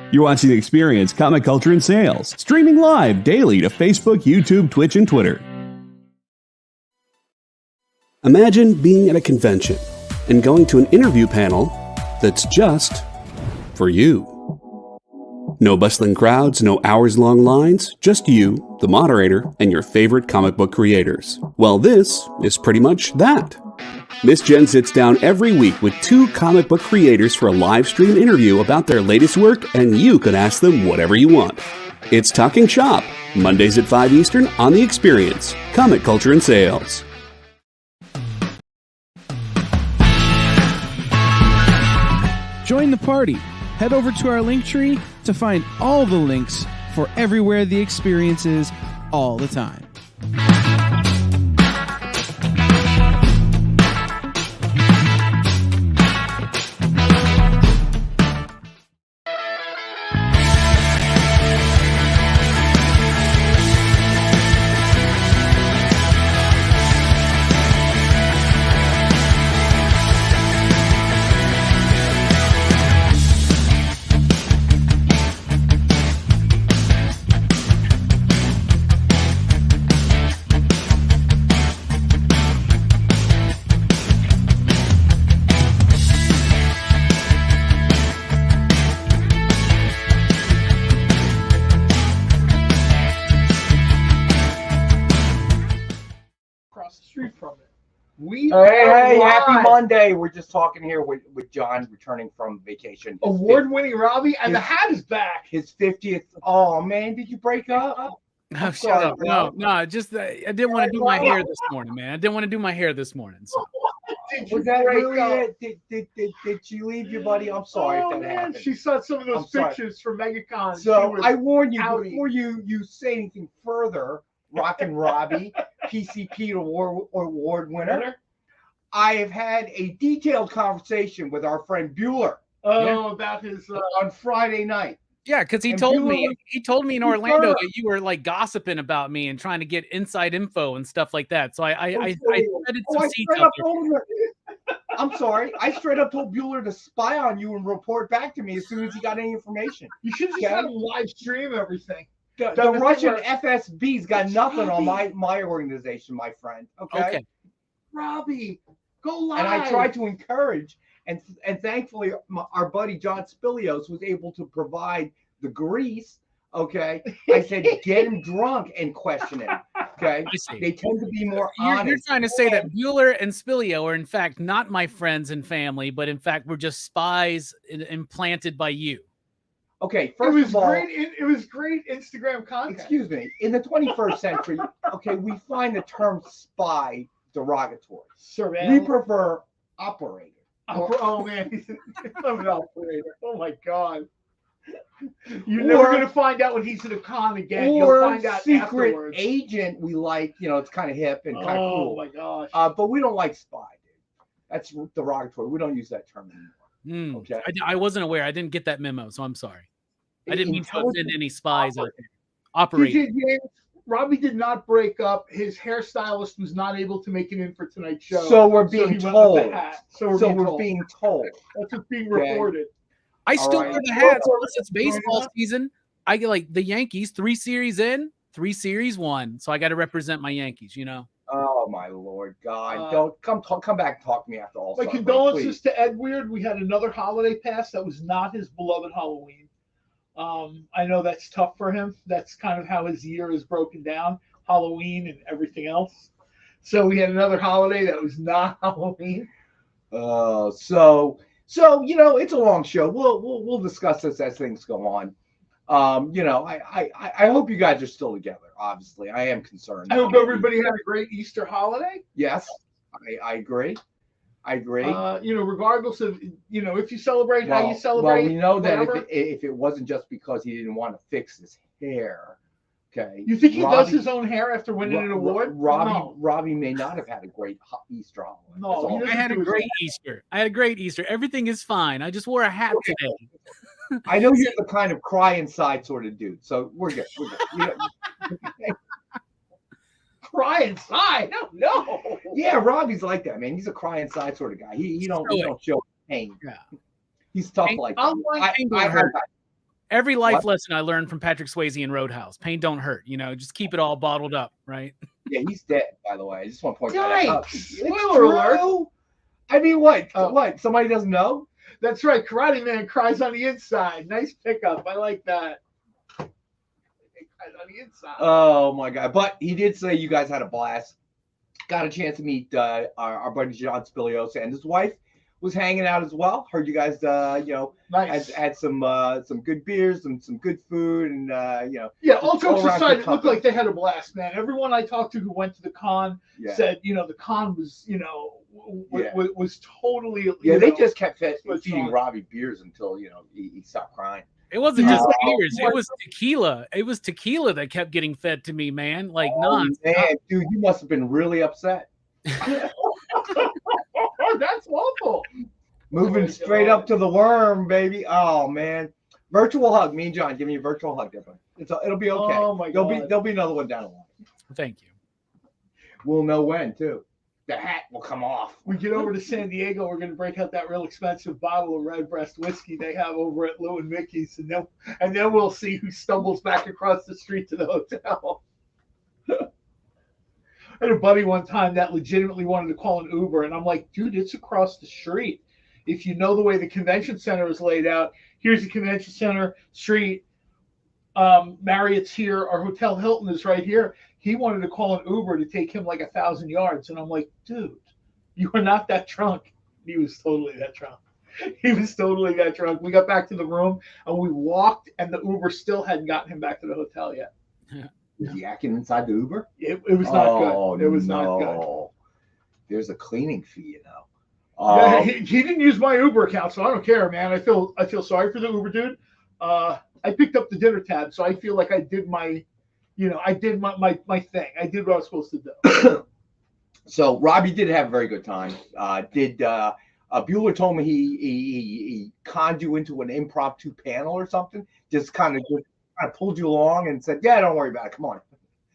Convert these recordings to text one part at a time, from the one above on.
You're watching The Experience, Comic Culture and Sales, streaming live daily to Facebook, YouTube, Twitch, and Twitter. Imagine being at a convention and going to an interview panel that's just for you. No bustling crowds, no hours-long lines, just you, the moderator, and your favorite comic book creators. Well, this is pretty much that. Miss Jen sits down every week with two comic book creators for a live stream interview about their latest work, and you can ask them whatever you want. It's Talking Shop, Mondays at 5 Eastern on The Experience, Comic Culture and Sales. Join the party. Head over to our link tree to find all the links for everywhere The Experience is all the time. Hey, happy Monday. We're just talking here with John returning from vacation. Award-winning Robbie, and the hat is back. His 50th. Oh, man, did you break up? Oh, shut up. No, just I didn't want to do my hair this morning, man. I didn't want to do my hair this morning. So. Was that really it? Did she leave you, buddy? I'm sorry if that happened. She saw some of those pictures from MegaCon. So I warn you, before you say anything further, Rockin' Robbie, PCP award winner, I have had a detailed conversation with our friend Bueller. About his on Friday night. Yeah, because he told me in Orlando that you were like gossiping about me and trying to get inside info and stuff like that. So I threaded some seeds out there. I'm sorry. I straight up told Bueller to spy on you and report back to me as soon as he got any information. You should just have him live stream everything. The Russian FSB's got nothing on my organization, my friend. Okay. Robbie, go live. And I tried to encourage, and thankfully our buddy John Spilios was able to provide the grease. Okay. I said, get him drunk and question him. Okay. They tend to be more honest. You're trying to say that Bueller and Spilio are in fact not my friends and family, but in fact we're just spies implanted by you. Okay, first of all, it was great Instagram content. Excuse me. In the 21st century, okay, we find the term spy derogatory. Surveillance. We prefer operator. Oh man, he's an operator. Oh my God. You're never going to find out when he's in a con again. You'll find out secret afterwards. Agent. We like, it's kind of hip and kind of cool. Oh my gosh. But we don't like spy, dude. That's derogatory. We don't use that term anymore. Okay. I wasn't aware. I didn't get that memo, so I'm sorry. I didn't mean to send any spies out there. Operator. Robbie did not break up. His hairstylist was not able to make it in for tonight's show. So we're being told. So we're being told. That's what's being reported. I still wear the hats unless it's baseball season. I get like the Yankees, 3 series in, 3 series won. So I got to represent my Yankees, Oh my Lord, God! Don't come back and talk to me after all. My condolences to Ed Weird. We had another holiday pass that was not his beloved Halloween. I know that's tough for him. That's kind of how his year is broken down: Halloween and everything else. So we had another holiday that was not Halloween. So it's a long show. We'll discuss this as things go on. I hope you guys are still together. Obviously, I am concerned. I hope everybody had a great Easter holiday. Yes, I agree. Regardless of if you celebrate how you celebrate. Well, we know that if it wasn't just because he didn't want to fix his hair. Okay. You think he does his own hair after winning an award? Robbie may not have had a great Easter holiday. No, I had a great Easter. Everything is fine. I just wore a hat today. I know you're the kind of cry inside sort of dude, so we're good. Cry inside? No. Yeah, Robbie's like that, man. He's a cry inside sort of guy. He don't show pain. Yeah. He's tough like that. Every life lesson I learned from Patrick Swayze in Roadhouse. Pain don't hurt. Just keep it all bottled up, right? Yeah, he's dead, by the way. I just want to point that out. Spoiler alert. I mean, what? What? Somebody doesn't know? That's right. Karate Man cries on the inside. Nice pickup. I like that. Cries on the inside. Oh, my God. But he did say you guys had a blast. Got a chance to meet our buddy John Spilios and his wife. Was hanging out as well. Heard you guys, nice. had some good beers, some good food, and Yeah, all jokes aside, it looked like they had a blast, man. Everyone I talked to who went to the con said, the con was, was totally. They just kept feeding Robbie beers until he stopped crying. It wasn't just beers; it was tequila. It was tequila that kept getting fed to me, man. Like, man, dude, you must have been really upset. That's awful. Moving straight up to the worm, baby. Oh man, virtual hug. Me and John, give me a virtual hug, different. It'll be okay. Oh my God. There'll be another one down the line. Thank you. We'll know when too. The hat will come off. We get over to San Diego. We're going to break out that real expensive bottle of Redbreast whiskey they have over at Lou and Mickey's, and then we'll see who stumbles back across the street to the hotel. I had a buddy one time that legitimately wanted to call an Uber, and I'm like, dude, it's across the street. If you know the way the convention center is laid out, here's the convention center street. Marriott's here. Our Hotel Hilton is right here. He wanted to call an Uber to take him like 1,000 yards. And I'm like, dude, you are not that drunk. He was totally that drunk. We got back to the room and we walked, and the Uber still hadn't gotten him back to the hotel yet. Was he yakking inside the Uber? It was not good. It was not good. There's a cleaning fee, Yeah, he didn't use my Uber account, so I don't care, man. I feel sorry for the Uber dude. I picked up the dinner tab, so I feel like I did my thing. I did what I was supposed to do. So Robbie did have a very good time. Bueller told me he conned you into an impromptu panel or something. Just kind of pulled you along and said, "Yeah, don't worry about it. Come on."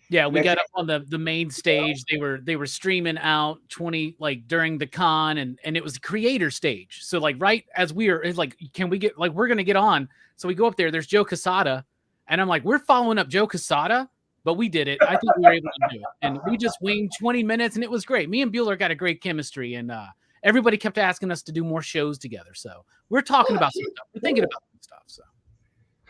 Yeah, we got up on the main stage. They were streaming out during the con, and it was the creator stage. So right as it's like, can we get we're gonna get on? So we go up there. There's Joe Quesada, and I'm like, we're following up Joe Quesada, but we did it. I think we were able to do it, and we just winged 20 minutes, and it was great. Me and Bueller got a great chemistry, and everybody kept asking us to do more shows together. So we're talking about some stuff. We're thinking about some stuff. So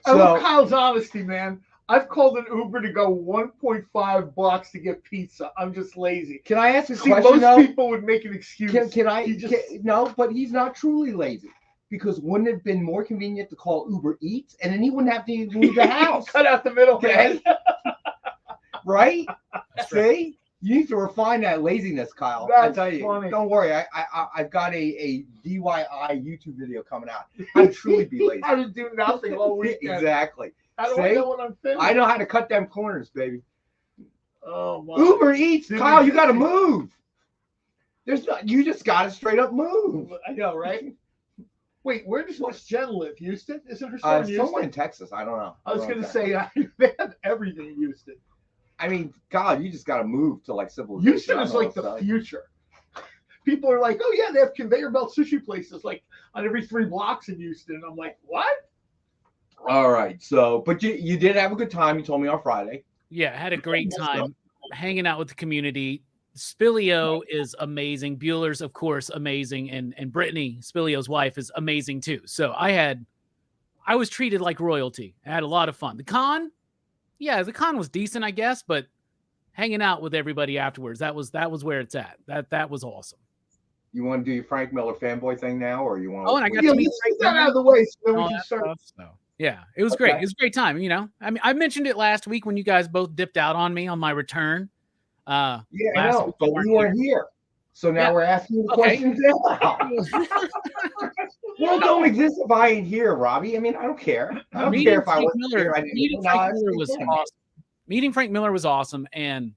I love Kyle's honesty, man. I've called an Uber to go 1.5 blocks to get pizza. I'm just lazy. Can I ask a question? Most people would make an excuse. No, but he's not truly lazy. Because wouldn't it have been more convenient to call Uber Eats, and then he wouldn't have to leave the house? Cut out the middle, man. Right? See? You need to refine that laziness, Kyle. That's I tell you. Funny. Don't worry. I've got a DIY YouTube video coming out. I'd truly be lazy. I would do nothing all weekend. Exactly. How do I know when I'm finished? I know how to cut them corners, baby. Oh my. Uber Eats, Kyle, you got to move. You just got to straight up move. I know, right? Wait, where does Miss Jen live? Houston? Isn't her son in Houston? Somewhere in Texas. I don't know. I was going to say, they have everything in Houston. I mean, God, you just got to move to civilization. Houston is like the future. People are like, oh, yeah, they have conveyor belt sushi places on every 3 blocks in Houston. And I'm like, what? All right. So, but you did have a good time. You told me on Friday. Yeah, had a great time hanging out with the community. Spilio is amazing. Bueller's, of course, amazing. And Brittany, Spilio's wife, is amazing too. So I was treated like royalty. I had a lot of fun. The con was decent, I guess, but hanging out with everybody afterwards, that was where it's at. That was awesome. You want to do your Frank Miller fanboy thing now, or you want? Oh, and I got to meet Frank Miller out of the way, so then we can start. So, yeah, it was great. It was a great time. I mean, I mentioned it last week when you guys both dipped out on me on my return. Yeah, I know, but we weren't here. So now we're asking you questions now. Well, don't exist if I ain't here, Robbie. I mean, I don't care. I don't care if I wasn't here. Meeting Frank Miller was awesome. Meeting Frank Miller was awesome. And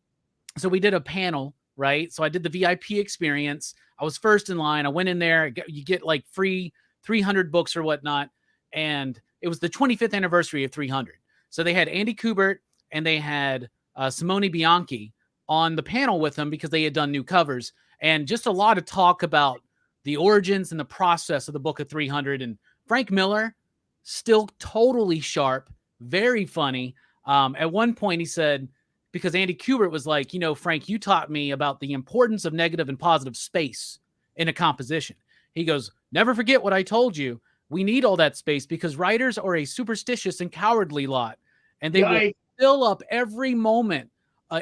so we did a panel, right? So I did the VIP experience. I was first in line. I went in there. You get free 300 books or whatnot. And it was the 25th anniversary of 300. So they had Andy Kubert and they had Simone Bianchi on the panel with them because they had done new covers, and just a lot of talk about the origins and the process of the book of 300. And Frank Miller still totally sharp, very funny. At one point he said, because Andy Kubert was like, Frank, you taught me about the importance of negative and positive space in a composition. He goes, never forget what I told you. We need all that space because writers are a superstitious and cowardly lot, and they will fill up every moment,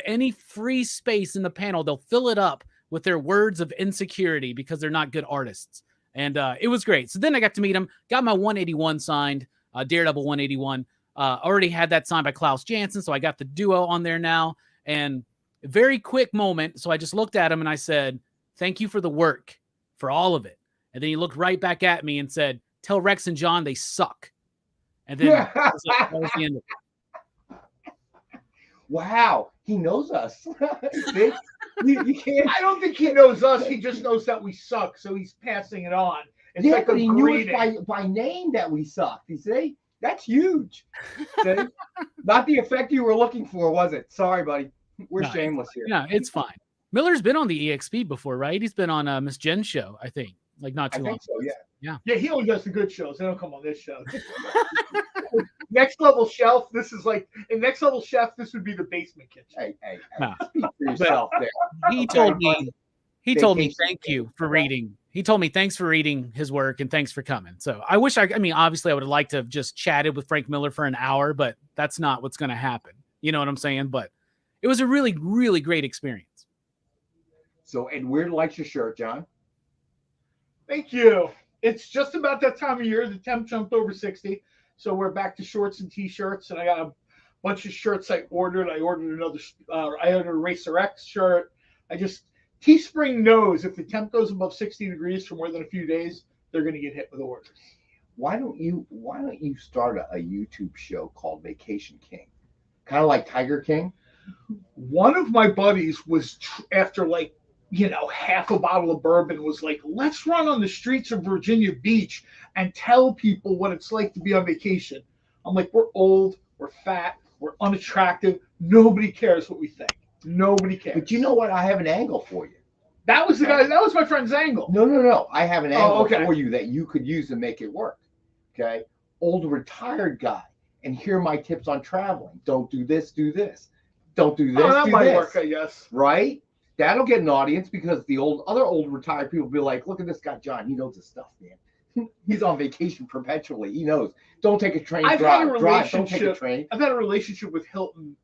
any free space in the panel. They'll fill it up with their words of insecurity because they're not good artists. And it was great. So then I got to meet him, got my 181 signed, Daredevil 181. Already had that signed by Klaus Janson, so I got the duo on there now. And a very quick moment, so I just looked at him and I said, thank you for the work, for all of it. And then he looked right back at me and said, tell Rex and John they suck. And then that was the end of it. Wow, he knows us. you can't. I don't think he knows us. He just knows that we suck, so he's passing it on. It's like but he knew it by name that we sucked. You see, that's huge. See? Not the effect you were looking for, was it? Sorry, buddy. We're shameless here. Yeah, it's fine. Miller's been on the EXP before, right? He's been on Miss Jen's show, I think. Like not too long. So, yeah. Yeah, he only does the good shows. They don't come on this show. Next Level Shelf, this is like in Next Level Chef, this would be the basement kitchen. Hey. Speak for yourself there. He told me thank you for reading. He told me thanks for reading his work and thanks for coming. So I wish I mean, obviously I would have liked to have just chatted with Frank Miller for an hour, but that's not what's going to happen. You know what I'm saying? But it was a really, really great experience. So Ed Weird likes your shirt, John. Thank you. It's just about that time of year. The temp jumped over 60. So we're back to shorts and t-shirts. And I got a bunch of shirts I ordered. I ordered a Racer X shirt. Teespring knows if the temp goes above 60 degrees for more than a few days, they're going to get hit with orders. Why don't you start a YouTube show called Vacation King? Kind of like Tiger King? One of my buddies was after half a bottle of bourbon was like, let's run on the streets of Virginia Beach and tell people what it's like to be on vacation. I'm like, we're old, we're fat, we're unattractive. Nobody cares what we think. Nobody cares. But you know what? I have an angle for you. That was that was my friend's angle. No. I have an angle for you that you could use to make it work. Okay? Old retired guy. And here are my tips on traveling. Don't do this, do this. Don't do this, that do might this. work, I guess. Right? That'll get an audience because the other old retired people will be like, look at this guy, John. He knows his stuff, man. He's on vacation perpetually. He knows. Don't take a train. Drive. Don't take a train. I've had a relationship with Hilton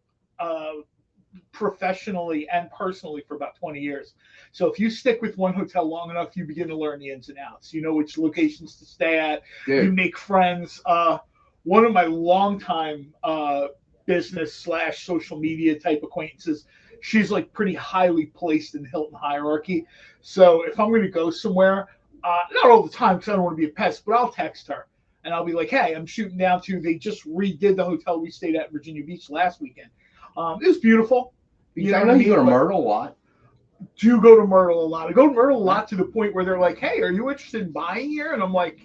professionally and personally for about 20 years. So if you stick with one hotel long enough, you begin to learn the ins and outs. You know which locations to stay at. Dude. You make friends. One of my longtime business / social media type acquaintances, she's like pretty highly placed in the Hilton hierarchy. So if I'm going to go somewhere, not all the time because I don't want to be a pest, but I'll text her and I'll be like, hey, I'm shooting down to, they just redid the hotel we stayed at in Virginia Beach last weekend. It was beautiful. I know you go to Myrtle a lot. Do go to Myrtle a lot. I go to Myrtle a lot to the point where they're like, hey, are you interested in buying here? And I'm like,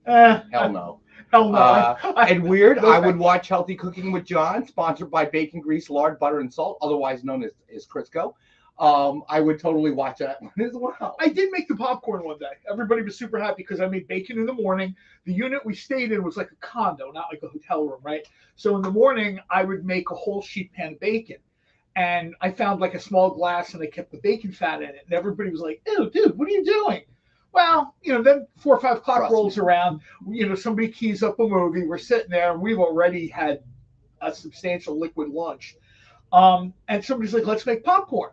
hell no. Hell no. And weird, I would watch Healthy Cooking with John, sponsored by Bacon Grease, Lard, Butter, and Salt, otherwise known as Crisco. I would totally watch that one as well. I did make the popcorn one day. Everybody was super happy because I made bacon in the morning. The unit we stayed in was like a condo, not like a hotel room, right? So in the morning, I would make a whole sheet pan of bacon. And I found like a small glass and I kept the bacon fat in it. And everybody was like, ew, dude, what are you doing? Well, then 4 or 5 o'clock rolls around, somebody keys up a movie. We're sitting there and we've already had a substantial liquid lunch. And somebody's like, let's make popcorn.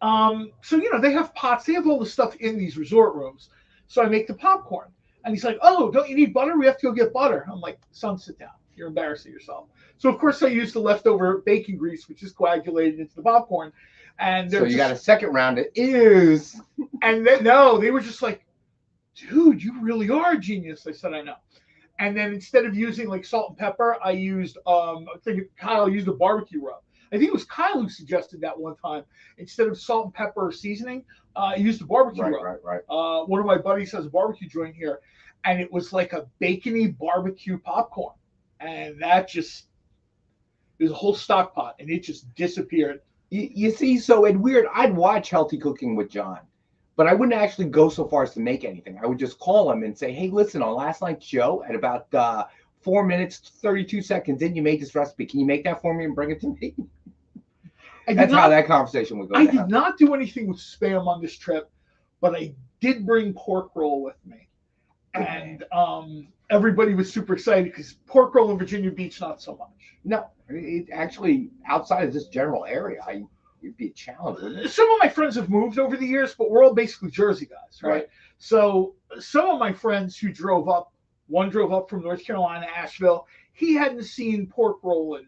So, they have pots. They have all the stuff in these resort rooms. So I make the popcorn. And he's like, oh, don't you need butter? We have to go get butter. I'm like, son, sit down. You're embarrassing yourself. So, of course, I used the leftover bacon grease, which is coagulated into the popcorn. And so you got a second round of ews. And then, no, they were just like, dude, you really are a genius. I said, I know. And then instead of using like salt and pepper, I used, I think Kyle used a barbecue rub. I think it was Kyle who suggested that one time. Instead of salt and pepper seasoning, I used a barbecue rub. Right. One of my buddies has a barbecue joint here, and it was like a bacony barbecue popcorn. And that just, it was a whole stock pot, and it just disappeared. You see, so and weird, I'd watch Healthy Cooking with John. But I wouldn't actually go so far as to make anything. I would just call him and say, hey, listen, on last night's show at about 4 minutes, 32 seconds in, you made this recipe. Can you make that for me and bring it to me? That's how that conversation would go I down. did not do anything with Spam on this trip, but I did bring pork roll with me. And everybody was super excited because pork roll in Virginia Beach, not so much. No, it actually, outside of this general area, it'd be a challenge, wouldn't it? Some of my friends have moved over the years, but we're all basically Jersey guys, right? So some of my friends who drove up, one drove up from North Carolina, Asheville. He hadn't seen pork roll in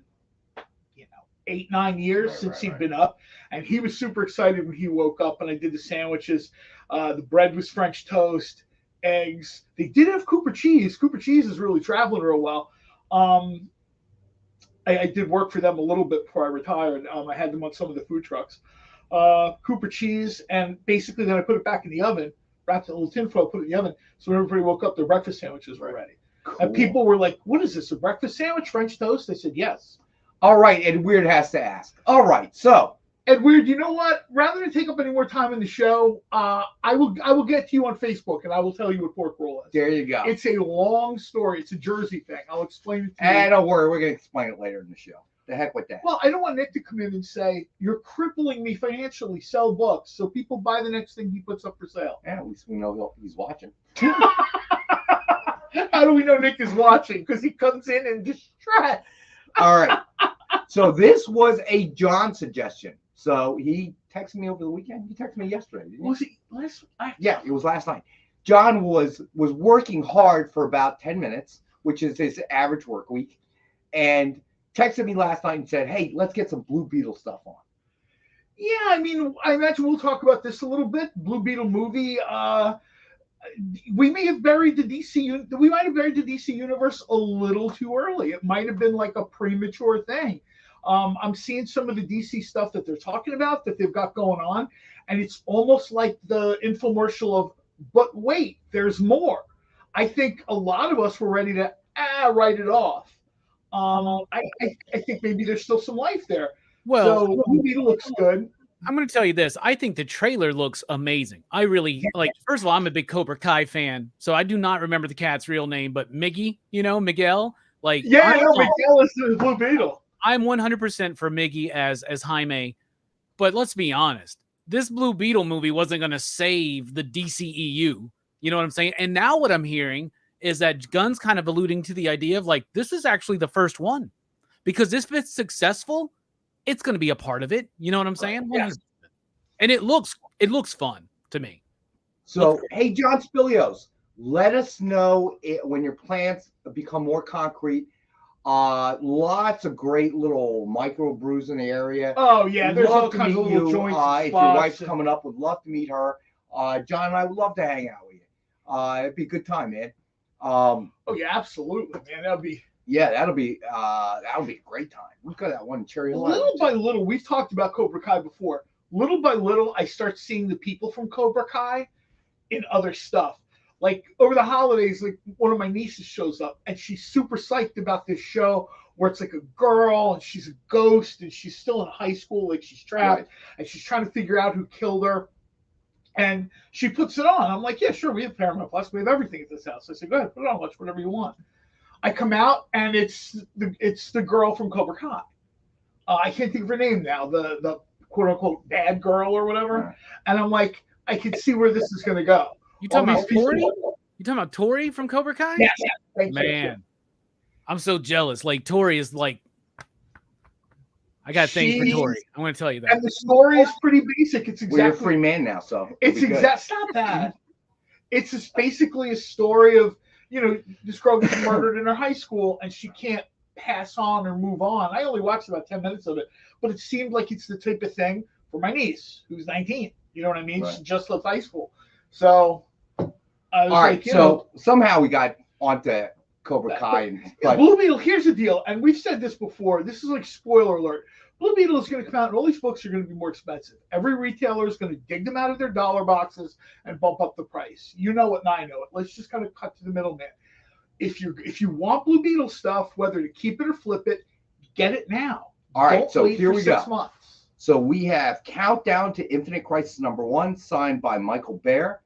8-9 years since he'd been up, and he was super excited when he woke up. And I did the sandwiches. The bread was French toast, eggs. They did have Cooper cheese. Cooper cheese is really traveling real well. I did work for them a little bit before I retired. I had them on some of the food trucks. Cooper cheese, and basically then I put it back in the oven, wrapped it in a little tinfoil, put it in the oven. So when everybody woke up, their breakfast sandwiches were ready. Cool. And people were like, what is this, a breakfast sandwich, French toast? I said, yes. All right, Ed Weird has to ask. All right, so. Ed Weird, you know what? Rather than take up any more time in the show, I will get to you on Facebook, and I will tell you what pork roll is. There you go. It's a long story. It's a Jersey thing. I'll explain it to you. Don't worry. We're going to explain it later in the show. The heck with that. Well, I don't want Nick to come in and say, you're crippling me financially, sell books, so people buy the next thing he puts up for sale. Yeah, at least we know he's watching. How do we know Nick is watching? Because he comes in and distress. All right. So this was a John suggestion. So he texted me over the weekend. He texted me yesterday. Didn't he? Was he last night? Yeah, it was last night. John was working hard for about 10 minutes, which is his average work week, and texted me last night and said, hey, let's get some Blue Beetle stuff on. Yeah, I mean, I imagine we'll talk about this a little bit. Blue Beetle movie. We may have buried the DC. We might have buried the DC universe a little too early. It might have been like a premature thing. I'm seeing some of the DC stuff that they're talking about that they've got going on, and it's almost like the infomercial of, but wait, there's more. I think a lot of us were ready to write it off. I think maybe there's still some life there. Well, so Blue Beetle looks good. I'm going to tell you this. I think the trailer looks amazing. I really like, first of all, I'm a big Cobra Kai fan, so I do not remember the cat's real name, but Miggy, Miguel. Like, Miguel is the Blue Beetle. I'm 100% for Miggy as Jaime, but let's be honest. This Blue Beetle movie wasn't going to save the DCEU. You know what I'm saying? And now what I'm hearing is that Gunn's kind of alluding to the idea of like, this is actually the first one, because if it's successful, it's going to be a part of it. You know what I'm saying? Yeah. And it looks fun to me. So, hey, John Spilios, let us know when your plans become more concrete. Lots of great little micro brews in the area. Oh yeah, there's all kinds of little joints. If your wife's coming up, would love to meet her. John and I would love to hang out with you. It'd be a good time, man. Oh yeah, absolutely, man. That'll be a great time. We've got that one in Cherry Hill. Little by little, we've talked about Cobra Kai before. Little by little, I start seeing the people from Cobra Kai in other stuff. Like over the holidays, like one of my nieces shows up and she's super psyched about this show where it's like a girl and she's a ghost and she's still in high school, like she's trapped and she's trying to figure out who killed her. And she puts it on. I'm like, yeah, sure, we have Paramount Plus, we have everything at this house. I said, go ahead, put it on, watch whatever you want. I come out and it's the girl from Cobra Kai. I can't think of her name now, the quote unquote bad girl or whatever. And I'm like, I can see where this is going to go. You talking about Tori? You talking about Tori from Cobra Kai? Yeah. Man, I'm so jealous. Like Tori is like, I got things for Tori. I'm going to tell you that. And the story is pretty basic. It's exactly. Well, you're a free man now, so it's not bad. It's just basically a story of this girl gets murdered in her high school and she can't pass on or move on. I only watched about 10 minutes of it, but it seemed like it's the type of thing for my niece who's 19. You know what I mean? Right. She just left high school. So I was all right. So somehow we got onto Cobra Kai. But Blue Beetle, here's the deal. And we've said this before. This is like spoiler alert. Blue Beetle is going to come out and all these books are going to be more expensive. Every retailer is going to dig them out of their dollar boxes and bump up the price. You know it and I know it. Let's just kind of cut to the middleman. If you want Blue Beetle stuff, whether to keep it or flip it, get it now. All right. So here we go. 6 months. So we have Countdown to Infinite Crisis #1, signed by Michael Baer.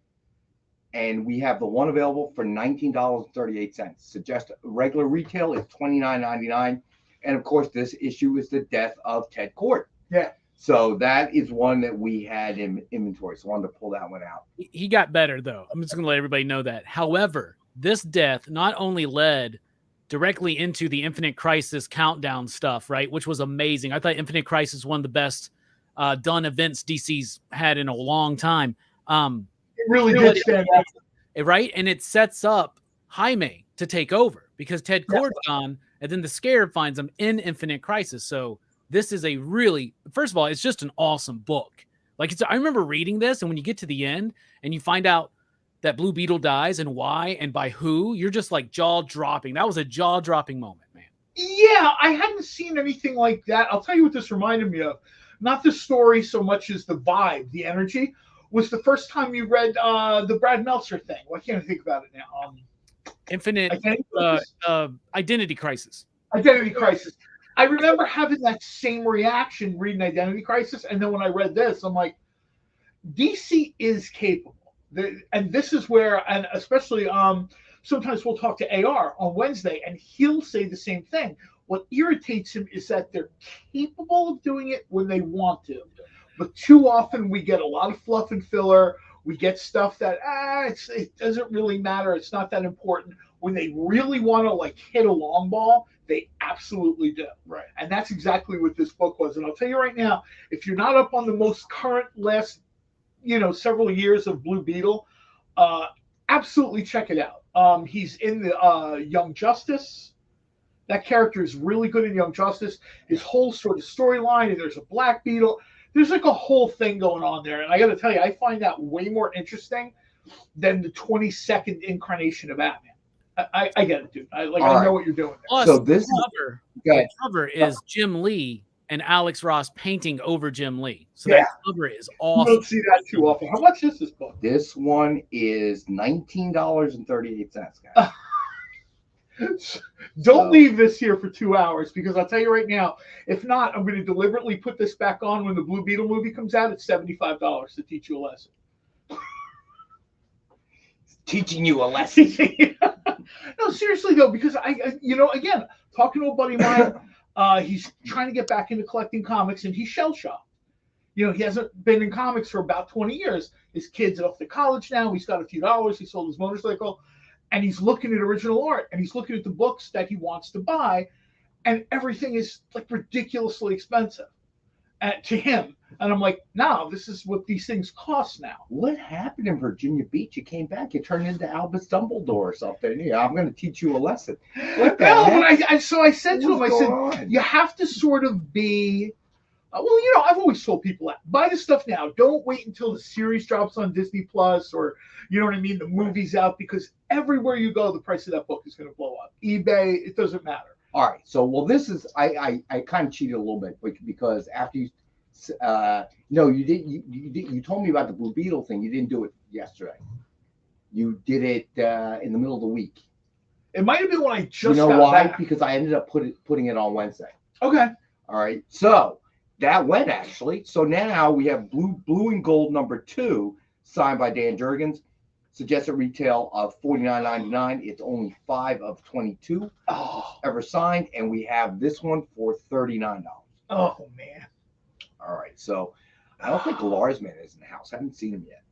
And we have the one available for $19.38. Suggest regular retail is $29.99. And of course, this issue is the death of Ted Kord. Yeah. So that is one that we had in inventory. So I wanted to pull that one out. He got better, though. I'm just going to let everybody know that. However, this death not only led directly into the Infinite Crisis countdown stuff, right, which was amazing. I thought Infinite Crisis was one of the best done events DC's had in a long time. It really did stand out. Right? And it sets up Jaime to take over because Ted Kord's gone, and then the Scarab finds him in Infinite Crisis. So this is a really, first of all, it's just an awesome book. Like, I remember reading this, and when you get to the end and you find out that Blue Beetle dies and why and by who, you're just like jaw-dropping. That was a jaw-dropping moment, man. Yeah, I hadn't seen anything like that. I'll tell you what this reminded me of. Not the story so much as the vibe, the energy. Was the first time you read the Brad Meltzer thing. Why can't I think about it now? Infinite Identity Crisis. Identity Crisis. I remember having that same reaction reading Identity Crisis, and then when I read this, I'm like, DC is capable. And this is where, and especially sometimes we'll talk to AR on Wednesday, and he'll say the same thing. What irritates him is that they're capable of doing it when they want to. But too often we get a lot of fluff and filler. We get stuff that it doesn't really matter. It's not that important. When they really want to like hit a long ball, they absolutely do. Right. And that's exactly what this book was. And I'll tell you right now, if you're not up on the most current last, several years of Blue Beetle, absolutely check it out. He's in the Young Justice. That character is really good in Young Justice. His whole sort of storyline, and there's a Black Beetle. There's like a whole thing going on there. And I got to tell you, I find that way more interesting than the 22nd incarnation of Batman. I get it, dude. I know what you're doing there. Plus, So this the cover is Jim Lee and Alex Ross painting over Jim Lee. So that cover is awesome. You don't see that too often. How much is this book? This one is $19.38, guys. Don't leave this here for 2 hours, because I'll tell you right now, if not, I'm going to deliberately put this back on when the Blue Beetle movie comes out. It's $75 to teach you a lesson. Teaching you a lesson. No, seriously though, because I again, talking to a buddy of mine, he's trying to get back into collecting comics, and he's shell shocked. He hasn't been in comics for about 20 years. His kid's off to college now. He's got a few dollars. He sold his motorcycle. And he's looking at original art, and he's looking at the books that he wants to buy, and everything is like ridiculously expensive to him. And I'm like, no, this is what these things cost now. What happened in Virginia Beach? You came back. You turned into Albus Dumbledore or something. Yeah, I'm going to teach you a lesson. What the heck? But so I said to him, I said, you have to sort of be. I've always told people that buy the stuff now. Don't wait until the series drops on Disney Plus, or the movie's out, because everywhere you go, the price of that book is going to blow up. eBay, it doesn't matter. All right. So, this is I kind of cheated a little bit because after you, you told me about the Blue Beetle thing. You didn't do it yesterday. You did it in the middle of the week. It might have been when I just. You know why? Back. Because I ended up putting it on Wednesday. Okay. All right. So. That went, actually. So now we have Blue and Gold #2, signed by Dan Jurgens. Suggested retail of $49.99. It's only 5 of 22 ever signed. And we have this one for $39. Oh, man. All right. So I don't think Larsman is in the house. I haven't seen him yet.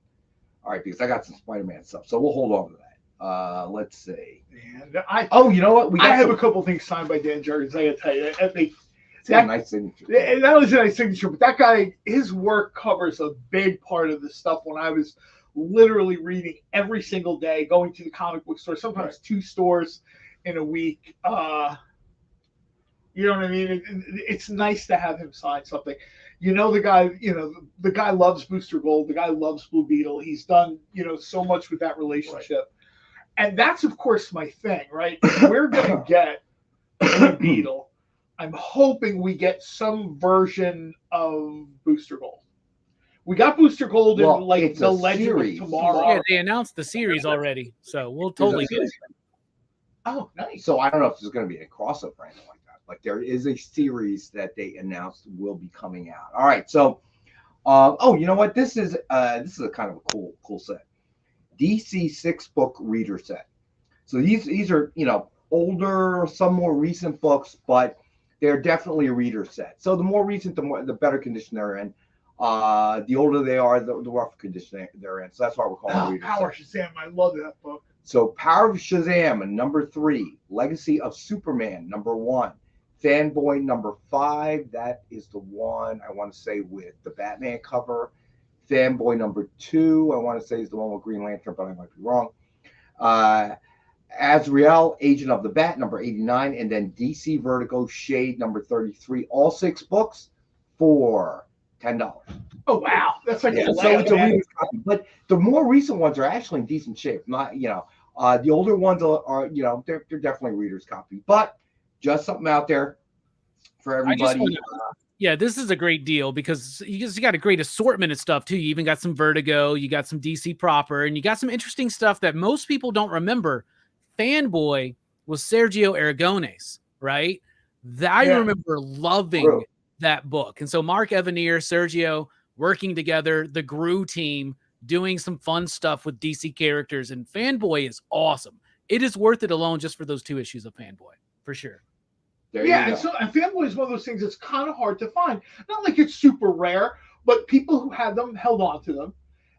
All right. Because I got some Spider-Man stuff. So we'll hold on to that. Let's see. Man, you know what? I have a couple things signed by Dan Jurgens. I got to tell you. It's a nice signature. And that was a nice signature. But that guy, his work covers a big part of the stuff when I was literally reading every single day, going to the comic book store, sometimes 2 stores in a week. You know what I mean? It's nice to have him sign something. The guy, the guy loves Booster Gold. The guy loves Blue Beetle. He's done, so much with that relationship. Right. And that's, of course, my thing, right? We're going to get Blue Beetle. I'm hoping we get some version of Booster Gold. We got Booster Gold in the Legend of Tomorrow. Yeah, they announced the series already, so we'll totally get it. Oh, nice. So I don't know if there's going to be a crossover or anything like that. but there is a series that they announced will be coming out. All right, so you know what? This is a kind of a cool set. DC 6-book reader set. So these are, you know, older, some more recent books, but they're definitely a reader set. So the more recent, the better condition they're in. The older they are, the rougher condition they're in. So that's why we're calling it reader Power set. Shazam, I love that book. So Power of Shazam, number 3. Legacy of Superman, number 1. Fanboy, number 5. That is the one, I want to say, with the Batman cover. Fanboy, number 2, I want to say, is the one with Green Lantern, but I might be wrong. Azrael, Agent of the Bat, number 89. And then DC Vertigo Shade, number 33. All 6 books for $10. Oh, wow. That's like So it's a reader's copy. But the more recent ones are actually in decent shape. Not, you know, the older ones are, you know, they're definitely reader's copy. But just something out there for everybody. Yeah, this is a great deal because you got a great assortment of stuff too. You even got some Vertigo, you got some DC proper, and you got some interesting stuff that most people don't remember. Fanboy was Sergio Aragonés, right? I remember loving that book. And so Mark Evanier, Sergio working together, the GRU team doing some fun stuff with DC characters, and Fanboy is awesome. It is worth it alone just for those 2 issues of Fanboy, for sure. And Fanboy is one of those things that's kind of hard to find. Not like it's super rare, but people who had them held on to them.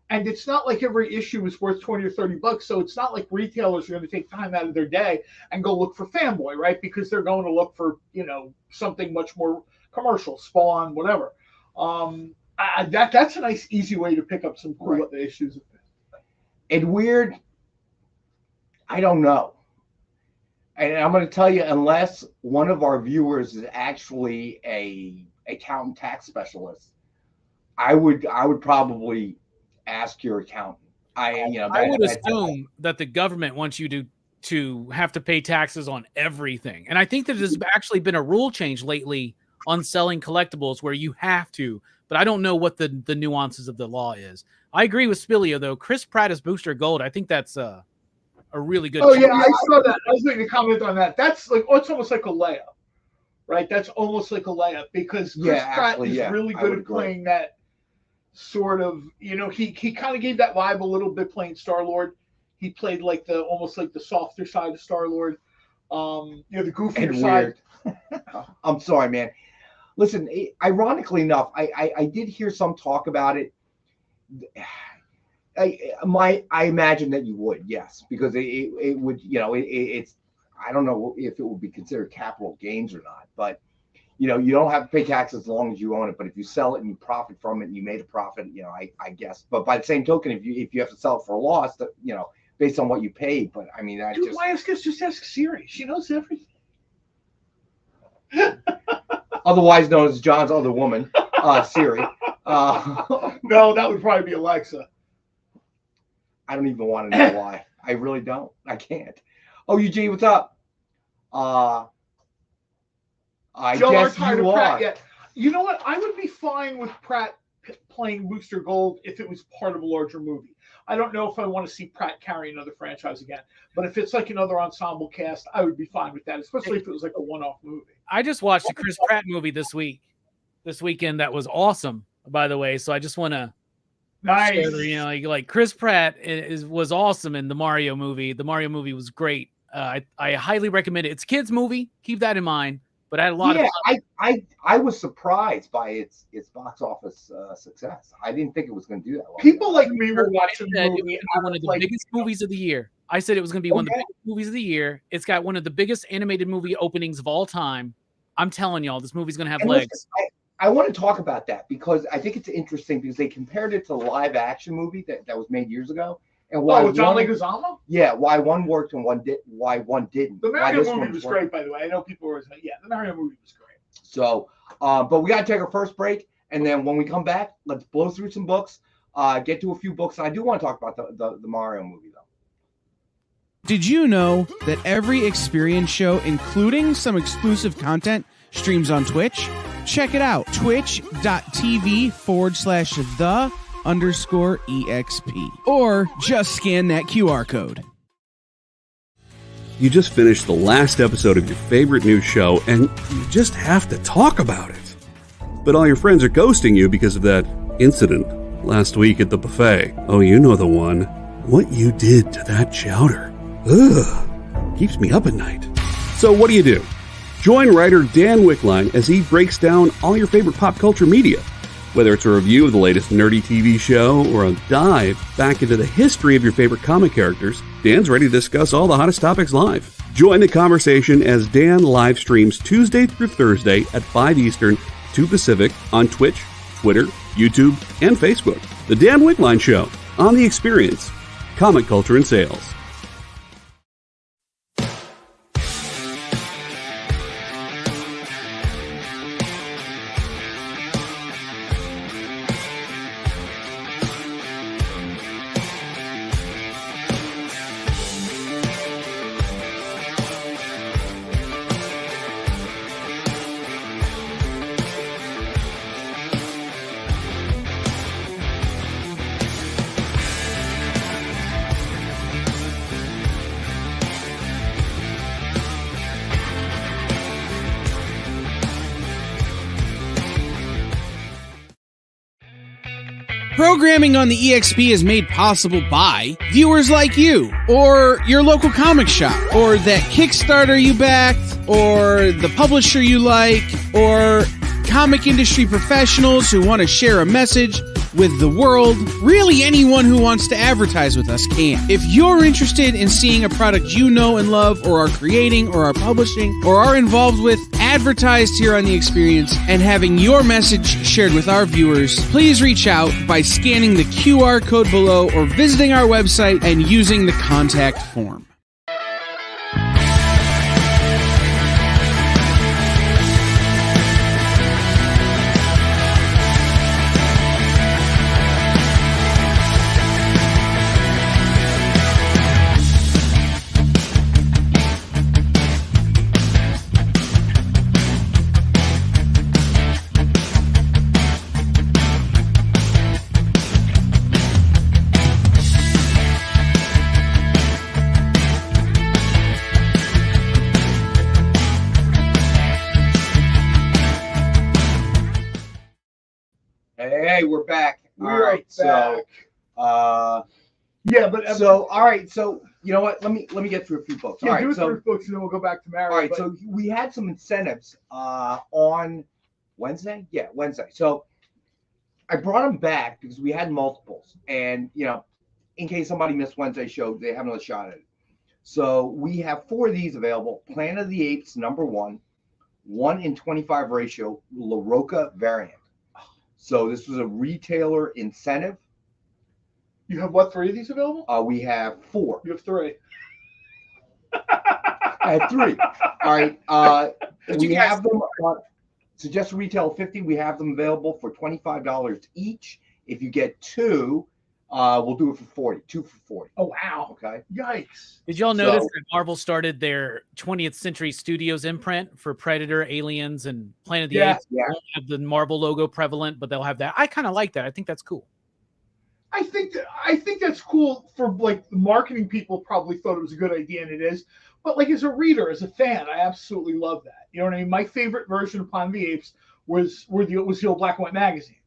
And it's not like every issue is worth $20 or $30. So it's not like retailers are going to take time out of their day and go look for Fanboy, right? Because they're going to look for, you know, something much more commercial, Spawn, whatever. That's a nice, easy way to pick up some cool issues. And weird, I don't know. And I'm going to tell you, unless one of our viewers is actually a accountant tax specialist, I would probably ask your accountant. I would assume that the government wants you to have to pay taxes on everything. And I think that there's actually been a rule change lately on selling collectibles where you have to, but I don't know what the nuances of the law is. I agree with Spilio though. Chris Pratt as Booster Gold. I think that's a really good. Oh yeah, I saw that. I was going to comment on that. That's like, it's almost like a layup, right? That's almost like a layup because Chris Pratt is really good at playing that sort of, you know, he kind of gave that vibe a little bit playing Star-Lord. He played like almost like the softer side of Star-Lord, you know, the goofier side. I'm sorry, man. Listen, ironically enough, I did hear some talk about it. I imagine that you would, yes, because it would, you know, it's, I don't know if it would be considered capital gains or not, but you know, you don't have to pay taxes as long as you own it. But if you sell it and you profit from it and you made a profit, you know, I guess. But by the same token, if you have to sell it for a loss, that, you know, based on what you paid. But I mean, dude, why just ask Siri? She knows everything. Otherwise known as John's other woman, Siri. No, that would probably be Alexa. I don't even want to know why. I really don't. I can't. Oh, Eugene, what's up? I guess you are. Yeah. You know what? I would be fine with Pratt playing Booster Gold if it was part of a larger movie. I don't know if I want to see Pratt carry another franchise again, but if it's like another ensemble cast, I would be fine with that, especially if it was like a one-off movie. I just watched a Chris Pratt movie this weekend that was awesome, by the way. So I just want to share, you know, like Chris Pratt was awesome in the Mario movie. The Mario movie was great. I highly recommend it. It's a kids movie. Keep that in mind. But I had a lot of fun. I was surprised by its box office success. I didn't think it was going to do that well. People like me were watching the movie. One of the biggest movies of the year. I said it was going to be one of the biggest movies of the year. It's got one of the biggest animated movie openings of all time. I'm telling y'all, this movie's going to have legs. Listen, I want to talk about that because I think it's interesting because they compared it to the live action movie that was made years ago. And why John Leguizamo? Yeah, why one worked and why one didn't. The Mario movie was great, by the way. I know people were saying, the Mario movie was great. So, but we got to take our first break, and then when we come back, let's blow through some books, get to a few books. And I do want to talk about the Mario movie, though. Did you know that every experience show, including some exclusive content, streams on Twitch? Check it out, twitch.tv/the_EXP. Or just scan that QR code. You just finished the last episode of your favorite new show, and you just have to talk about it. But all your friends are ghosting you because of that incident last week at the buffet. Oh, you know the one. What you did to that chowder. Ugh. Keeps me up at night. So what do? Join writer Dan Wickline as he breaks down all your favorite pop culture media. Whether it's a review of the latest nerdy TV show or a dive back into the history of your favorite comic characters, Dan's ready to discuss all the hottest topics live. Join the conversation as Dan live streams Tuesday through Thursday at 5 Eastern, 2 Pacific on Twitch, Twitter, YouTube, and Facebook. The Dan Wickline Show on The Experience, comic culture and sales. Programming on the EXP is made possible by viewers like you, or your local comic shop, or that Kickstarter you backed, or the publisher you like, or comic industry professionals who want to share a message with the world. Really, anyone who wants to advertise with us can. If you're interested in seeing a product you know and love, or are creating, or are publishing, or are involved with, advertised here on The Experience, and having your message shared with our viewers, please reach out by scanning the QR code below or visiting our website and using the contact form. Hey, we're back. We're All right, back. all right, so you know what? Let me get through a few books. Yeah, All right, do it so through books and then we'll go back to Mary. all right, so we had some incentives on Wednesday. Yeah, Wednesday. So I brought them back because we had multiples, and in case somebody missed Wednesday's show, they have another shot at it. So we have 4 of these available. Planet of the Apes #1, 1:25 ratio, La Roca variant. So this was a retailer incentive. You have what, 3 of these available? We have 4. You have 3. I had 3. All right. We have them. Suggested retail $50. We have them available for $25 each. If you get 2, we'll do it for 40. 2 for 40. Oh wow! Okay. Yikes! Did y'all notice that Marvel started their 20th Century Studios imprint for Predator, Aliens, and Planet of the Apes? Yeah. They won't have the Marvel logo prevalent, but they'll have that. I kind of like that. I think that's cool. I think that's cool for like the marketing people probably thought it was a good idea, and it is. But like as a reader, as a fan, I absolutely love that. You know what I mean? My favorite version of Planet of the Apes was the old black and white magazine,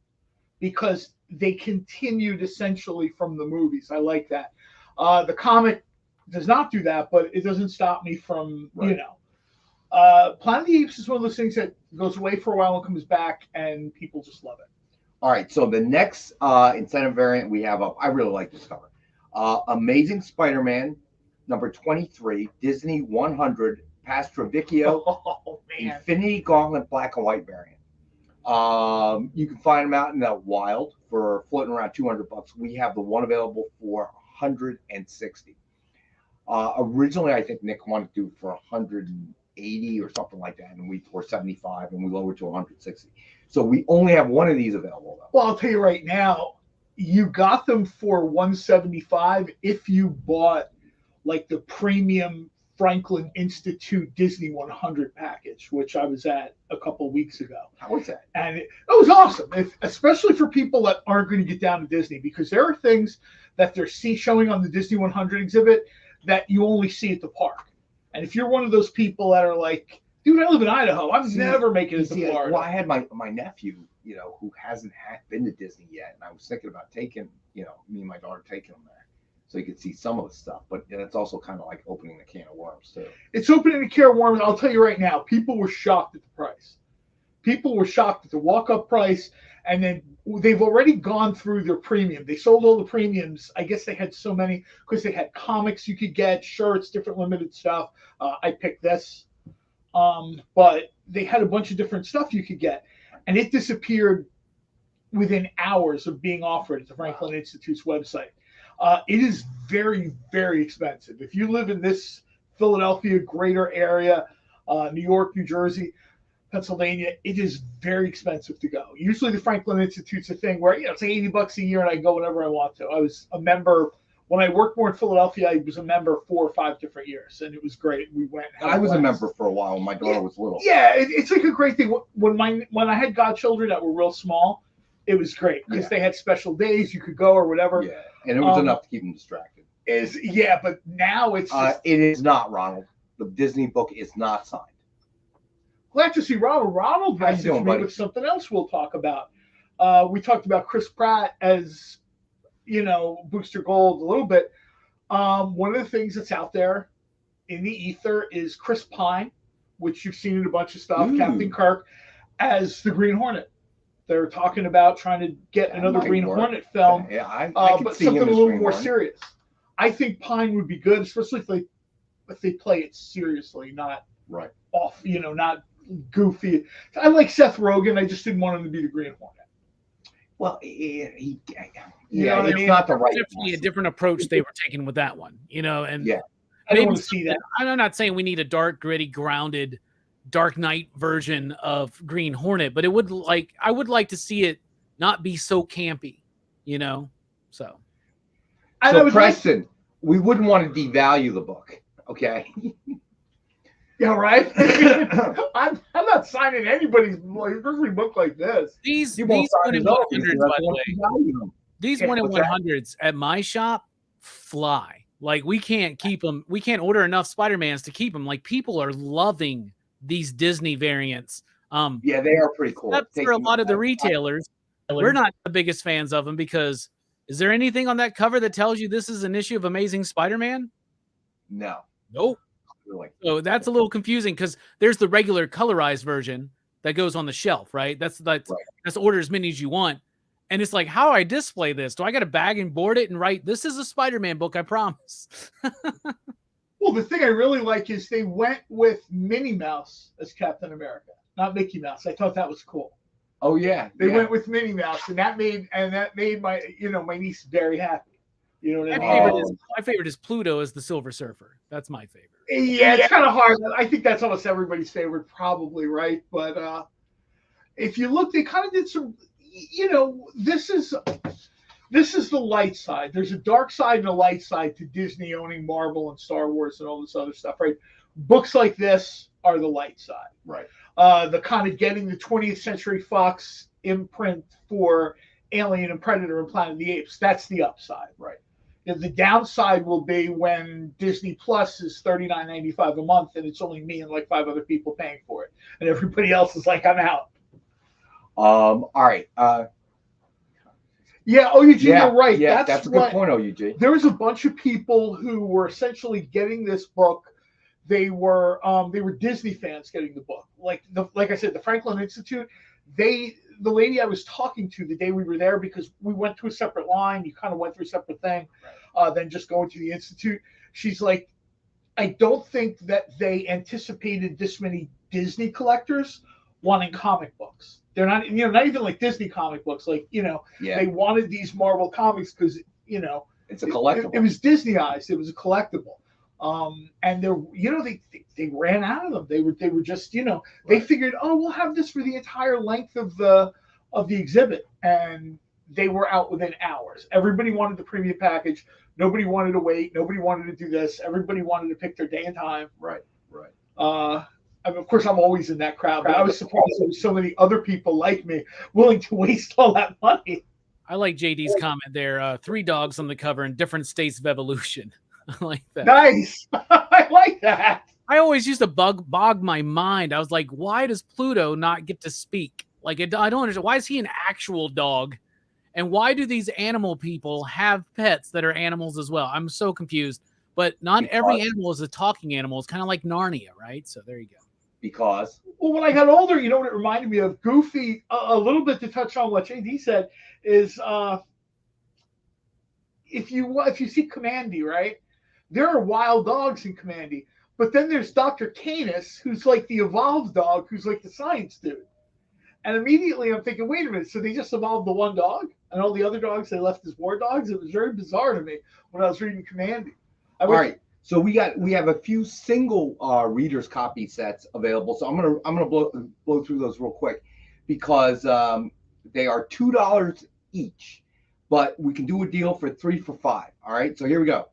because they continued essentially from the movies. I like that. The comic does not do that, but it doesn't stop me from Planet of the Apes is one of those things that goes away for a while and comes back, and people just love it. All right. So the next incentive variant we have up, I really like this cover. Amazing Spider-Man #23, Disney 100, Pastrovicchio, Infinity Gauntlet black and white variant. You can find them out in the wild for floating around $200. We have the one available for $160. Originally, I think Nick wanted to do it for $180 or something like that, and we for $75, and we lowered to $160. So we only have one of these available, though. Well, I'll tell you right now, you got them for $175 if you bought like the premium Franklin Institute Disney 100 package, which I was at a couple of weeks ago. How was that? And it was awesome, especially for people that aren't going to get down to Disney, because there are things that they're showing on the Disney 100 exhibit that you only see at the park. And if you're one of those people that are like, dude, I live in Idaho, I'm never making it to Florida. Well, I had my nephew, who hasn't been to Disney yet, and I was thinking about taking, me and my daughter taking him there, so he could see some of the stuff. But it's also kind of like opening a can of worms too. It's opening a can of worms. I'll tell you right now, people were shocked at the price. People were shocked at the walk-up price, and then they've already gone through their premium. They sold all the premiums. I guess they had so many because they had comics you could get, shirts, different limited stuff. I picked this, but they had a bunch of different stuff you could get, and it disappeared within hours of being offered at the Franklin Institute's website. It is very, very expensive. If you live in this Philadelphia greater area, New York, New Jersey, Pennsylvania, it is very expensive to go. Usually the Franklin Institute's a thing where, it's like $80 a year and I go whenever I want to. I was a member when I worked more in Philadelphia. I was a member 4 or 5 different years, and it was great. We went. I was a member for a while when my daughter was little. Yeah, it's like a great thing. When I had godchildren that were real small, it was great because they had special days you could go or whatever. Yeah, and it was enough to keep them distracted. But now it's it is not, Ronald. The Disney book is not signed. Glad to see Ronald. Ronald messaged me with something else we'll talk about. We talked about Chris Pratt as, Booster Gold a little bit. One of the things that's out there in the ether is Chris Pine, which you've seen in a bunch of stuff, Captain Kirk, as the Green Hornet. They're talking about trying to get another Green Hornet film, but something a little more serious. I think Pine would be good, especially if they play it seriously, not off, not goofy. I like Seth Rogen. I just didn't want him to be the Green Hornet. Well, it's not the right. Definitely a different approach they were taking with that one, and I don't want to see that. I'm not saying we need a dark, gritty, grounded, Dark Knight version of Green Hornet, but I would like to see it not be so campy, So, Preston, we wouldn't want to devalue the book, okay? Yeah, right. I'm not signing anybody's book like this. These 1 in 100s, by the way. These 1 in 100s at my shop fly. Like we can't keep them. We can't order enough Spider-Mans to keep them. Like people are loving these Disney variants. Yeah, they are pretty cool. For a lot of the retailers, we're not the biggest fans of them because is there anything on that cover that tells you this is an issue of Amazing Spider-Man? No. Nope. So that's a little confusing because there's the regular colorized version that goes on the shelf, right? That's order as many as you want. And it's like, how do I display this? Do I got to bag and board it and write, this is a Spider-Man book, I promise? Well, the thing I really like is they went with Minnie Mouse as Captain America, not Mickey Mouse. I thought that was cool. Oh yeah, they went with Minnie Mouse, and that made my my niece very happy. You know what I mean? My favorite is Pluto as the Silver Surfer. That's my favorite. Yeah, it's kind of hard. I think that's almost everybody's favorite, probably, right? But if you look, they kind of did some. This is the light side. There's a dark side and a light side to Disney owning Marvel and Star Wars and all this other stuff, right? Books like this are the light side, right? The kind of getting the 20th Century Fox imprint for Alien and Predator and Planet of the Apes. That's the upside, right? The downside will be when Disney Plus is $39.95 a month and it's only me and like 5 other people paying for it, and everybody else is like, I'm out. All right. Yeah, OUG, you're right. Yeah, that's a good point, OUG. There was a bunch of people who were essentially getting this book. They were Disney fans getting the book. Like I said, the Franklin Institute. The lady I was talking to the day we were there, because we went to a separate line. You kind of went through a separate thing, than just going to the Institute. She's like, I don't think that they anticipated this many Disney collectors wanting comic books. They're not, not even like Disney comic books. Like, they wanted these Marvel comics because, it's a collectible. It was Disneyized. It was a collectible. And they ran out of them. They were just, they figured, we'll have this for the entire length of the exhibit. And they were out within hours. Everybody wanted the premium package. Nobody wanted to wait. Nobody wanted to do this. Everybody wanted to pick their day and time. Right. Of course, I'm always in that crowd, but I was surprised there were so many other people like me willing to waste all that money. I like JD's comment there. 3 dogs on the cover in different states of evolution. I like that. Nice. I like that. I always used to bog my mind. I was like, why does Pluto not get to speak? Like, I don't understand. Why is he an actual dog? And why do these animal people have pets that are animals as well? I'm so confused. But not every animal is a talking animal. It's kind of like Narnia, right? So there you go. Because Well, when I got older, you know what it reminded me of? Goofy, a little bit to touch on what JD said, is if you see Commandy, right? There are wild dogs in Commandy. But then there's Dr. Canis, who's like the evolved dog, who's like the science dude. And immediately I'm thinking, wait a minute, so they just evolved the one dog? And all the other dogs they left as war dogs? It was very bizarre to me when I was reading Commandy. All right. So we have a few single readers copy sets available. So I'm gonna blow through those real quick because they are $2 each, but we can do a deal for 3 for $5. All right. So here we go.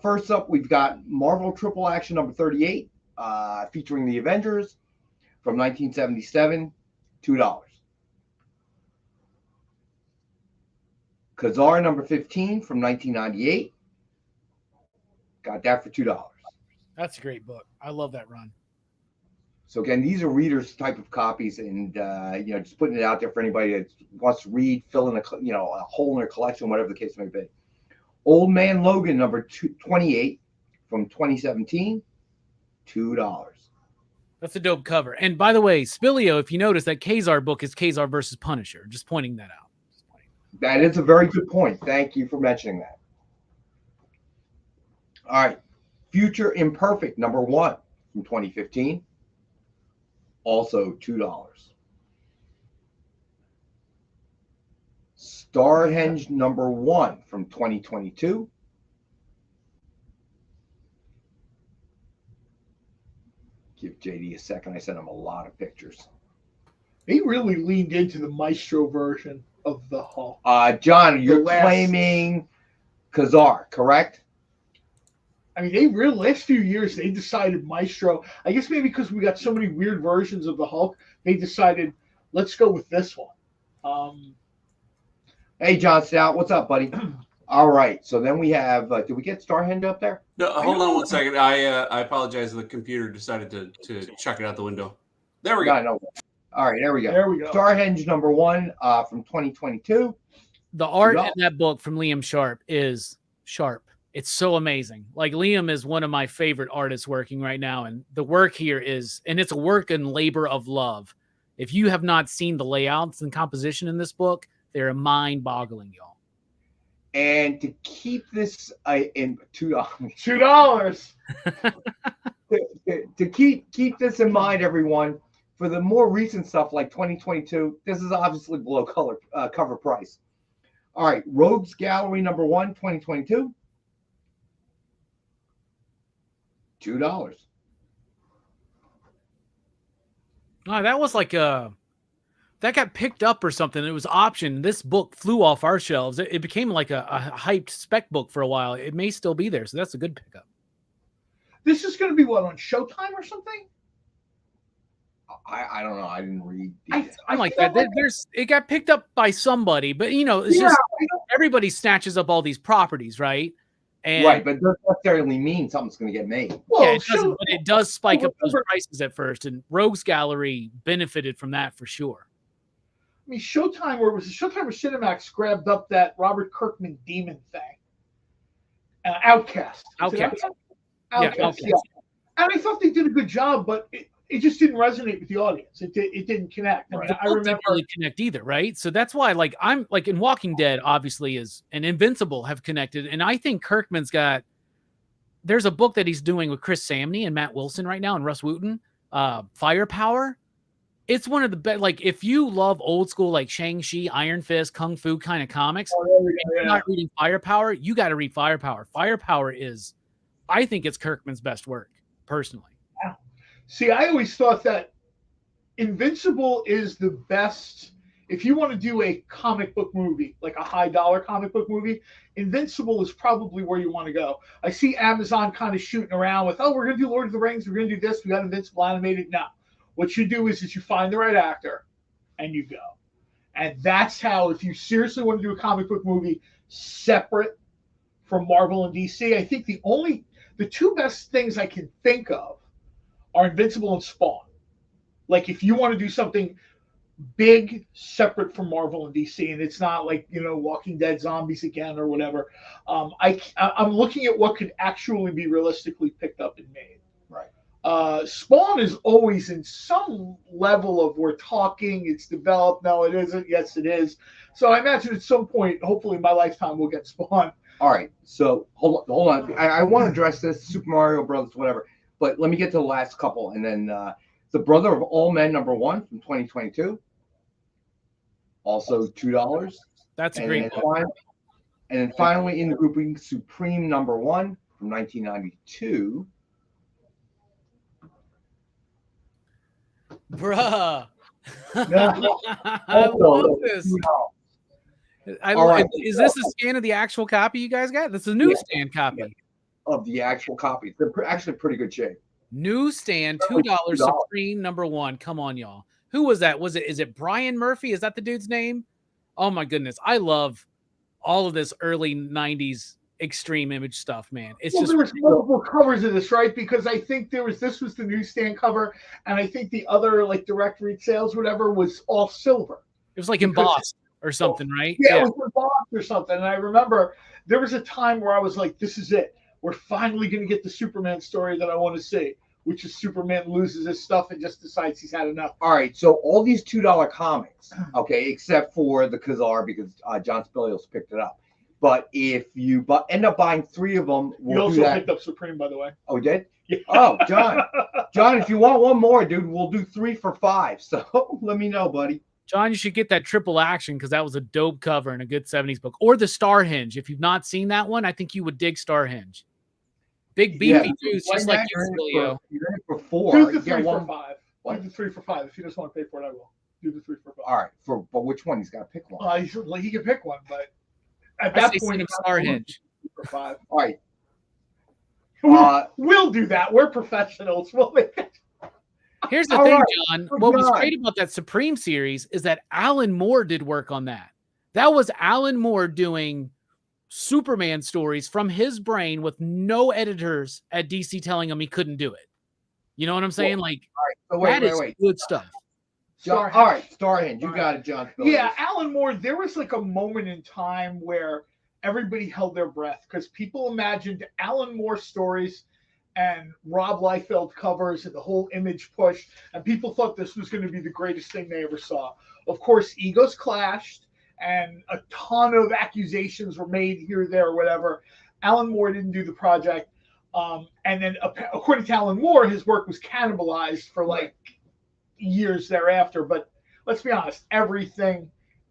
First up, we've got Marvel Triple Action number 38, featuring the Avengers from 1977, $2. Khazar number 15 from 1998. Got that for $2. That's a great book. I love that run. So again, these are readers type of copies, and just putting it out there for anybody that wants to read, fill in a hole in their collection, whatever the case may be. Old Man Logan number 28 from 2017, $2. That's a dope cover. And by the way, Spilio, if you notice, that Khazar book is Khazar versus Punisher. Just pointing that out. That is a very good point. Thank you for mentioning that. All right. Future Imperfect number 1 from 2015. Also $2. Starhenge number 1 from 2022. Give JD a second. I sent him a lot of pictures. They really leaned into the Maestro version of the Hulk. John, you're claiming Khazar, correct? I mean, they really last few years they decided Maestro. I guess maybe because we got so many weird versions of the Hulk, they decided let's go with this one. Hey, John Stout, what's up, buddy? All right, so then we have. Did we get Starhenge up there? No, hold on one second. I apologize. The computer decided to chuck it out the window. There we go. No. All right, there we go. There we go. Starhenge number 1 from 2022. The art in that book from Liam Sharp is sharp. It's so amazing. Like, Liam is one of my favorite artists working right now. And the work here is, and it's a work and labor of love. If you have not seen the layouts and composition in this book, they're mind-boggling, y'all. And to keep this in $2. to keep this in mind, everyone, for the more recent stuff like 2022, this is obviously below cover price. All right, Rogues Gallery number 1, 2022. $2. Oh, that was like that got picked up or something. It was optioned. This book flew off our shelves. It became like a hyped spec book for a while. It may still be there, so that's a good pickup. This is going to be what, on Showtime or something? I don't know. I didn't read. I like that. It got picked up by somebody, but it's just everybody snatches up all these properties, right? And, right, but it doesn't necessarily mean something's going to get made. Well, yeah, it doesn't, but it does spike up those prices at first, and Rogues Gallery benefited from that for sure. I mean, Showtime, or was it Showtime or Cinemax grabbed up that Robert Kirkman demon thing? Outcast. Outcast. Outcast. Yeah. And I thought they did a good job, but it just didn't resonate with the audience. It didn't connect. Right. I remember didn't really connect either, right? So that's why, like, I'm like in Walking Dead, obviously, and Invincible have connected, and I think Kirkman's got. There's a book that he's doing with Chris Samney and Matt Wilson right now, and Russ Wooten, Firepower. It's one of the best. Like, if you love old school, like Shang-Chi, Iron Fist, Kung Fu kind of comics, and you're not reading Firepower, you got to read Firepower. Firepower is, I think, it's Kirkman's best work, personally. See, I always thought that Invincible is the best. If you want to do a comic book movie, like a high-dollar comic book movie, Invincible is probably where you want to go. I see Amazon kind of shooting around with, we're going to do Lord of the Rings, we're going to do this, we got Invincible animated. No. What you do is you find the right actor, and you go. And that's how, if you seriously want to do a comic book movie separate from Marvel and DC, I think the only the two best things I can think of are Invincible and Spawn. Like if you want to do something big, separate from Marvel and DC, and it's not like, you know, Walking Dead zombies again or whatever. I'm looking at what could actually be realistically picked up and made. Right. Spawn is always in some level of we're talking, it's developed. No, it isn't. Yes, it is. So I imagine at some point, hopefully in my lifetime, we'll get Spawn. All right. So hold on. I want to address this Super Mario Brothers, whatever. But let me get to the last couple, and then the Brother of All Men #1 from 2022. Also $2. That's a great one. And then finally in the grouping, Supreme #1 from 1992. Bruh. I love this. Right. Is this a scan of the actual copy you guys got? That's a newsstand copy. Of the actual copy. They're actually pretty good shape. Newsstand, $2, Supreme #1. Come on, y'all. Who was that? Is it Brian Murphy? Is that the dude's name? Oh my goodness. I love all of this early 90s extreme image stuff, man. It's just there was multiple covers of this, right? Because I think this was the newsstand cover, and I think the other like direct read sales, whatever, was all silver. It was like embossed or something, right? Yeah, it was embossed or something. And I remember there was a time where I was like, this is it. We're finally going to get the Superman story that I want to see, which is Superman loses his stuff and just decides he's had enough. All right, so all these $2 comics, okay, except for the Khazar because John Spilios picked it up. But if you end up buying 3 of them, you also picked up Supreme, by the way. Oh, you did? Yeah. Oh, John, if you want one more, dude, we'll do 3 for $5. So let me know, buddy. John, you should get that Triple Action because that was a dope cover and a good 70s book. Or the Starhenge. If you've not seen that one, I think you would dig Starhenge. Big beefy dudes, just like you, Spilio. You're in it for 4. Do the 3 for 5. What? Do the 3 for 5. If he doesn't want to pay for it, I will. Do the 3 for 5. All right, but which one? He's got to pick one. He can pick one, but at that point, Starhenge. For 5. All right. We'll do that. We're professionals. We'll make it. Here's the thing, John. What was great about that Supreme series is that Alan Moore did work on that. That was Alan Moore doing Superman stories from his brain with no editors at DC telling him he couldn't do it. You know what I'm saying? Like, that is good stuff. All right, Starhenge. You got it, John. Yeah, Alan Moore, there was like a moment in time where everybody held their breath because people imagined Alan Moore stories and Rob Liefeld covers and the whole image push, and people thought this was going to be the greatest thing they ever saw. Of course, egos clashed, and a ton of accusations were made here, there, or whatever. Alan Moore didn't do the project. And then, according to Alan Moore, his work was cannibalized for like years thereafter. But let's be honest, everything,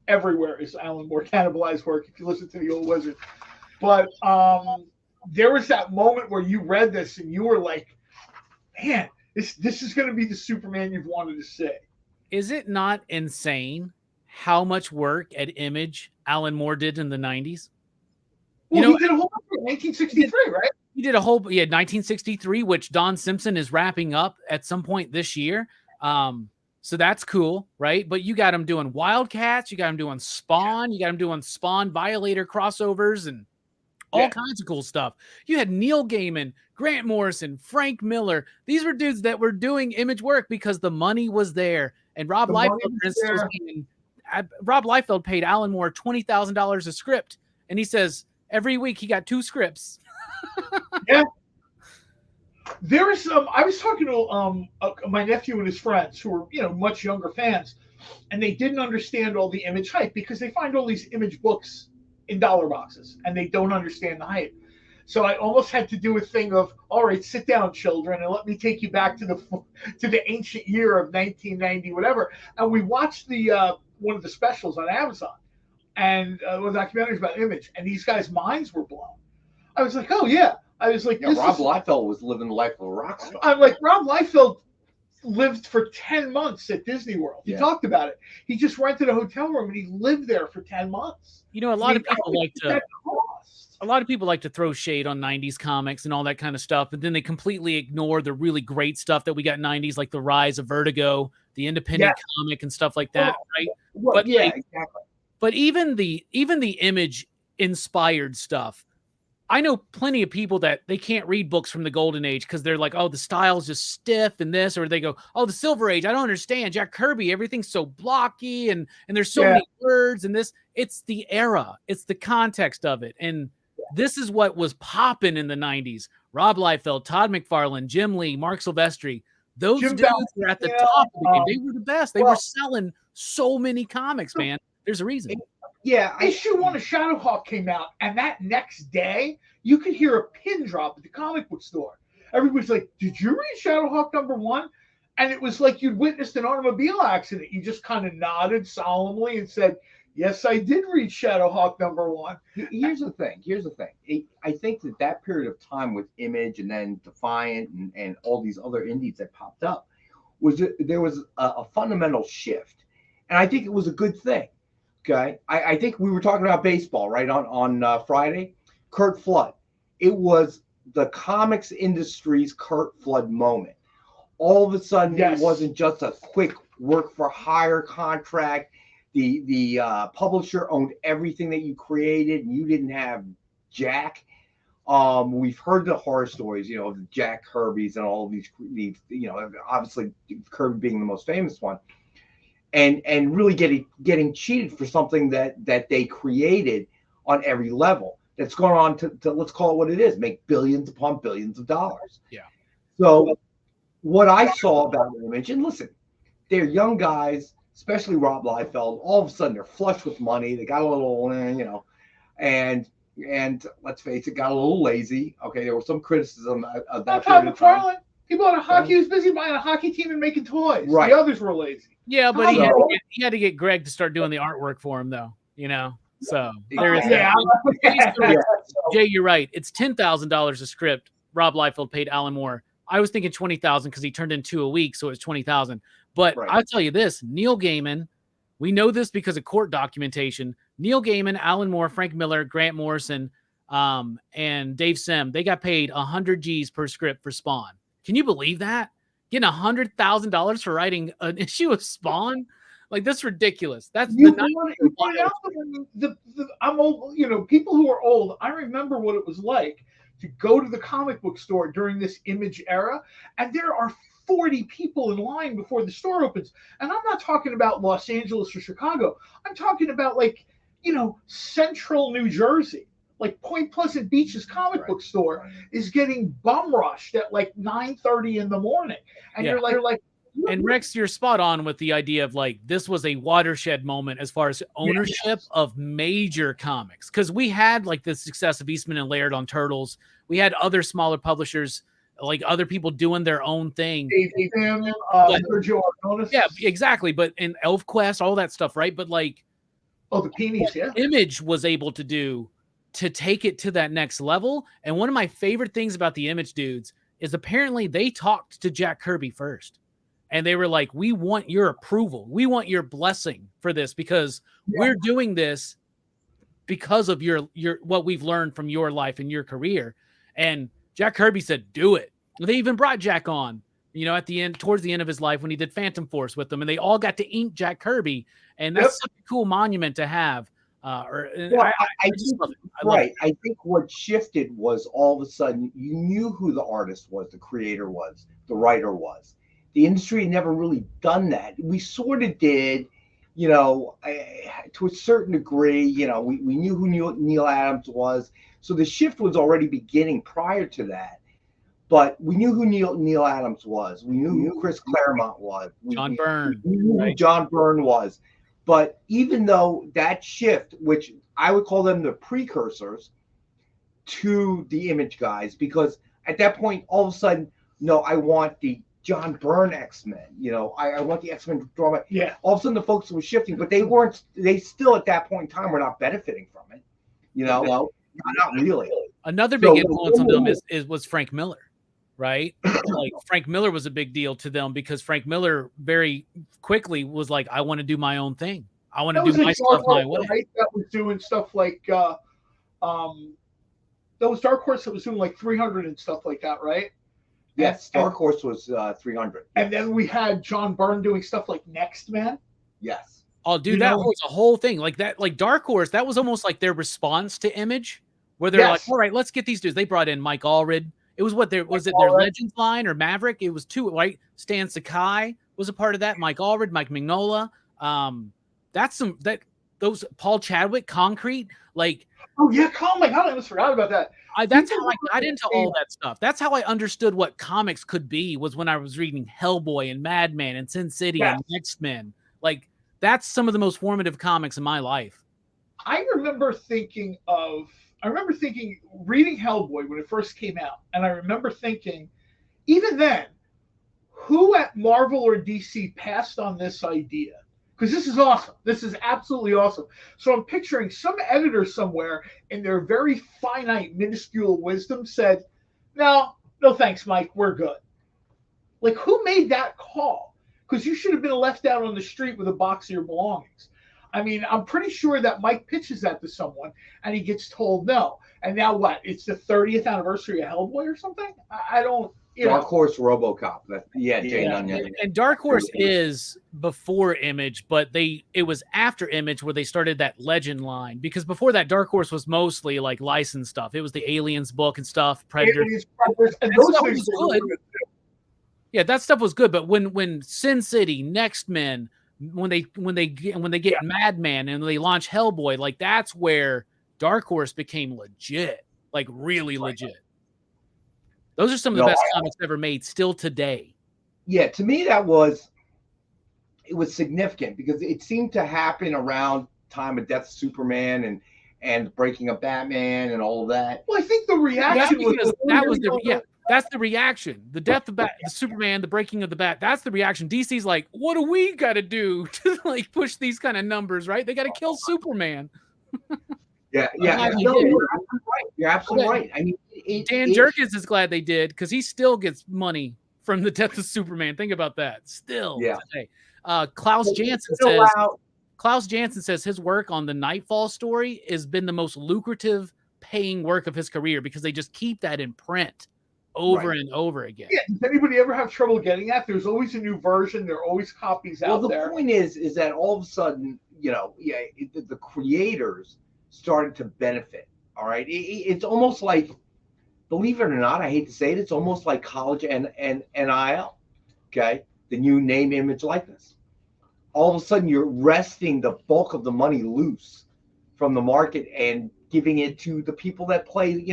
everywhere is Alan Moore cannibalized work if you listen to the old Wizard. But there was that moment where you read this and you were like, man, this is going to be the Superman you've wanted to see. Is it not insane how much work at Image Alan Moore did in the 90s? Well, he did a whole bunch in 1963, right? He did 1963, which Don Simpson is wrapping up at some point this year. So that's cool, right? But you got him doing Wildcats, you got him doing Spawn, you got him doing Spawn Violator crossovers and all kinds of cool stuff. You had Neil Gaiman, Grant Morrison, Frank Miller. These were dudes that were doing Image work because the money was there. And Rob Liefeld, for instance, Rob Liefeld paid Alan Moore $20,000 a script, and he says every week he got 2 scripts. Yeah. There was I was talking to my nephew and his friends who were, much younger fans, and they didn't understand all the Image hype because they find all these Image books in dollar boxes and they don't understand the hype. So I almost had to do a thing of, all right, sit down, children, and let me take you back to the ancient year of 1990, whatever. And we watched the one of the specials on Amazon, and one of the documentaries about Image, and these guys' minds were blown. I was like, oh yeah. I was like, Rob Liefeld was living the life of a rock star. I'm like, Rob Liefeld lived for 10 months at Disney World. He talked about it. He just rented a hotel room and he lived there for 10 months. A lot of people like to throw shade on 90s comics and all that kind of stuff, but then they completely ignore the really great stuff that we got in 90s, like the rise of Vertigo, the independent comic and stuff like that, right? Well, exactly. But even the Image inspired stuff, I know plenty of people that they can't read books from the Golden Age because they're like, oh, the style's just stiff and this, or they go, oh, the Silver Age, I don't understand. Jack Kirby, everything's so blocky and there's so many words and this. It's the era. It's the context of it. And this is what was popping in the 90s. Rob Liefeld, Todd McFarlane, Jim Lee, Mark Silvestri. Those dudes were at the top of the game. They were the best. They were selling so many comics, man. There's a reason. Yeah, issue 1 of Shadowhawk came out, and that next day, you could hear a pin drop at the comic book store. Everybody's like, did you read Shadowhawk #1? And it was like you'd witnessed an automobile accident. You just kind of nodded solemnly and said, yes, I did read Shadowhawk #1. Here's the thing. I think that period of time with Image and then Defiant and all these other indies that popped up, there was a fundamental shift. And I think it was a good thing. Okay, I think we were talking about baseball, right, on Friday. Curt Flood. It was the comics industry's Curt Flood moment. All of a sudden, it wasn't just a quick work for hire contract. The publisher owned everything that you created, and you didn't have jack. We've heard the horror stories, of the Jack Kirbys and all of these, obviously Kirby being the most famous one. And really getting cheated for something that they created on every level. That's going on to let's call it what it is, make billions upon billions of dollars. Yeah. So what I saw about Image, and listen, they're young guys, especially Rob Liefeld. All of a sudden, they're flush with money. They got a little, and let's face it, got a little lazy. Okay, there was some criticism of that. Todd McFarlane. He bought a hockey. He was busy buying a hockey team and making toys. Right. The others were lazy. Yeah, but he had to get Greg to start doing the artwork for him, though. So there is that. Jay, you're right. It's $10,000 a script. Rob Liefeld paid Alan Moore. I was thinking $20,000 because he turned in 2 a week, so it was $20,000. But I'll tell you this: Neil Gaiman. We know this because of court documentation. Neil Gaiman, Alan Moore, Frank Miller, Grant Morrison, and Dave Sim. They got paid 100 G's per script for Spawn. Can you believe that? Getting $100,000 for writing an issue of Spawn? Like, that's ridiculous. That's I'm old, people who are old. I remember what it was like to go to the comic book store during this Image era, and there are 40 people in line before the store opens. And I'm not talking about Los Angeles or Chicago. I'm talking about central New Jersey. Like Point Pleasant Beach's comic book store is getting bum rushed at 9:30 in the morning. And you're like, and Rex, you're spot on with the idea of this was a watershed moment as far as ownership of major comics. Because we had the success of Eastman and Laird on Turtles. We had other smaller publishers, other people doing their own thing. Yeah, exactly. But in ElfQuest, all that stuff, right? But the Peonies, Image was able to do to take it to that next level. And one of my favorite things about the Image dudes is apparently they talked to Jack Kirby first. And they were like, we want your approval. We want your blessing for this because we're doing this because of your what we've learned from your life and your career. And Jack Kirby said, do it. They even brought Jack on, at the end, towards the end of his life when he did Phantom Force with them. And they all got to ink Jack Kirby. And that's such a cool monument to have. I think what shifted was all of a sudden you knew who the artist was, the creator was, the writer was. The industry had never really done that. We sort of did, to a certain degree. We knew who Neil Adams was, so the shift was already beginning prior to that. But we knew who Neil Adams was. We knew who Chris Claremont was. John Byrne. We knew who John Byrne was. But even though that shift, which I would call them the precursors to the Image guys, because at that point, all of a sudden, no, I want the John Byrne X-Men. I want the X-Men drama. Yeah. All of a sudden, the focus was shifting, but they still at that point in time were not benefiting from it. Not really. Another big influence on them was Frank Miller. Right? Frank Miller was a big deal to them because Frank Miller very quickly was like, I want to do my own thing. I want to do my stuff my way. Right? That was doing stuff that was Dark Horse that was doing 300 and stuff like that, right? Yes, Dark Horse was 300. And then we had John Byrne doing stuff like Next Man. Yes. Oh, dude, that was a whole thing. Like Dark Horse, that was almost like their response to Image. where they're like, Yes. all right, let's get these dudes. They brought in Mike Allred. It was their Legends line or Maverick? It was two, right? Stan Sakai was a part of that. Mike Allred, Mike Mignola. Those Paul Chadwick, Concrete, like. Oh yeah, oh my God, I almost forgot about that. That's how I got into all that stuff. That's how I understood what comics could be, was when I was reading Hellboy and Madman and Sin City and X-Men. Like, that's some of the most formative comics in my life. I remember thinking, reading Hellboy when it first came out, and I remember thinking, even then, who at Marvel or DC passed on this idea? Because this is awesome. This is absolutely awesome. So I'm picturing some editor somewhere in their very finite, minuscule wisdom said, no thanks, Mike, we're good. Like, who made that call? Because you should have been left out on the street with a box of your belongings. I mean, I'm pretty sure that Mike pitches that to someone and he gets told no. And now what? It's the 30th anniversary of Hellboy or something? I don't. Dark Horse RoboCop. Jane Onion. And Dark Horse is before Image, but it was after Image where they started that Legend line. Because before that, Dark Horse was mostly like licensed stuff. It was the Aliens book and stuff, Predator. And those stuff things was good. Yeah, that stuff was good. But when Sin City, Next Men, when they get Madman and they launch Hellboy, like that's where Dark Horse became legit, like really legit. Those are some of the best comics ever made still today. Yeah, to me it was significant because it seemed to happen around time of Death of Superman and Breaking of Batman and all of that. Well, I think the reaction that's the reaction. The death of the Superman, the breaking of the Bat, that's the reaction. DC's like, what do we got to do to like push these kind of numbers, right? They got to kill Superman. Yeah. You're absolutely right. I mean, Dan Jerkins is glad they did because he still gets money from the death of Superman. Think about that. Still today. Klaus Janson says his work on the Nightfall story has been the most lucrative paying work of his career because they just keep that in print over and over again. Yeah. Does anybody ever have trouble getting that? There's always a new version. There are always copies out there. Well, the point is that all of a sudden, the creators started to benefit. All right. It's almost like, believe it or not, I hate to say it, it's almost like college and NIL. Okay. The new name, image, likeness. All of a sudden you're wresting the bulk of the money loose from the market and giving it to the people that play,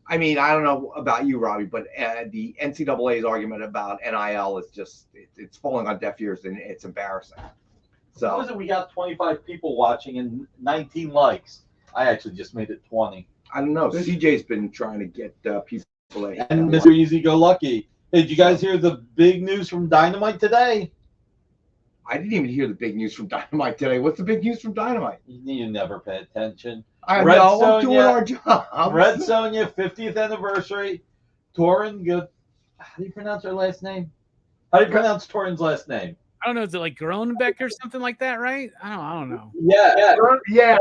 I mean, I don't know about you, Robbie, but the NCAA's argument about NIL is just, it's falling on deaf ears and it's embarrassing. So what is it? We got 25 people watching and 19 likes. I actually just made it 20. I don't know. CJ's been trying to get people. And Mr. Easy Go Lucky. Hey, did you guys hear the big news from Dynamite today? I didn't even hear the big news from Dynamite today. What's the big news from Dynamite? You never pay attention. I'm doing our job. Red Sonja, 50th anniversary. Torrin, good. How do you pronounce her last name? How do you pronounce Torrin's last name? I don't know. Is it like Groenbeck or something like that, right? I don't know. Yeah.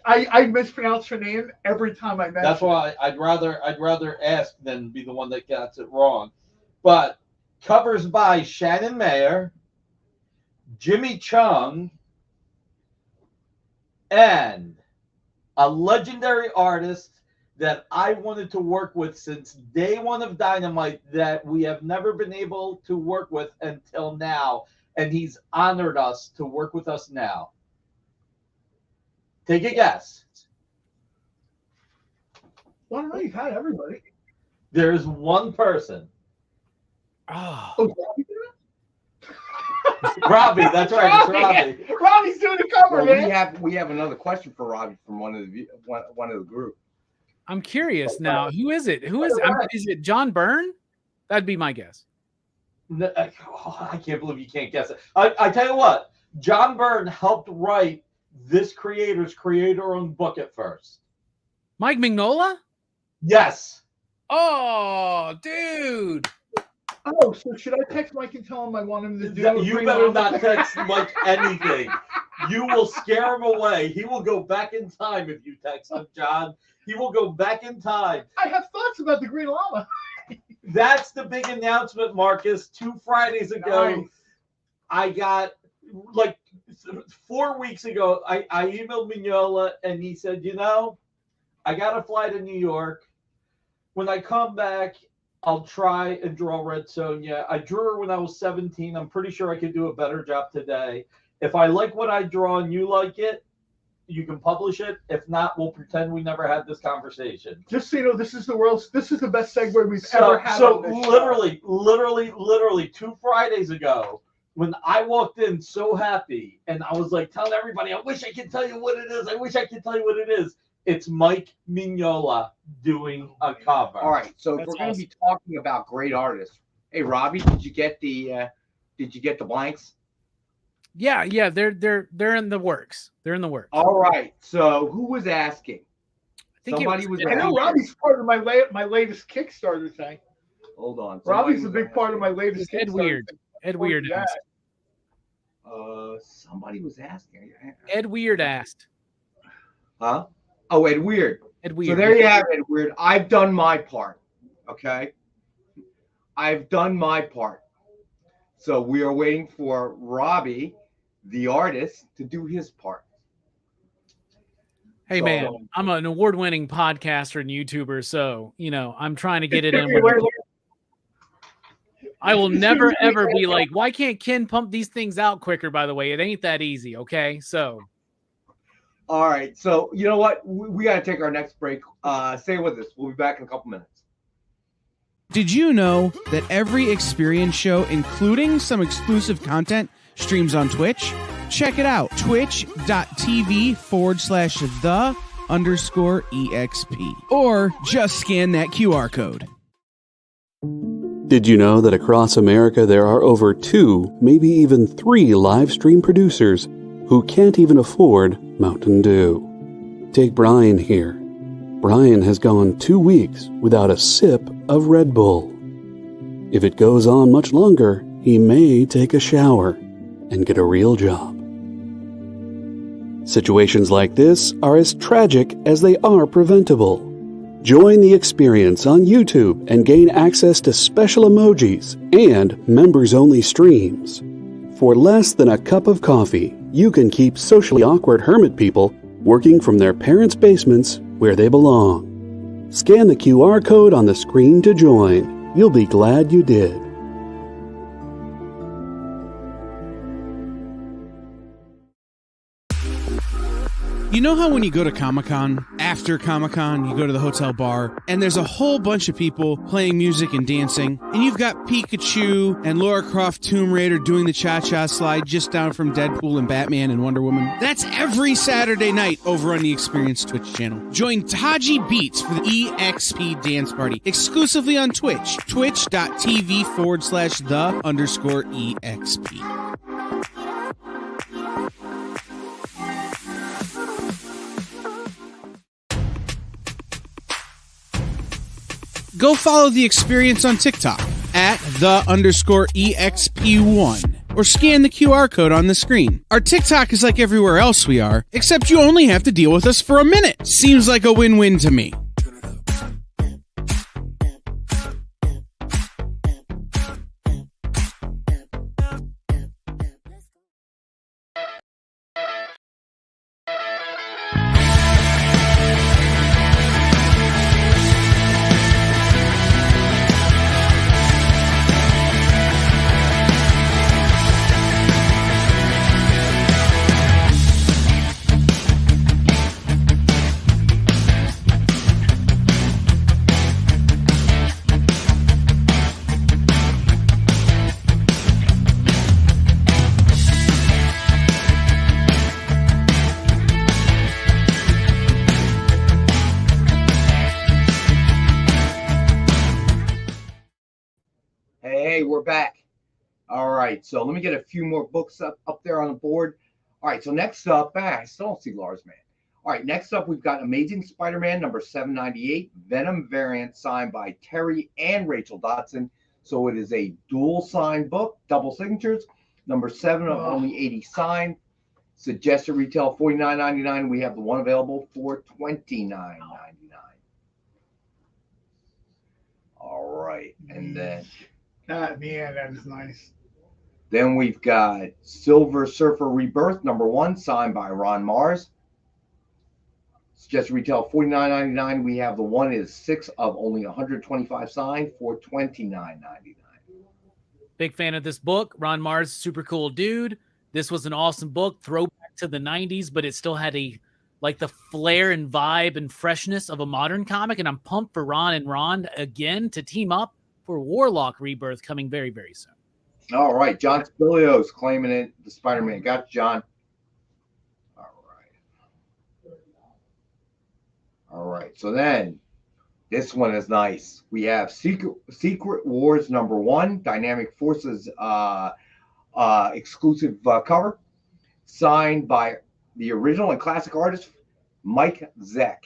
I mispronounce her name every time I mention. That's why I'd rather ask than be the one that gets it wrong. But covers by Shannon Mayer, Jimmy Chung, and a legendary artist that I wanted to work with since day one of Dynamite that we have never been able to work with until now. And he's honored us to work with us now. Take a guess. Well, I don't know. You've had everybody. There's one person. Oh, Robbie, that's right. It's Robbie. Robbie's doing the cover, man. We have another question for Robbie from one of the group. I'm curious now. Who is it? Is it John Byrne? That'd be my guess. I can't believe you can't guess it. I tell you what, John Byrne helped write this creator's creator-owned book at first. Mike Mignola? Yes. Oh, dude. Oh, so should I text Mike and tell him I want him to do? You better not text Mike anything. You will scare him away. He will go back in time if you text him, John. He will go back in time. I have thoughts about the Green Llama. That's the big announcement, Marcus. 2 Fridays ago, nice. I got, like, 4 weeks ago, I emailed Mignola, and he said, I got to fly to New York. When I come back, I'll try and draw Red Sonja. I drew her when I was 17. I'm pretty sure I could do a better job today. If I like what I draw and you like it, you can publish it. If not, we'll pretend we never had this conversation. Just so you know, this is the best segue we've ever had. So on this literally 2 Fridays ago, when I walked in so happy and I was like telling everybody, I wish I could tell you what it is. I wish I could tell you what it is. It's Mike Mignola doing a cover. All right, so if we're going to be talking about great artists, hey Robbie, did you get the blanks? Yeah, they're in the works. They're in the works. All right, so who was asking? Somebody was. I know Robbie's part of my latest Kickstarter thing. Hold on, Robbie's a big part of my latest Ed Kickstarter Weird. thing. Ed Weird asked. Somebody was asking. Ed Weird asked. Huh? Oh, Ed Weird. Ed Weird. So there you have it, Ed Weird. I've done my part. Okay. I've done my part. So we are waiting for Robbie, the artist, to do his part. Hey, man, I'm an award-winning podcaster and YouTuber, so, I'm trying to get it in. I will never, ever be like, why can't Ken pump these things out quicker, by the way? It ain't that easy, okay? So. All right. So, you know what? We got to take our next break. Stay with us. We'll be back in a couple minutes. Did you know that every experience show, including some exclusive content, streams on Twitch? Check it out. Twitch.tv/the_EXP. Or just scan that QR code. Did you know that across America there are over 2, maybe even 3 live stream producers who can't even afford Mountain Dew? Take Brian here. Brian has gone 2 weeks without a sip of Red Bull. If it goes on much longer, he may take a shower and get a real job. Situations like this are as tragic as they are preventable. Join the experience on YouTube and gain access to special emojis and members-only streams. For less than a cup of coffee, you can keep socially awkward hermit people working from their parents' basements where they belong. Scan the QR code on the screen to join. You'll be glad you did. You know how when you go to Comic-Con, after Comic-Con, you go to the hotel bar, and there's a whole bunch of people playing music and dancing, and you've got Pikachu and Lara Croft Tomb Raider doing the cha-cha slide just down from Deadpool and Batman and Wonder Woman? That's every Saturday night over on the Experience Twitch channel. Join Taji Beats for the EXP Dance Party, exclusively on Twitch, twitch.tv/the_EXP. Go follow the experience on TikTok at @the_EXP1 or scan the QR code on the screen. Our TikTok is like everywhere else we are, except you only have to deal with us for a minute. Seems like a win-win to me. Hey, we're back. All right, so let me get a few more books up there on the board. All right, so next up, I still don't see Lars Man. All right, next up, we've got Amazing Spider-Man number 798, Venom variant signed by Terry and Rachel Dotson. So it is a dual signed book, double signatures, number 7 of only 80 signed. Suggested retail $49.99. We have the one available for $29.99. All right, and then that is nice. Then we've got Silver Surfer Rebirth number 1, signed by Ron Mars. Suggested retail $49.99. We have the one is 6 of only 125 signed for $29.99. Big fan of this book. Ron Mars, super cool dude. This was an awesome book, throwback to the 90s, but it still had the flair and vibe and freshness of a modern comic. And I'm pumped for Ron and Ron again to team up for Warlock Rebirth coming very, very soon. All right. John Spilios claiming it, the Spider-Man. Got you, John. All right. So then this one is nice. We have Secret Wars #1, Dynamic Forces exclusive cover, signed by the original and classic artist Mike Zeck.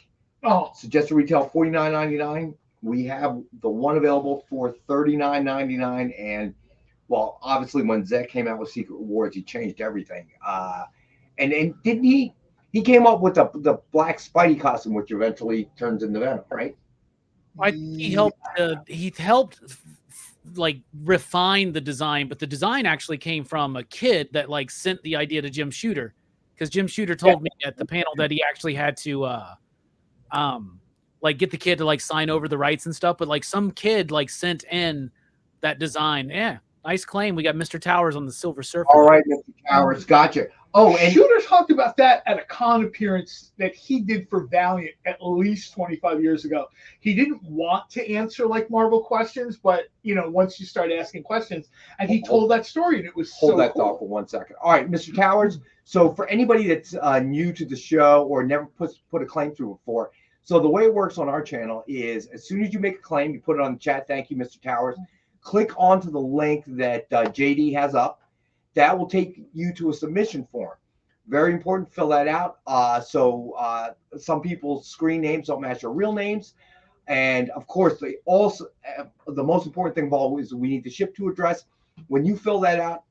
Oh, Suggested retail $49.99. We have the one available for $39.99. And well, obviously when Zeck came out with Secret Wars, he changed everything. And didn't he? He came up with the black Spidey costume, which eventually turns into Venom, right? He helped. He helped refine the design, but the design actually came from a kid that sent the idea to Jim Shooter, because Jim Shooter told me at the panel that he actually had to get the kid to sign over the rights and stuff. But some kid sent in that design. Yeah, nice claim. We got Mr. Towers on the Silver Surfer. All right, Mr. Towers, gotcha. Oh, and Shooter talked about that at a con appearance that he did for Valiant at least 25 years ago. He didn't want to answer Marvel questions, but once you start asking questions, and he told that story, and it was hold so that cool. thought for 1 second. All right, Mr. Towers. So for anybody that's new to the show or never put a claim through before, so the way it works on our channel is as soon as you make a claim, you put it on the chat. Thank you, Mr. Towers. Click onto the link that JD has up. That will take you to a submission form. Very important, fill that out. So some people's screen names don't match their real names. And of course, the most important thing of all is we need the ship to address. When you fill that out,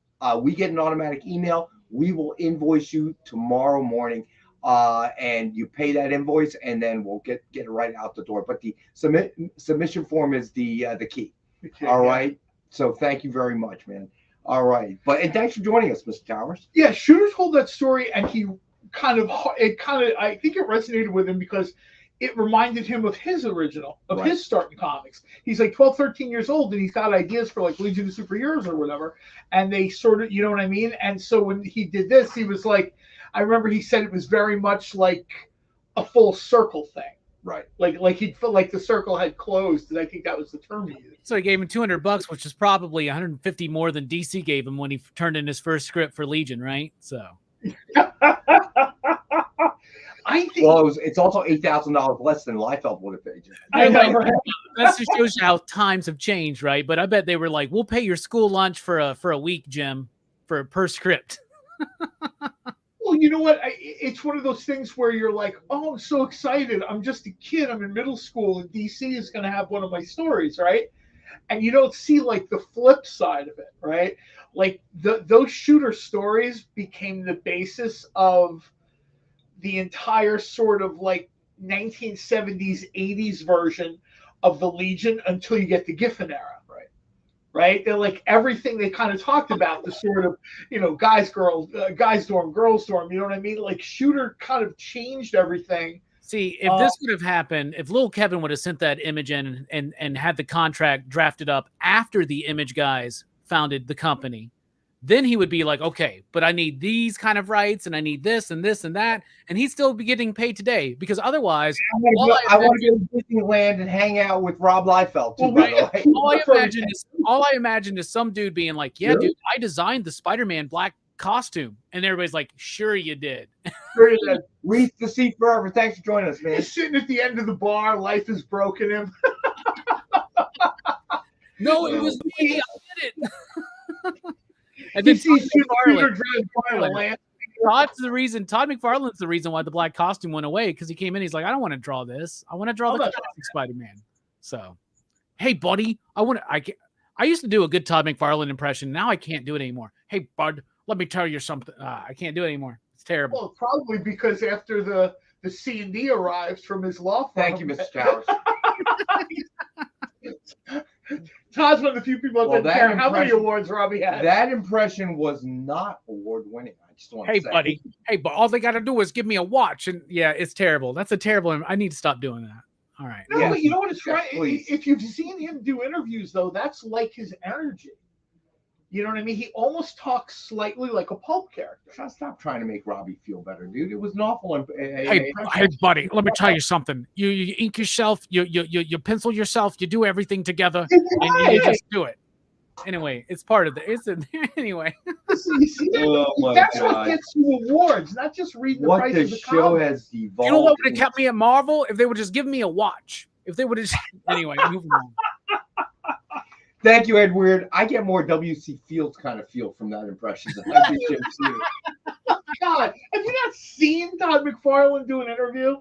we get an automatic email. We will invoice you tomorrow morning, and you pay that invoice, and then we'll get it right out the door. But the submission form is the key. Okay, all right. So thank you very much, man. All right, and thanks for joining us, Mr. Towers. Yeah, Shooter told that story, and I think it resonated with him because it reminded him of his original, his start in comics. He's 12, 13 years old, and he's got ideas for Legion of Superheroes or whatever, and they sort of, you know what I mean? And so when he did this, he was I remember he said it was very much like a full circle thing. Right. He felt like the circle had closed, and I think that was the term he used. So he gave him $200, which is probably 150 more than DC gave him when he turned in his first script for Legion, right? So I think it's also $8,000 less than Liefeld would have paid you. I know, right? That just shows you how times have changed, right? But I bet they were we'll pay your school lunch for a week, Jim, per script. Well, you know what? It's one of those things where you're oh, I'm so excited. I'm just a kid. I'm in middle school, and DC is going to have one of my stories, right? And you don't see the flip side of it, right? Those Shooter stories became the basis of the entire sort of 1970s, 80s version of the Legion until you get the Giffen era. Right? They're everything they kind of talked about, the sort of, guys dorm, girls dorm, you know what I mean? Shooter kind of changed everything. See, if this would have happened, if Lil Kevin would have sent that image in and had the contract drafted up after the Image guys founded the company, then he would be okay, but I need these kind of rights, and I need this and this and that, and he'd still be getting paid today, because otherwise, I want to go to Disneyland and hang out with Rob Liefeld too. By the way. All I imagine is some dude being yeah, dude, I designed the Spider-Man black costume, and everybody's sure you did. Sure you did. Reach the seat forever. Thanks for joining us, man. He's sitting at the end of the bar. Life has broken him. No, it was me. I did it. And then Todd McFarlane's the reason why the black costume went away, because he came in. He's I don't want to draw this. I want to draw the classic Spider-Man. So, hey, buddy, I used to do a good Todd McFarlane impression. Now I can't do it anymore. Hey, bud, let me tell you something. I can't do it anymore. It's terrible. Well, probably because after the C&D arrives from his law firm. Thank you, Mr. Towers. Todd's one of the few people that Well, doesn't that care how many impression- awards Robbie had. That impression was not award winning. I just want to Hey, say. buddy. Hey, but all they got to do is give me a watch. And yeah, it's terrible. That's a terrible. I need to stop doing that. All right. No, Yeah. but you know what? It's Yes, right. please. If you've seen him do interviews, though, that's like his energy. You know what I mean? He almost talks slightly like a pulp character. Stop trying to make Robbie feel better, dude. It was an awful. Hey, buddy. Let me tell you something. You ink yourself. You pencil yourself. You do everything together, and you just do it. Anyway, it's part of the. It's anyway. Listen, you see that? Oh my That's God. what gets you awards, not just reading the What price the of the show comic. has evolved. You know what would have kept me at Marvel if they would just give me a watch. If they would have. Anyway, moving on. Thank you, Edward. I get more W.C. Fields kind of feel from that impression than I do Jim Shooter. God, have you not seen Todd McFarlane do an interview?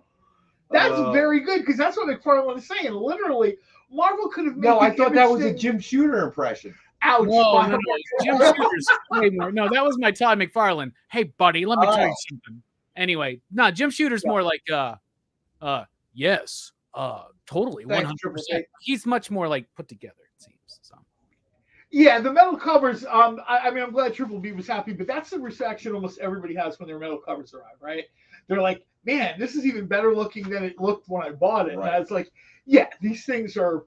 That's Uh, very good because that's what McFarlane is saying. Literally, Marvel could have made No, I the thought that was a image Jim Shooter impression. Ouch. No, my no, heart. no. Jim Shooter's way more. No, that was my Todd McFarlane. Hey, buddy, let me tell you something. Anyway, no, Jim Shooter's more like, yes, totally, Thanks, 100%. Triple J. He's much more like put together, it seems. So. Yeah, the metal covers. I mean, I'm glad Triple B was happy, but that's the reaction almost everybody has when their metal covers arrive, right? They're like, man, this is even better looking than it looked when I bought it. Right. And it's like, yeah, these things are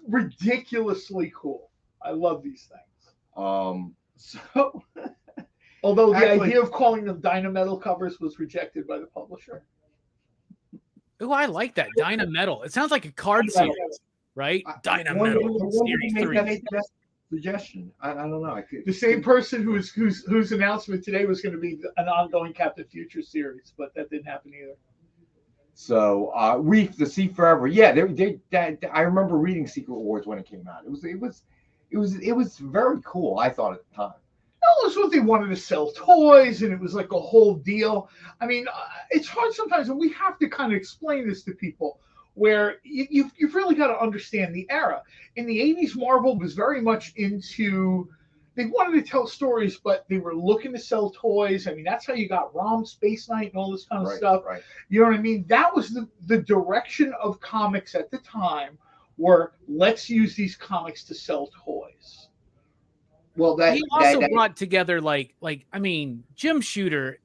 ridiculously cool. I love these things. So Although the Actually- idea of calling them Dynametal covers was rejected by the publisher. Oh, I like that. Dynametal. It sounds like a card series, right? Dynametal Series 3. Suggestion. I don't know. I could, The same person whose announcement today was going to be an ongoing Captain Future series, but that didn't happen either. So Reef, the Sea Forever. Yeah, I remember reading Secret Wars when it came out. It was very cool. I thought at the time. No, it's what they wanted to sell toys, and it was like a whole deal. I mean, it's hard sometimes, and we have to kind of explain this to people, where you've really got to understand the era. In the 80s, Marvel was very much into, they wanted to tell stories, but they were looking to sell toys. I mean, that's how you got ROM Space Knight and all this kind of stuff. Right. You know what I mean? That was the direction of comics at the time, where let's use these comics to sell toys. Well, He also brought together like I mean, Jim Shooter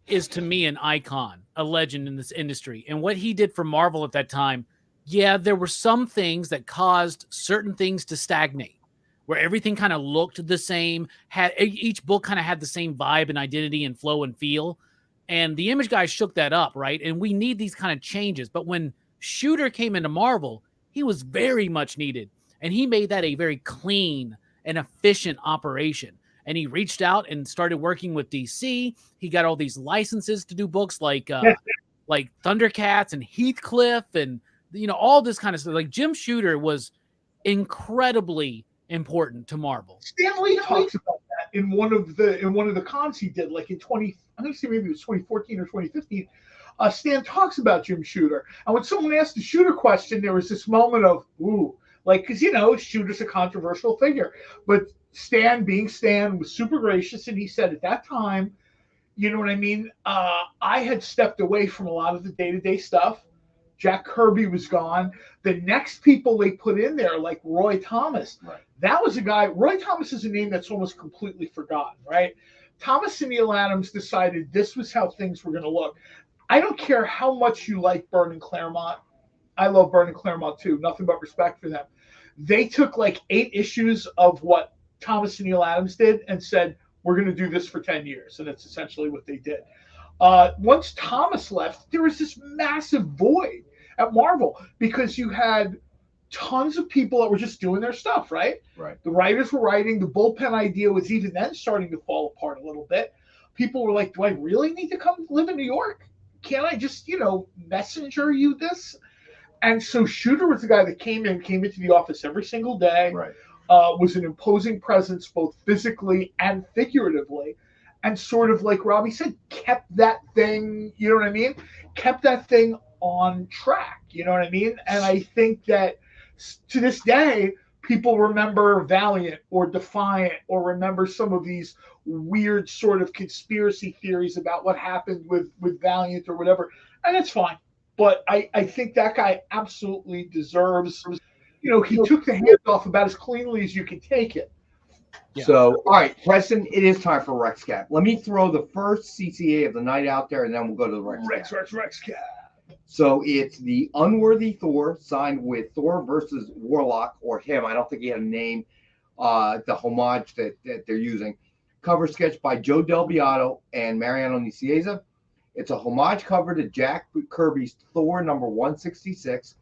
is to me an icon, a legend in this industry. And what he did for Marvel at that time, yeah, there were some things that caused certain things to stagnate, where everything kind of looked the same, had each book kind of had the same vibe and identity and flow and feel. And the Image guys shook that up, right? And we need these kind of changes. But when Shooter came into Marvel, he was very much needed. And he made that a very clean and efficient operation. And he reached out and started working with DC. He got all these licenses to do books like Thundercats and Heathcliff and all this kind of stuff. Like Jim Shooter was incredibly important to Marvel. Stan Lee talks about that in one of the cons he did, like in maybe it was 2014 or 2015. Stan talks about Jim Shooter, and when someone asked the Shooter question, there was this moment of ooh, like because Shooter's a controversial figure, but Stan, being Stan, was super gracious, and he said at that time, you know what I mean? I had stepped away from a lot of the day-to-day stuff. Jack Kirby was gone. The next people they put in there, like Roy Thomas, that was a guy. Roy Thomas is a name that's almost completely forgotten, right? Thomas and Neil Adams decided this was how things were going to look. I don't care how much you like Byrne and Claremont. I love Byrne and Claremont too. Nothing but respect for them. They took like 8 issues of what Thomas and Neil Adams did and said, we're going to do this for 10 years. And that's essentially what they did. Once Thomas left, there was this massive void at Marvel because you had tons of people that were just doing their stuff, right? Right. The writers were writing. The bullpen idea was even then starting to fall apart a little bit. People were like, do I really need to come live in New York? Can't I just, messenger you this? And so Shooter was the guy that came into the office every single day. Right. Was an imposing presence both physically and figuratively, and sort of like Robbie said, kept that thing, you know what I mean? Kept that thing on track, you know what I mean? And I think that to this day, people remember Valiant or Defiant or remember some of these weird sort of conspiracy theories about what happened with Valiant or whatever, and that's fine. But I think that guy absolutely deserves he took the hands off about as cleanly as you can take it. Yeah. So, all right, Preston, it is time for Rex Cap. Let me throw the first CCA of the night out there, and then we'll go to the Rex Cap. So it's the Unworthy Thor, signed with Thor versus Warlock, or him. I don't think he had a name. The homage that they're using. Cover sketch by Joe Del Beato and Mariano Nicieza. It's a homage cover to Jack Kirby's Thor number 166,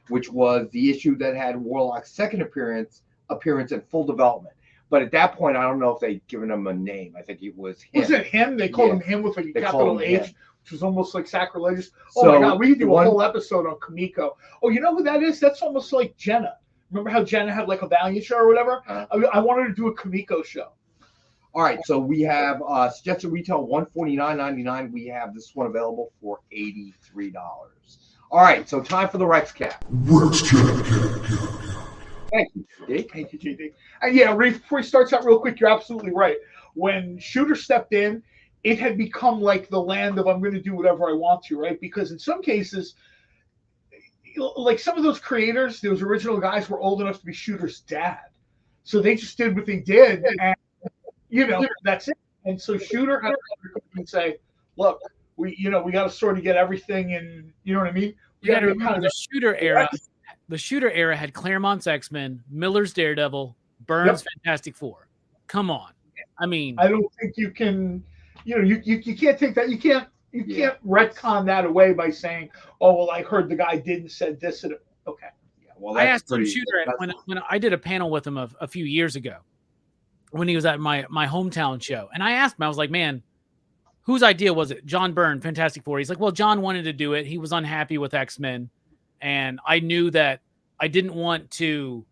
which was the issue that had Warlock's second appearance in full development. But at that point, I don't know if they'd given him a name. I think it was him. Was it him? They called him him with like a capital H, which was almost like sacrilegious. Oh So, my God, we could do a whole episode on Kamiko. Oh, you know who that is? That's almost like Jenna. Remember how Jenna had like a Valiant show or whatever? I wanted to do a Kamiko show. All right, so we have suggested retail $149.99. We have this one available for $83. All right, so time for the Rex Cap. Thank you, Jake. Thank you, JD. And yeah, before he starts out real quick, you're absolutely right. When Shooter stepped in, it had become like the land of I'm going to do whatever I want to, right? Because in some cases, like some of those creators, those original guys were old enough to be Shooter's dad. So they just did what they did, and that's it. And so Shooter had to come and say, look, we got to sort of get everything in, you know what I mean? You got to remember the Shooter era. The Shooter era had Claremont's X-Men, Miller's Daredevil, Byrne's Fantastic Four. Come on. I mean, I don't think you can, you can't take that. You can't retcon that away by saying, oh, well, I heard the guy did and said this. And okay. Yeah, well, I asked him Shooter when I did a panel with him a few years ago when he was at my hometown show. And I asked him, I was like, man, whose idea was it? John Byrne, Fantastic Four. He's like, well, John wanted to do it. He was unhappy with X-Men. And I knew that he didn't want to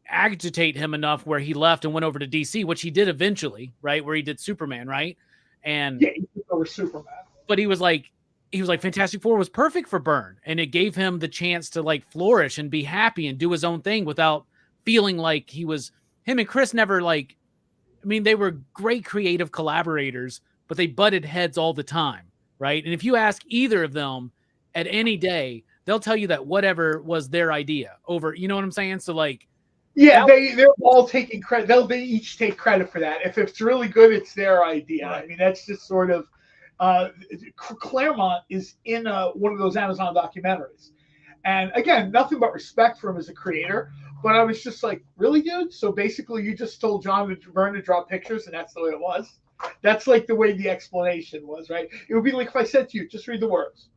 agitate him enough where he left and went over to DC, which he did eventually, right? Where he did Superman, right? And yeah, he took over Superman. But he was like, Fantastic Four was perfect for Byrne, and it gave him the chance to like flourish and be happy and do his own thing without feeling like him and Chris never like, I mean, they were great creative collaborators, but they butted heads all the time, right? And if you ask either of them at any day, they'll tell you that whatever was their idea over, you know what I'm saying? So like, yeah, they're all taking credit. They each take credit for that. If it's really good, it's their idea. Right. I mean, that's just sort of Claremont is in one of those Amazon documentaries, and again, nothing but respect for him as a creator. But I was just like, really, dude? So basically, you just told John Byrne to draw pictures, and that's the way it was. That's like the way the explanation was, right? It would be like if I said to you, just read the words.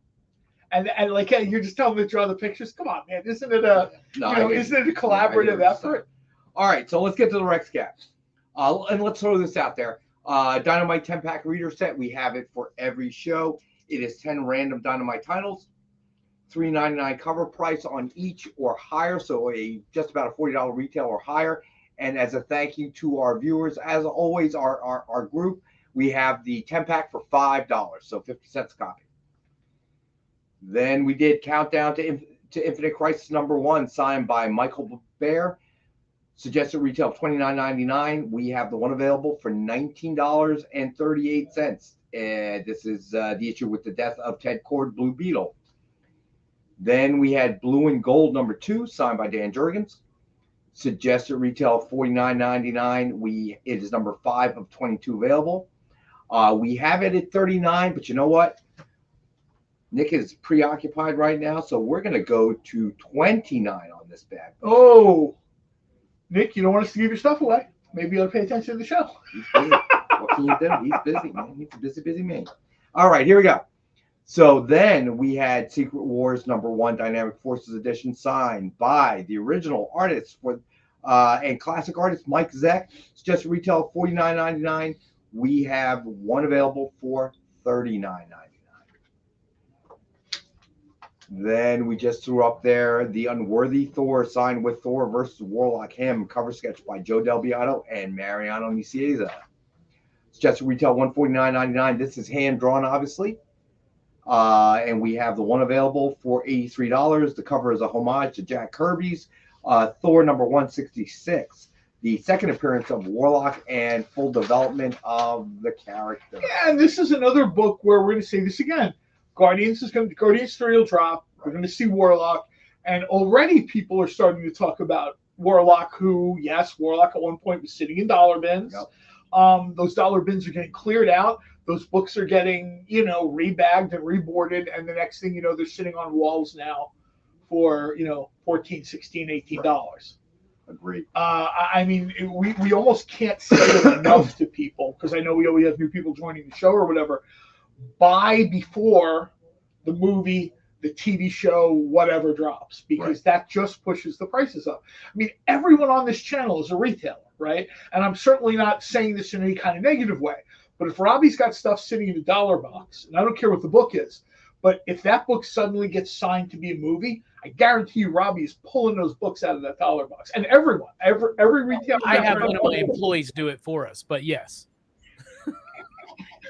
And like, hey, you're just telling me to draw the pictures. Come on, man! Isn't it a collaborative effort? All right, so let's get to the Rex Caps, and let's throw this out there. Dynamite 10-pack reader set. We have it for every show. It is 10 random Dynamite titles, $3.99 cover price on each or higher. So just about a $40 retail or higher. And as a thank you to our viewers, as always, our group, we have the 10-pack for $5, so 50 cents a copy. Then we did Countdown to Infinite Crisis #1, signed by Michael Bear. Suggested retail of $29.99. We have the one available for $19.38. And this is the issue with the death of Ted Kord, Blue Beetle. Then we had Blue and Gold #2, signed by Dan Jurgens. Suggested retail of $49.99. It is number 5 of 22 available. We have it at $39, but you know what? Nick is preoccupied right now, so we're going to go to $29 on this bag. Oh, Nick, you don't want us to give your stuff away. Maybe you ought to pay attention to the show. He's busy. What can you do? He's busy, man. He's a busy man. All right, here we go. So then we had Secret Wars #1 Dynamic Forces edition, signed by the original artist and classic artist Mike Zeck. It's just retail of $49.99. We have one available for $39.99. Then we just threw up there the Unworthy Thor, signed with Thor versus Warlock Him, cover sketch by Joe Del Beato and Mariano Nicieza. It's just retail $149.99. This is hand drawn, obviously. And we have the one available for $83. The cover is a homage to Jack Kirby's Thor #166, the second appearance of Warlock and full development of the character. Yeah, and this is another book where we're going to say this again. Guardians 3 will drop. We're going to see Warlock, And already people are starting to talk about Warlock, who, yes, Warlock at one point was sitting in dollar bins. Yep. Those dollar bins are getting cleared out. Those books are getting, rebagged and reboarded. And the next thing you know, they're sitting on walls now for, $14, $16, $18. Right. Agreed. I mean, we almost can't say it enough to people, because I know we always have new people joining the show or whatever. Buy before the movie, the TV show, whatever drops, because that just pushes the prices up. I mean, everyone on this channel is a retailer, right? And I'm certainly not saying this in any kind of negative way, but if Robbie's got stuff sitting in the dollar box, and I don't care what the book is, but if that book suddenly gets signed to be a movie, I guarantee you Robbie is pulling those books out of that dollar box. And everyone, every retailer. I have one of my employees do it for us, but yes.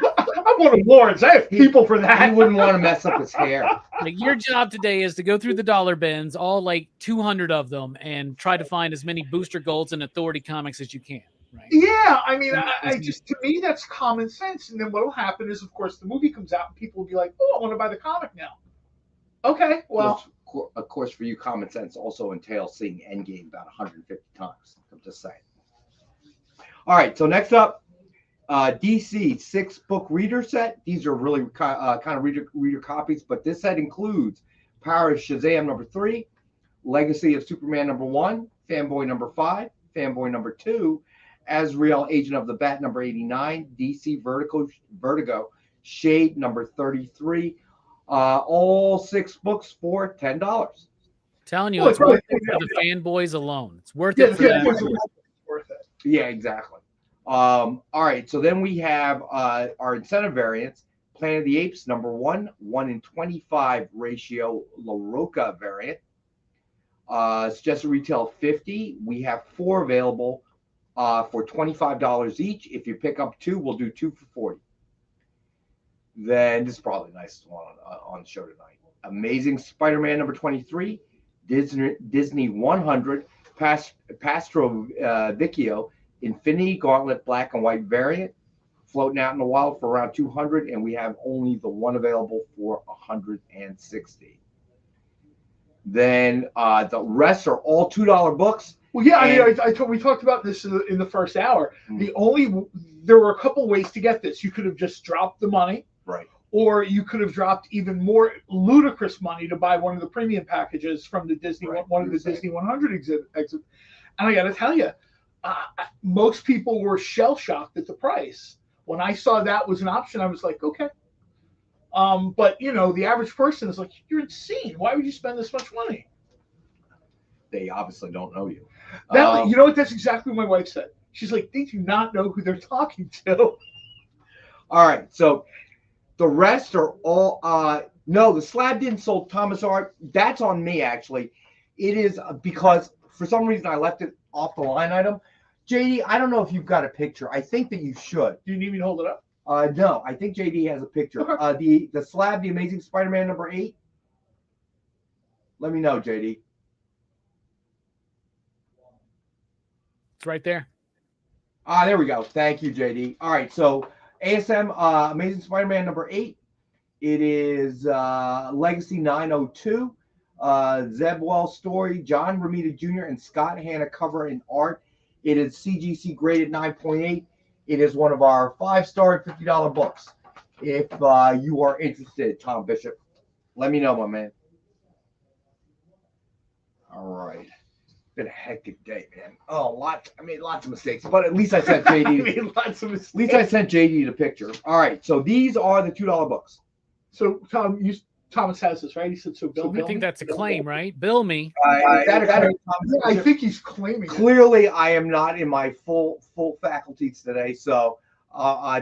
I'm one of Lawrence. I have people for that. He wouldn't want to mess up his hair. Like, your job today is to go through the dollar bins, all like 200 of them, and try to find as many Booster Golds and Authority comics as you can. Right? Yeah, I mean, I just, to me, that's common sense. And then what will happen is, of course, the movie comes out and people will be like, "Oh, I want to buy the comic now." Okay, well, of course, for you, common sense also entails seeing Endgame about 150 times. I'm just saying. All right, so next up, DC 6-book reader set. These are really kind of reader copies, but this set includes Power of Shazam #3, Legacy of Superman #1, Fanboy #5, Fanboy #2, Azrael Agent of the Bat #89, DC Vertigo Shade #33. All 6 books for $10. Telling you, it's worth it for the fanboys alone. It's worth it for them. Worth it. Yeah, exactly. All right, so then we have our incentive variants. Planet of the Apes #1, 1:25 ratio La Roca variant. Suggested retail $50. We have 4 available for $25 each. If you pick up 2, we'll do 2 for $40. Then this is probably the nicest one on the show tonight. Amazing Spider-Man #23, Disney 100, Pastro Vecchio, Infinity Gauntlet Black and White variant, floating out in the wild for around 200, and we have only the one available for 160. Then the rest are all $2 books. Well, yeah, I mean, we talked about this in the first hour. There were a couple ways to get this. You could have just dropped the money, right? Or you could have dropped even more ludicrous money to buy one of the premium packages from the Disney, one of the Disney 100 exhibit. And I got to tell you, most people were shell shocked at the price. When I saw that was an option, I was like, okay. But the average person is like, you're insane. Why would you spend this much money? They obviously don't know you. You know what? That's exactly what my wife said. She's like, they do not know who they're talking to. All right, so the rest are all no, the slab didn't sold Thomas Art. That's on me, actually. It is because for some reason I left it off the line item. JD, I don't know if you've got a picture. I think that you should. Do you need me to hold it up? No, I think JD has a picture. Okay. The slab, the Amazing Spider-Man #8. Let me know, JD. It's right there. There we go. Thank you, JD. All right, so ASM Amazing Spider-Man #8. It is Legacy 902. Zeb Wells story, John Romita Jr. and Scott Hanna cover and art. It is CGC graded 9.8. It is one of our 5-star $50 books. If you are interested, Tom Bishop, let me know, my man. All right. Been a hectic day, man. I made lots of mistakes, but at least I sent JD. Lots of mistakes. At least I sent JD the picture. All right, so these are the $2 books. So Thomas has this, right? He said, so Bill. I think that's a claim, right? Bill me. I think he's claiming. Clearly, I am not in my full faculties today, so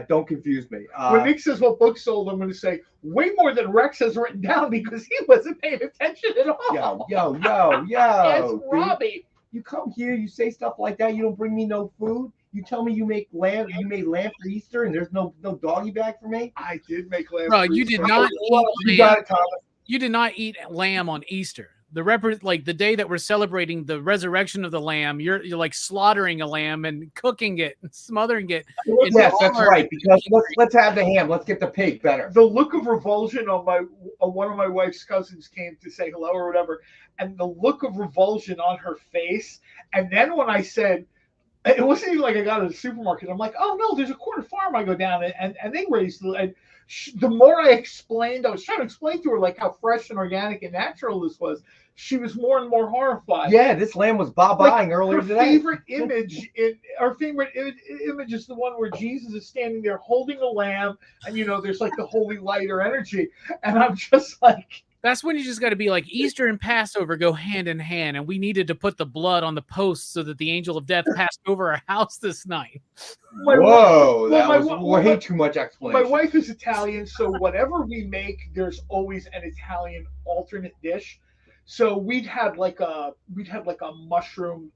don't confuse me. When Nick says what book sold, I'm going to say way more than Rex has written down because he wasn't paying attention at all. Yo. Ask Robbie. You come here, you say stuff like that. You don't bring me no food. You tell me you make lamb. You made lamb for Easter, and there's no doggy bag for me. I did make lamb. Bro, you did not eat You lamb. got it, Thomas. You did not eat lamb on Easter. like the day that we're celebrating the resurrection of the lamb, you're like slaughtering a lamb and cooking it and smothering it. Yes, that's right. Because let's have the ham. Let's get the pig better. The look of revulsion on one of my wife's cousins came to say hello or whatever, and the look of revulsion on her face. And then when I said, it wasn't even like I got to the supermarket. I'm like, oh no, there's a quarter farm I go down and they raise. And the more I explained, I was trying to explain to her like how fresh and organic and natural this was. She was more and more horrified. Yeah, this lamb was ba-ba'ing earlier today. Our favorite image is the one where Jesus is standing there holding a lamb, and there's like the holy light or energy, and I'm just like. That's when you just got to be like, Easter and Passover go hand in hand, and we needed to put the blood on the post so that the angel of death passed over our house this night. Whoa, that was way too much explanation. My wife is Italian, so whatever we make, there's always an Italian alternate dish. So we'd had like a mushroom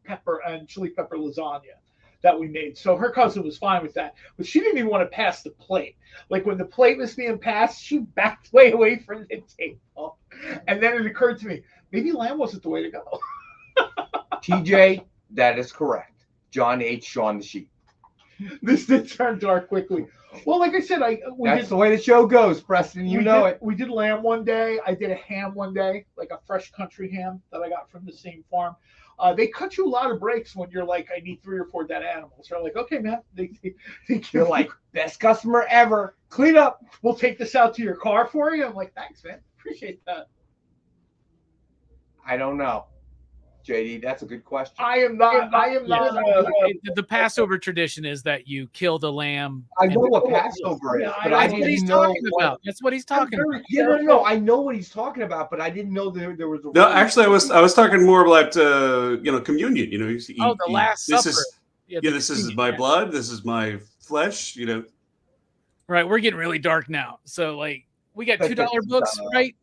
pepper and chili pepper lasagna that we made. So her cousin was fine with that, but she didn't even want to pass the plate. Like when the plate was being passed, she backed way away from the table. And then it occurred to me, maybe lamb wasn't the way to go. TJ, that is correct. John ate Shaun the sheep. This did turn dark quickly. Well, like I said, that's the way the show goes, Preston. You know it. We did lamb one day. I did a ham one day, like a fresh country ham that I got from the same farm. They cut you a lot of breaks when you're like, I need 3 or 4 dead animals. They're like, okay, man. You're like, best customer ever. Clean up. We'll take this out to your car for you. I'm like, thanks, man. Appreciate that. I don't know. JD, that's a good question. I am not. The Passover tradition is that you kill the lamb. I know what Passover is, but I didn't know about. That's what he's talking about. Yeah, no, I know what he's talking about, but I didn't know there was a. No, actually, I was talking more about communion. The Last Supper. This is my blood. This is my flesh. Right, we're getting really dark now. So like, we got $2 books, right?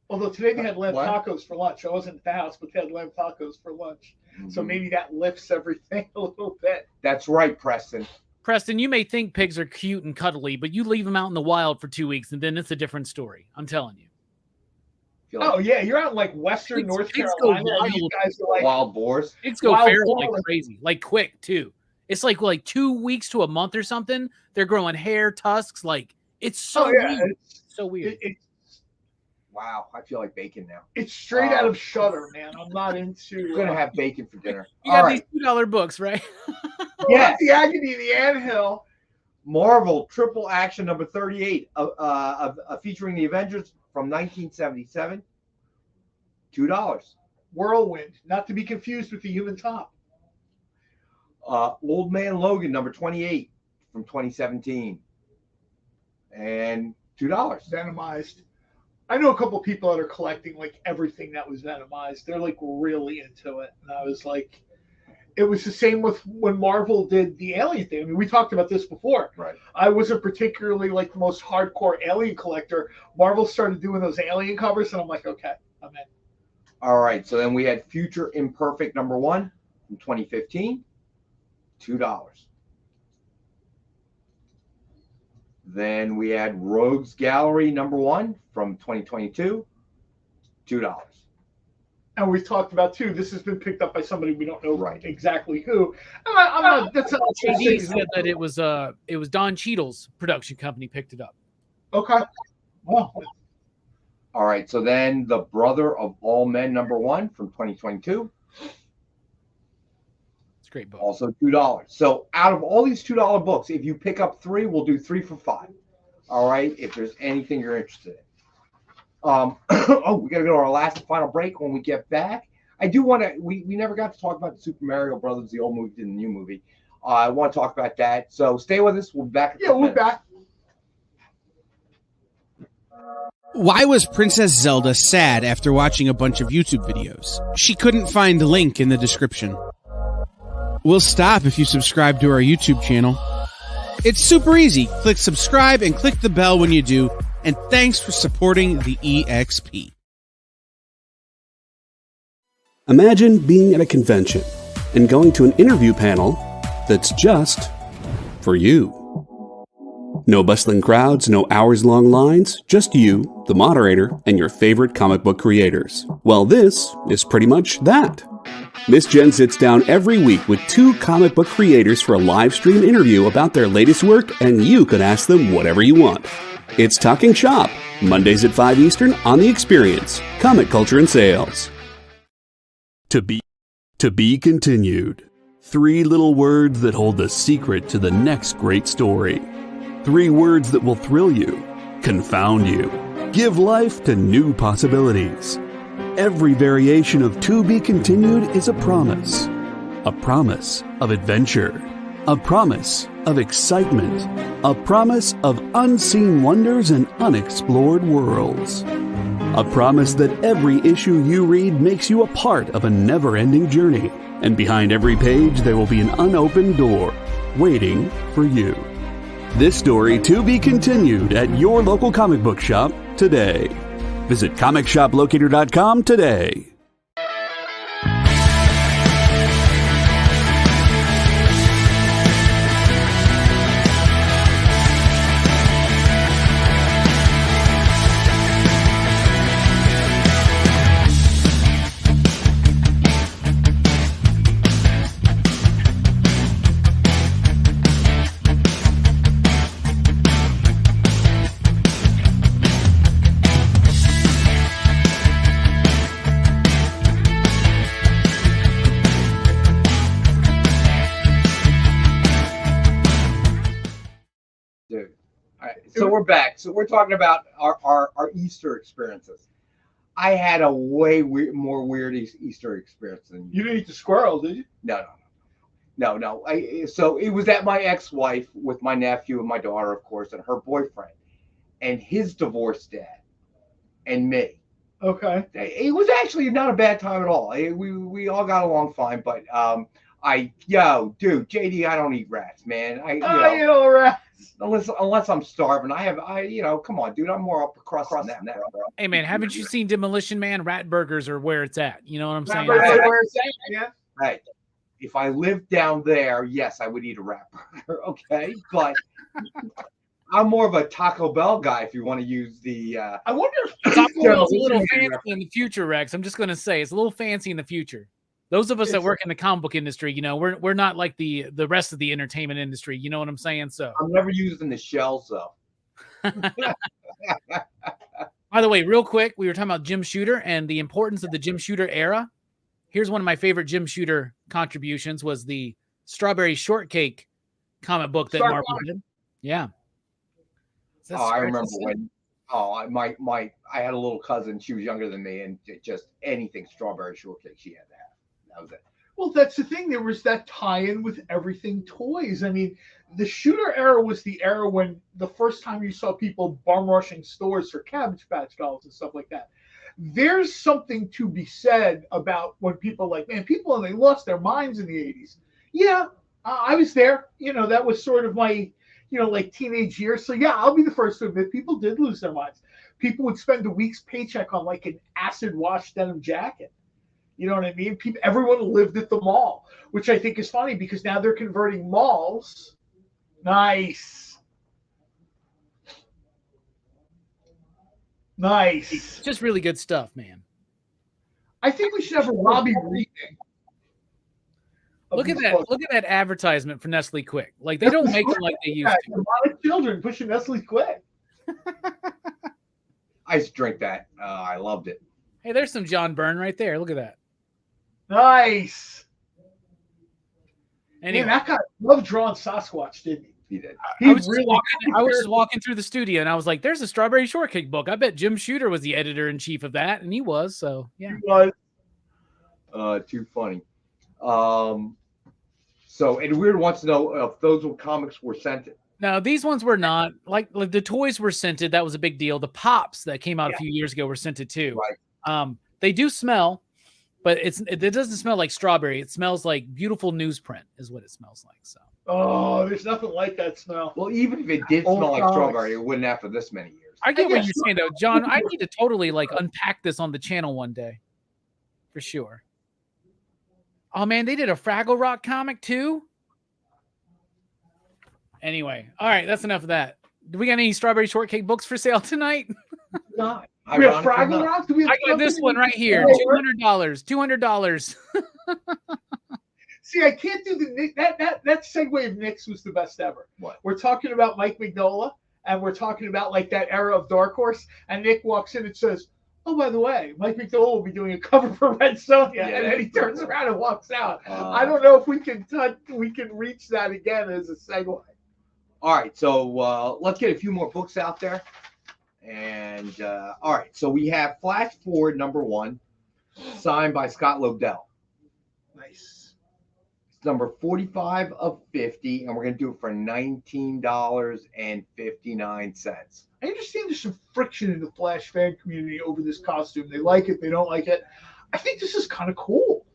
Although today they had lamb tacos for lunch. I wasn't at the house, but they had lamb tacos for lunch. Mm-hmm. So maybe that lifts everything a little bit. That's right, Preston. Preston, you may think pigs are cute and cuddly, but you leave them out in the wild for 2 weeks, and then it's a different story. I'm telling you. Oh, yeah. You're out in like Western North Carolina. You guys are like wild boars. Pigs go feral like crazy, like quick, too. It's like 2 weeks to a month or something. They're growing hair, tusks. Like, it's so weird. It's so weird. Wow, I feel like bacon now. It's straight out of Shudder, man. I'm not into. I'm gonna have bacon for dinner. You got these $2 books, right? Yeah, the Agony of the Anthill. Marvel Triple Action number 38, featuring the Avengers from 1977. $2. Whirlwind, not to be confused with the Human Top. Old Man Logan number 28 from 2017, and $2. Venomized. I know a couple of people that are collecting like everything that was Venomized. They're like really into it. And I was like, it was the same with when Marvel did the Alien thing. I mean, we talked about this before. Right. I wasn't particularly like the most hardcore Alien collector. Marvel started doing those Alien covers, and I'm like, okay, I'm in. All right. So then we had Future Imperfect number 1 from 2015, $2. Then we had Rogues Gallery number 1 from 2022, $2. And we've talked about too. This has been picked up by somebody we don't know exactly who. I'm not. That's not. JD said that it was Don Cheadle's production company picked it up. Okay. Well. All right. So then the Brother of All Men number 1 from 2022. Great book. Also $2. So out of all these $2 books, if you pick up 3, we'll do 3 for $5. All right. If there's anything you're interested in. We got to go to our last and final break. When we get back, I do want to. We never got to talk about the Super Mario Brothers, the old movie and the new movie. I want to talk about that. So stay with us. We'll be back. We'll be back. Why was Princess Zelda sad after watching a bunch of YouTube videos? She couldn't find the link in the description. We'll stop if you subscribe to our YouTube channel. It's super easy. Click subscribe and click the bell when you do. And thanks for supporting the EXP. Imagine being at a convention and going to an interview panel that's just for you. No bustling crowds, no hours-long lines, just you, the moderator, and your favorite comic book creators. Well, this is pretty much that. Miss Jen sits down every week with 2 comic book creators for a live stream interview about their latest work, and you can ask them whatever you want. It's Talking Shop, Mondays at 5 Eastern on The Experience, Comic Culture and Sales. To be continued. 3 little words that hold the secret to the next great story. 3 words that will thrill you, confound you, give life to new possibilities. Every variation of To Be Continued is a promise of adventure, a promise of excitement, a promise of unseen wonders and unexplored worlds. A promise that every issue you read makes you a part of a never-ending journey, and behind every page there will be an unopened door waiting for you. This story to be continued at your local comic book shop today. Visit comicshoplocator.com today. So we're back. So we're talking about our Easter experiences. I had a way more weird Easter experience than You didn't eat the squirrel, did you? No. So it was at my ex-wife with my nephew and my daughter, of course, and her boyfriend, and his divorced dad, and me. Okay. It was actually not a bad time at all. We all got along fine, but dude, JD, I don't eat rats, man. You know, rats. Unless I'm starving. Come on, dude. I'm more up across than that, bro. Hey, man, haven't you seen Demolition Man? Rat burgers are where it's at. You know what I'm saying? Right. If I lived down there, yes, I would eat a rat burger. Okay, but I'm more of a Taco Bell guy. If you want to use the, I wonder if Taco Bell's a little fancy in the future, Rex. I'm just gonna say it's a little fancy in the future. Those of us that work in the comic book industry, we're not like the rest of the entertainment industry. You know what I'm saying? So I'm never using the shells though. By the way, real quick, we were talking about Jim Shooter and the importance of the Jim Shooter era. Here's one of my favorite Jim Shooter contributions was the Strawberry Shortcake comic book that Marvel did. Yeah. I remember when. I had a little cousin. She was younger than me, and just anything Strawberry Shortcake she had to have. That was it. Well, that's the thing. There was that tie-in with everything toys. I mean, the Shooter era was the era when the first time you saw people bum rushing stores for Cabbage Patch dolls and stuff like that. There's something to be said about when people they lost their minds in the 80s. Yeah, I was there. That was sort of my, teenage years. So yeah, I'll be the first to admit people did lose their minds. People would spend a week's paycheck on like an acid wash denim jacket. You know what I mean? Everyone lived at the mall, which I think is funny because now they're converting malls. Nice. Just really good stuff, man. I think we should have a Robbie reading. Look at that! Look at that advertisement for Nestle Quick. Like they don't make them like they used to. A lot of children pushing Nestle Quick. I used to drink that. I loved it. Hey, there's some John Byrne right there. Look at that. Nice. Anyway, that guy loved drawing Sasquatch, didn't he? He did. I was just walking through the studio and I was like, "There's a Strawberry Shortcake book. I bet Jim Shooter was the editor-in-chief of that," and he was. So yeah, he was. Too funny. So and Weird wants to know if those comics were scented. No, these ones were not. Like the toys were scented. That was a big deal. The pops that came out a few years ago were scented too. Right. They do smell, but it doesn't smell like strawberry. It smells like beautiful newsprint is what it smells like. So. Oh, there's nothing like that smell. Well, even if it did smell like strawberry, it wouldn't after this many years. I get what you're saying though, John. I need to totally unpack this on the channel one day, for sure. Oh man, they did a Fraggle Rock comic too. Anyway, all right, that's enough of that. Do we got any strawberry shortcake books for sale tonight? Not. We have Ironically Fraggle not. Rock. Do we have I got this something? one right here. $200. $200. See, I can't do the Nick. That segue of Nick's was the best ever. What? We're talking about Mike Mignola, and we're talking about like that era of Dark Horse. And Nick walks in and says, "Oh, by the way, Mike Mignola will be doing a cover for Red Sonja," and then he turns around and walks out. I don't know if we can reach that again as a segue. All right, so let's get a few more books out there. And all right, so we have Flash Forward #1, signed by Scott Lobdell. Nice. It's number 45 of 50, and we're going to do it for $19.59. I understand there's some friction in the Flash fan community over this costume. They like it, they don't like it. I think this is kind of cool.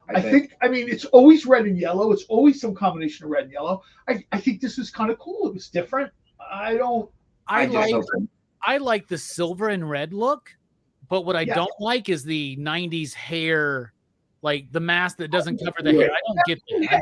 I mean, it's always red and yellow. It's always some combination of red and yellow. I think this is kind of cool. It was different. I like the silver and red look, but what I don't like is the 90s hair, like the mask that doesn't cover the hair. I don't get that.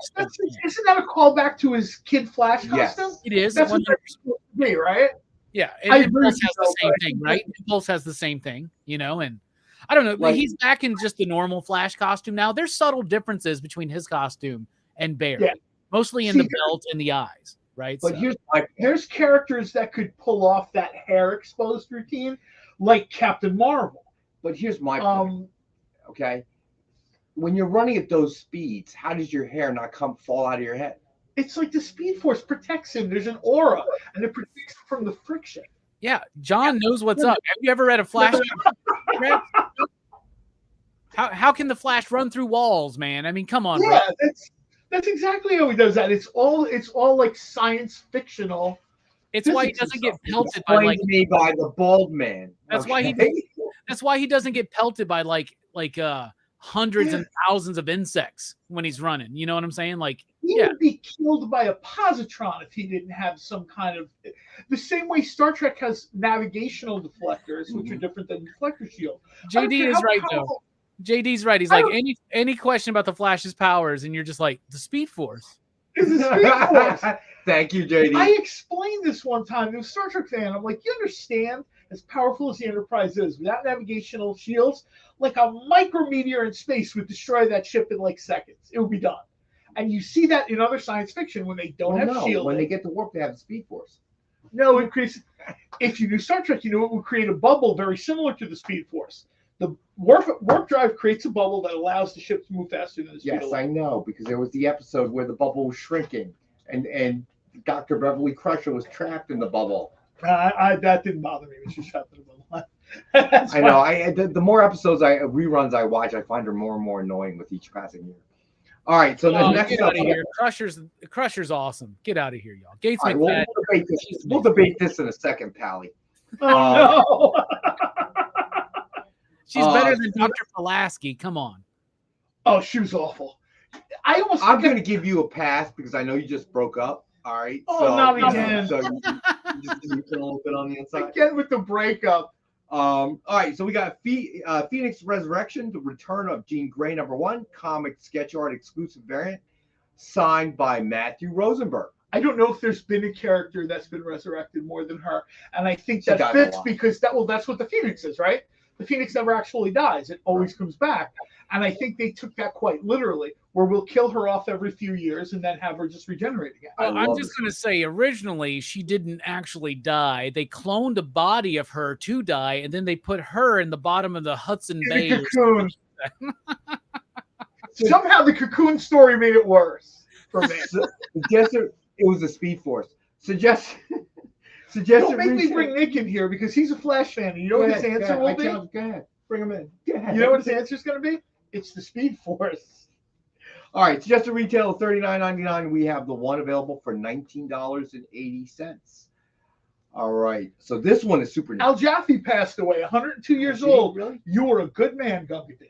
Isn't that a callback to his Kid Flash costume? It is. That's what it's supposed to be, right? Yeah, and Impulse has the same thing, right? Impulse has the same thing, and I don't know. Like, he's back in just the normal Flash costume now. There's subtle differences between his costume and Barry, mostly in the belt and the eyes, right? But there's characters that could pull off that hair exposed routine, like Captain Marvel. But here's my point. Okay, when you're running at those speeds, how does your hair not fall out of your head? It's like the Speed Force protects him. There's an aura, and it protects him from the friction. Yeah, John knows what's up. Have you ever read a Flash? How can the Flash run through walls, man? I mean, come on, bro. That's exactly how he does that. It's all like science fictional. It's why he doesn't get pelted by the bald man. That's why he doesn't get pelted by like hundreds and thousands of insects when he's running. You know what I'm saying? Like, he would be killed by a positron if he didn't have some kind of the same way Star Trek has navigational deflectors, which are different than deflector shield. JD is right though. JD's right. He's like, any question about the Flash's powers, and you're just like, the Speed Force. It's the Speed Force. Thank you, JD. I explained this one time to a Star Trek fan. I'm like, you understand, as powerful as the Enterprise is, without navigational shields, like a micrometeor in space would destroy that ship in like seconds. It would be done. And you see that in other science fiction when they don't have shields. When they get to warp, they have the Speed Force. No, if you do Star Trek, it would create a bubble very similar to the Speed Force. The warp drive creates a bubble that allows the ship to move faster than the speed of light. Yes, I know, because there was the episode where the bubble was shrinking, and Dr. Beverly Crusher was trapped in the bubble. That didn't bother me when she was trapped in the bubble. I know. The more episodes reruns I watch, I find her more and more annoying with each passing year. All right, so the next get out of here. Crusher's awesome. Get out of here, y'all. Gates right, we'll debate this in a second, Pally. Oh, no. She's better than Dr. Pulaski. Come on. Oh, she was awful. I'm going to give you a pass because I know you just broke up. All right. Oh, not again. So you just a little bit on the inside. Again with the breakup. All right. So we got Phoenix Resurrection, the return of Jean Grey #1, comic sketch art exclusive variant, signed by Matthew Rosenberg. I don't know if there's been a character that's been resurrected more than her, and I think that fits because that's what the Phoenix is, right? The Phoenix never actually dies. It always comes back. And I think they took that quite literally, where we'll kill her off every few years and then have her just regenerate again. Well, I'm just going to say, originally, she didn't actually die. They cloned a body of her to die, and then they put her in the bottom of the Hudson Bay. Cocoon. Somehow the Cocoon story made it worse for me. It was the Speed Force. Don't make me bring Nick in here because he's a Flash fan. And you know what his answer will be? Go ahead. Bring him in. You know what his answer is going to be? It's the Speed Force. All right. Suggested retail of $39.99. We have the one available for $19.80. All right. So this one is super. Al Jaffe passed away, 102 years old. Really? You were a good man, Gumby Dan.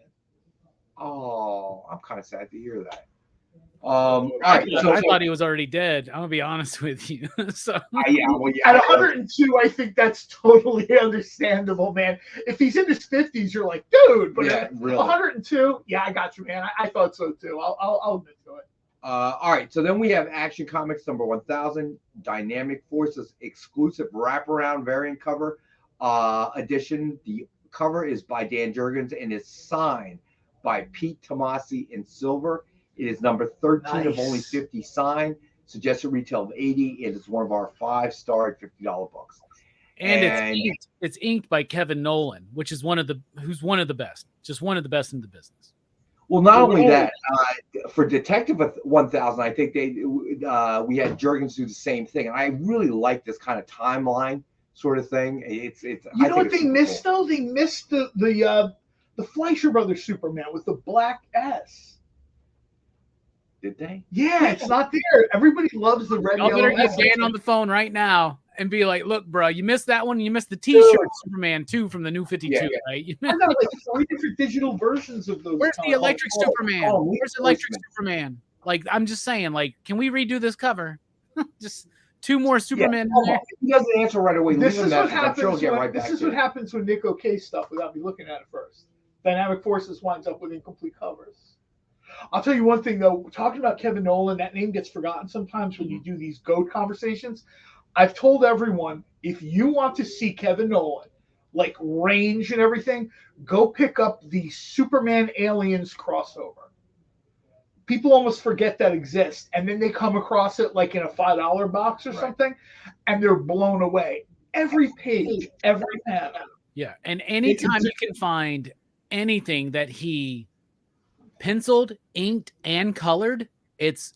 Oh, I'm kind of sad to hear that. I thought he was already dead. I'm gonna be honest with you. So at 102, I think that's totally understandable, man. If he's in his 50s, you're like, dude. But at 102, yeah, I got you, man. I thought so too. I'll admit to it. All right, so then we have Action Comics number 1000, Dynamic Forces exclusive wraparound variant cover edition. The cover is by Dan Jurgens and is signed by Pete Tomasi in silver. It is number 13 of only 50 signed. Suggested retail of 80. It is one of our 5-star $50 books. And it's inked by Kevin Nolan, who's one of the best, just one of the best in the business. Well, not only that, for Detective 1000, I think we had Jurgens do the same thing, and I really like this kind of timeline sort of thing. It's you know what they missed though? They missed the Fleischer Brothers Superman with the black S. Did they? Yeah, it's not there. Everybody loves the red. I better get Dan on the phone right now and be like, "Look, bro, you missed that one. You missed the T-shirt Superman 2 from the New 52, right? You missed like 3 different digital versions of those. Where's the Electric Superman? Where's Electric Superman? Like, I'm just saying, like, can we redo this cover? Just 2 more Superman. Yeah. He doesn't answer right away. This is what happens. This is what happens with Nick OK stuff without me looking at it first. Dynamic Forces winds up with incomplete covers. I'll tell you one thing, though. Talking about Kevin Nolan, that name gets forgotten sometimes when you do these GOAT conversations. I've told everyone, if you want to see Kevin Nolan, like range and everything, go pick up the Superman Aliens crossover. People almost forget that exists, and then they come across it like in a $5 box or something, and they're blown away. Every page, every panel. Yeah, and anytime you can find anything that he penciled, inked, and colored, it's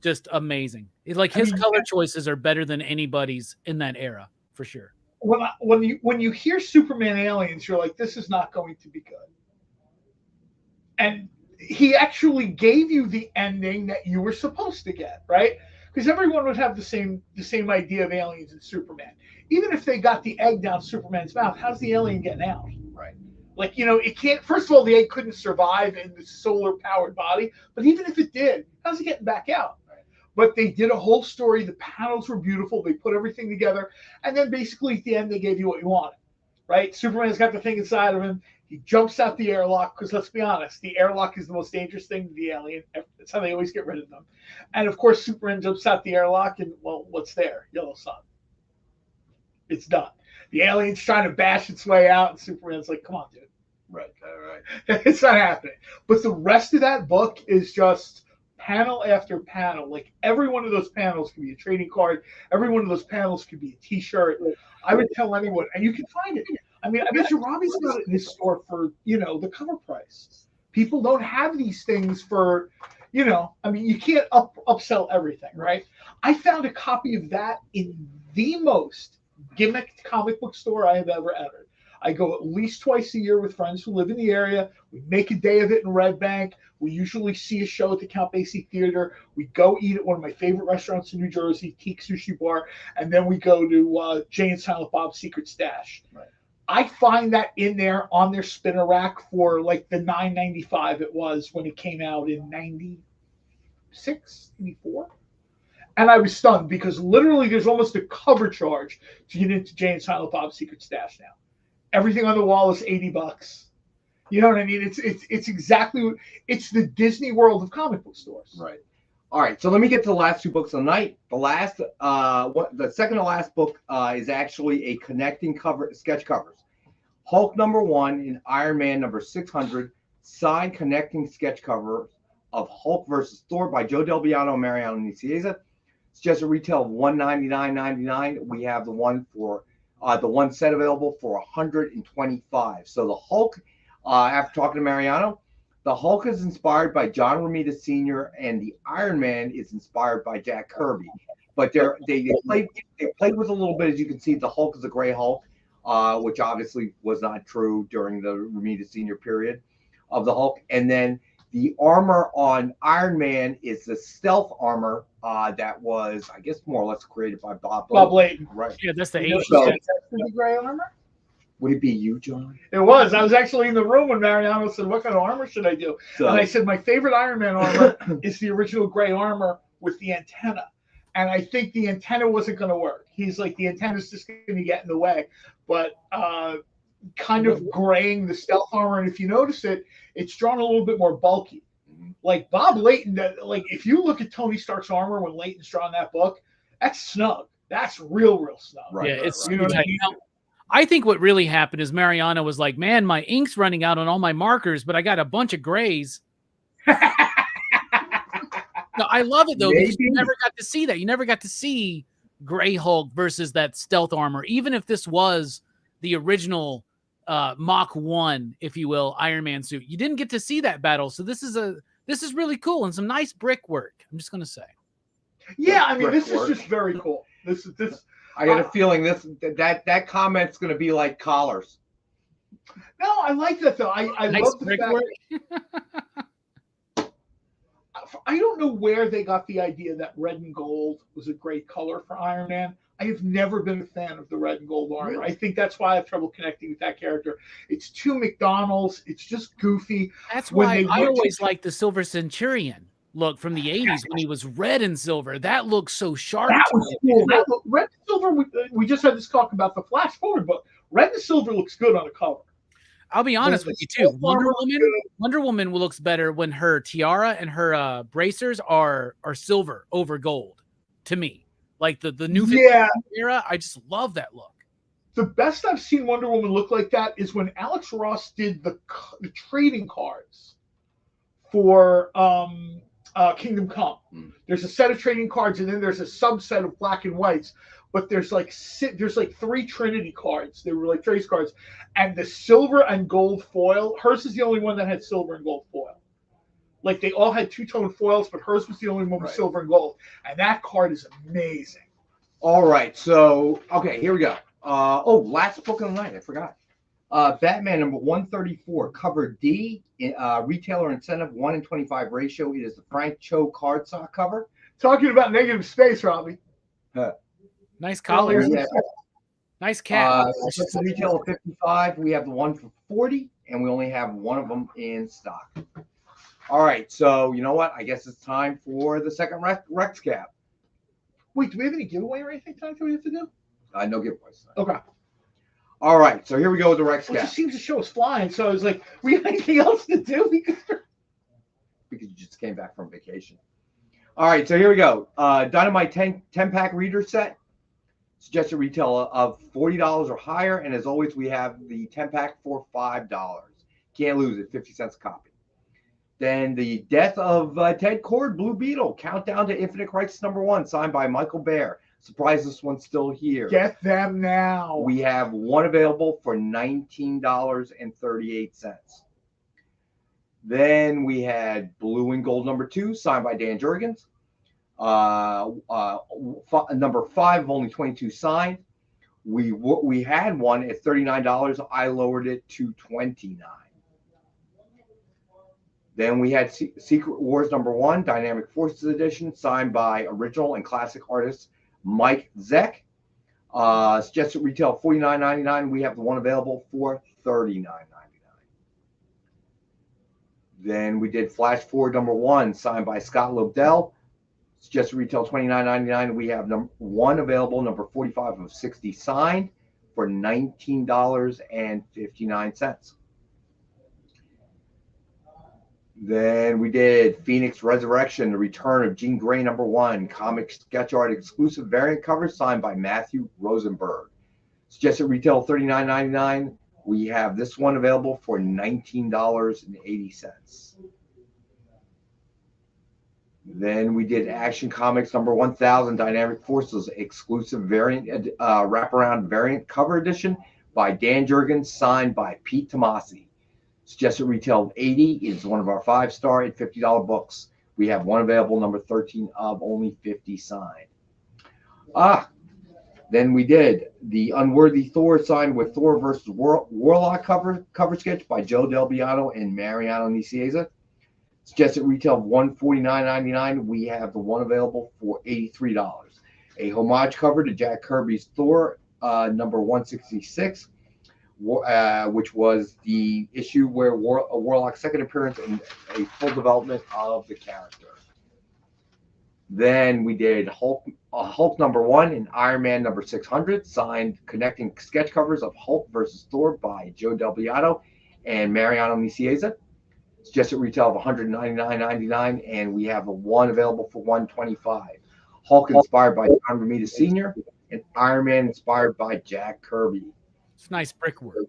just amazing. Like his color choices are better than anybody's in that era for sure. When you hear Superman Aliens, you're like, this is not going to be good. And he actually gave you the ending that you were supposed to get, right? Because everyone would have the same idea of aliens and Superman. Even if they got the egg down Superman's mouth, how's the alien getting out? Right. Like, it can't, first of all, the egg couldn't survive in the solar-powered body, but even if it did, how's it getting back out? Right. But they did a whole story. The panels were beautiful. They put everything together. And then basically at the end, they gave you what you wanted, right? Superman's got the thing inside of him. He jumps out the airlock, because let's be honest, the airlock is the most dangerous thing to the alien. That's how they always get rid of them. And, of course, Superman jumps out the airlock, and, well, what's there? Yellow sun. It's done. The alien's trying to bash its way out, and Superman's like, come on, dude. Right. It's not happening. But the rest of that book is just panel after panel. Like, every one of those panels could be a trading card. Every one of those panels could be a T-shirt. I would tell anyone, and you can find it. I mean, I bet you Robbie's got it in his store for, the cover price. People don't have these things for, I mean, you can't upsell everything, right? I found a copy of that in the most gimmicked comic book store I have ever entered. I go at least twice a year with friends who live in the area. We make a day of it in Red Bank. We usually see a show at the Count Basie Theater. We go eat at one of my favorite restaurants in New Jersey, Teak Sushi Bar, and then we go to Jay and Silent Bob's Secret Stash. Right. I find that in there on their spinner rack for like the $9.95 it was when it came out in 96, 94. And I was stunned because literally there's almost a cover charge to get into Jay and Silent Bob's Secret Stash now. Everything on the wall is $80. You know what I mean? It's exactly, it's the Disney World of comic book stores. Right. All right. So let me get to the last 2 books of the night. The second to last book is actually a connecting sketch covers. Hulk number 1 and Iron Man number 600 signed connecting sketch covers of Hulk versus Thor by Joe Del Biano and Mariano Nicieza. It's just a retail of $199.99. We have the one set available for $125. So the Hulk, after talking to Mariano, the Hulk is inspired by John Romita Sr. and the Iron Man is inspired by Jack Kirby. But they played with a little bit. As you can see, the Hulk is a gray Hulk, which obviously was not true during the Romita Sr. period of the Hulk. And then the armor on Iron Man is the stealth armor that was, I guess, more or less created by Bob Layton. Right. Yeah, that's the Asian. The gray armor? Would it be you, John? It was. I was actually in the room when Mariano said, what kind of armor should I do? And I said, my favorite Iron Man armor is the original gray armor with the antenna. And I think the antenna wasn't going to work. He's like, the antenna's just going to get in the way. But kind of graying the stealth armor. And if you notice it, it's drawn a little bit more bulky. Like Bob Layton, like if you look at Tony Stark's armor when Layton's drawing that book, that's snug. That's real snug. Yeah, it's You know what I mean? Now, I think what really happened is Mariano was like, man, my ink's running out on all my markers, but I got a bunch of grays. No, I love it though, because you never got to see that. You never got to see Gray Hulk versus that stealth armor, even if this was the original Mach 1, if you will, Iron Man suit. You didn't get to see that battle. So this is really cool and some nice brickwork, I'm just gonna say. Yeah, I mean, this is just very cool. This I got a feeling that comment's going to be like collars. No, I like that though. I Nice love the brickwork. fact. I don't know where they got the idea that red and gold was a great color for Iron Man. I have never been a fan of the red and gold armor. Really? I think that's why I have trouble connecting with that character. It's too McDonald's. It's just goofy. That's When why they I look- always liked the Silver Centurion look from the 80s when he was red and silver. That looks so sharp. That to was me. cool. Red and silver. We just had this talk about the Flash Forward book. Red and silver looks good on a cover. I'll be honest But with you the too. stealth armor looks good. Wonder Woman looks better when her tiara and her bracers are silver over gold. To me, like the new 50 era, I just love that look. The best I've seen Wonder Woman look like that is when Alex Ross did the trading cards for Kingdom Come. There's a set of trading cards, and then there's a subset of black and whites. But there's like 3 Trinity cards. They were like trace cards, and the silver and gold foil. Hers is the only one that had silver and gold foil. Like they all had two-tone foils, but hers was the only one with silver and gold. And that card is amazing. All right, so okay, here we go. Last book of the night, I forgot. Batman number 134, cover D, retailer incentive 1-in-25 ratio. It is the Frank Cho cardstock cover. Talking about negative space, Robbie. Nice collar. Yeah. Nice cat. It's a retail of 55. We have the one for 40, and we only have one of them in stock. All right, so you know what? I guess it's time for the second Rex cap. Wait, do we have any giveaway or anything tonight that we have to do? No giveaways. Okay. All right, so here we go with the Rex Well, it cap. just seems the show is flying, so I was like, we have anything else to do? Because you just came back from vacation. All right, so here we go. Dynamite 10-pack reader set. Suggested retail of $40 or higher. And as always, we have the 10-pack for $5. Can't lose it, 50 cents a copy. Then the Death of Ted Kord, Blue Beetle, Countdown to Infinite Crisis #1, signed by Michael Baer. Surprise, this one's still here. Get them now. We have one available for $19.38. Then we had Blue and Gold #2, signed by Dan Jurgens. Number 5 of only 22 signed. We had one at $39. I lowered it to $29. Then we had Secret Wars #1, Dynamic Forces edition, signed by original and classic artist Mike Zeck. Suggested retail $49.99. We have the one available for $39.99. Then we did Flash Forward #1, signed by Scott Lobdell. Suggested retail $29.99. We have one available, number 45 of 60, signed for $19.59. Then we did Phoenix Resurrection, the return of Jean Grey #1, comic sketch art exclusive variant cover, signed by Matthew Rosenberg. Suggested retail $39.99. We have this one available for $19.80. Then we did Action Comics #1000, Dynamic Forces exclusive variant wraparound variant cover edition by Dan Jurgens, signed by Pete Tomasi. Suggested retail of $80 is one of our 5-star and $50 books. We have one available, number 13 of only 50 signed. Then we did the Unworthy Thor, signed with Thor versus Warlock cover sketch by Joe Del Biano and Mariano Nicieza. Suggested retail of $149.99. We have the one available for $83. A homage cover to Jack Kirby's Thor number 166. Which was the issue where Warlock's second appearance and a full development of the character. Then we did Hulk #1 and Iron Man #600, signed connecting sketch covers of Hulk versus Thor by Joe Del Biano and Mariano Nicieza. It's just at retail of $199.99, and we have one available for $125. Hulk inspired by John Romita Sr. and Iron Man inspired by Jack Kirby. It's nice brickwork.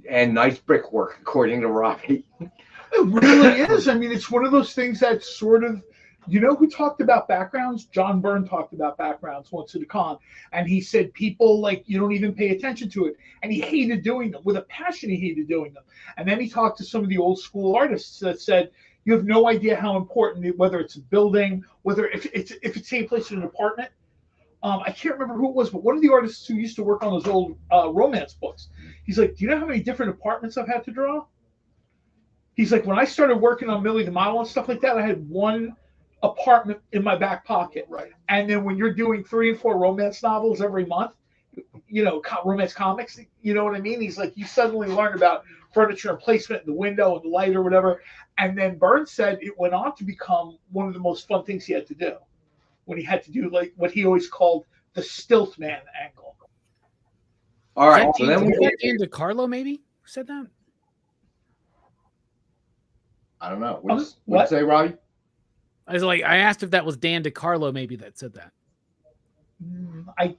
And nice brickwork, according to Robbie. It really is. I mean, it's one of those things that sort of, you know, who talked about backgrounds? John Byrne talked about backgrounds once at a con, and he said people like you don't even pay attention to it, and he hated doing them with a passion. He hated doing them, and then he talked to some of the old school artists that said you have no idea how important, whether it's a building, whether if it's taking place in an apartment. I can't remember who it was, but one of the artists who used to work on those old romance books, he's like, do you know how many different apartments I've had to draw? He's like, when I started working on Millie the Model and stuff like that, I had one apartment in my back pocket. Right. And then when you're doing 3 and 4 romance novels every month, you know, romance comics, you know what I mean? He's like, you suddenly learn about furniture and placement in the window and the light or whatever. And then Burns said it went on to become one of the most fun things he had to do when he had to do like what he always called the stilt man angle. All right. So then was that Dan DeCarlo maybe who said that? I don't know. What did you say, Robbie? I asked if that was Dan DeCarlo maybe that said that.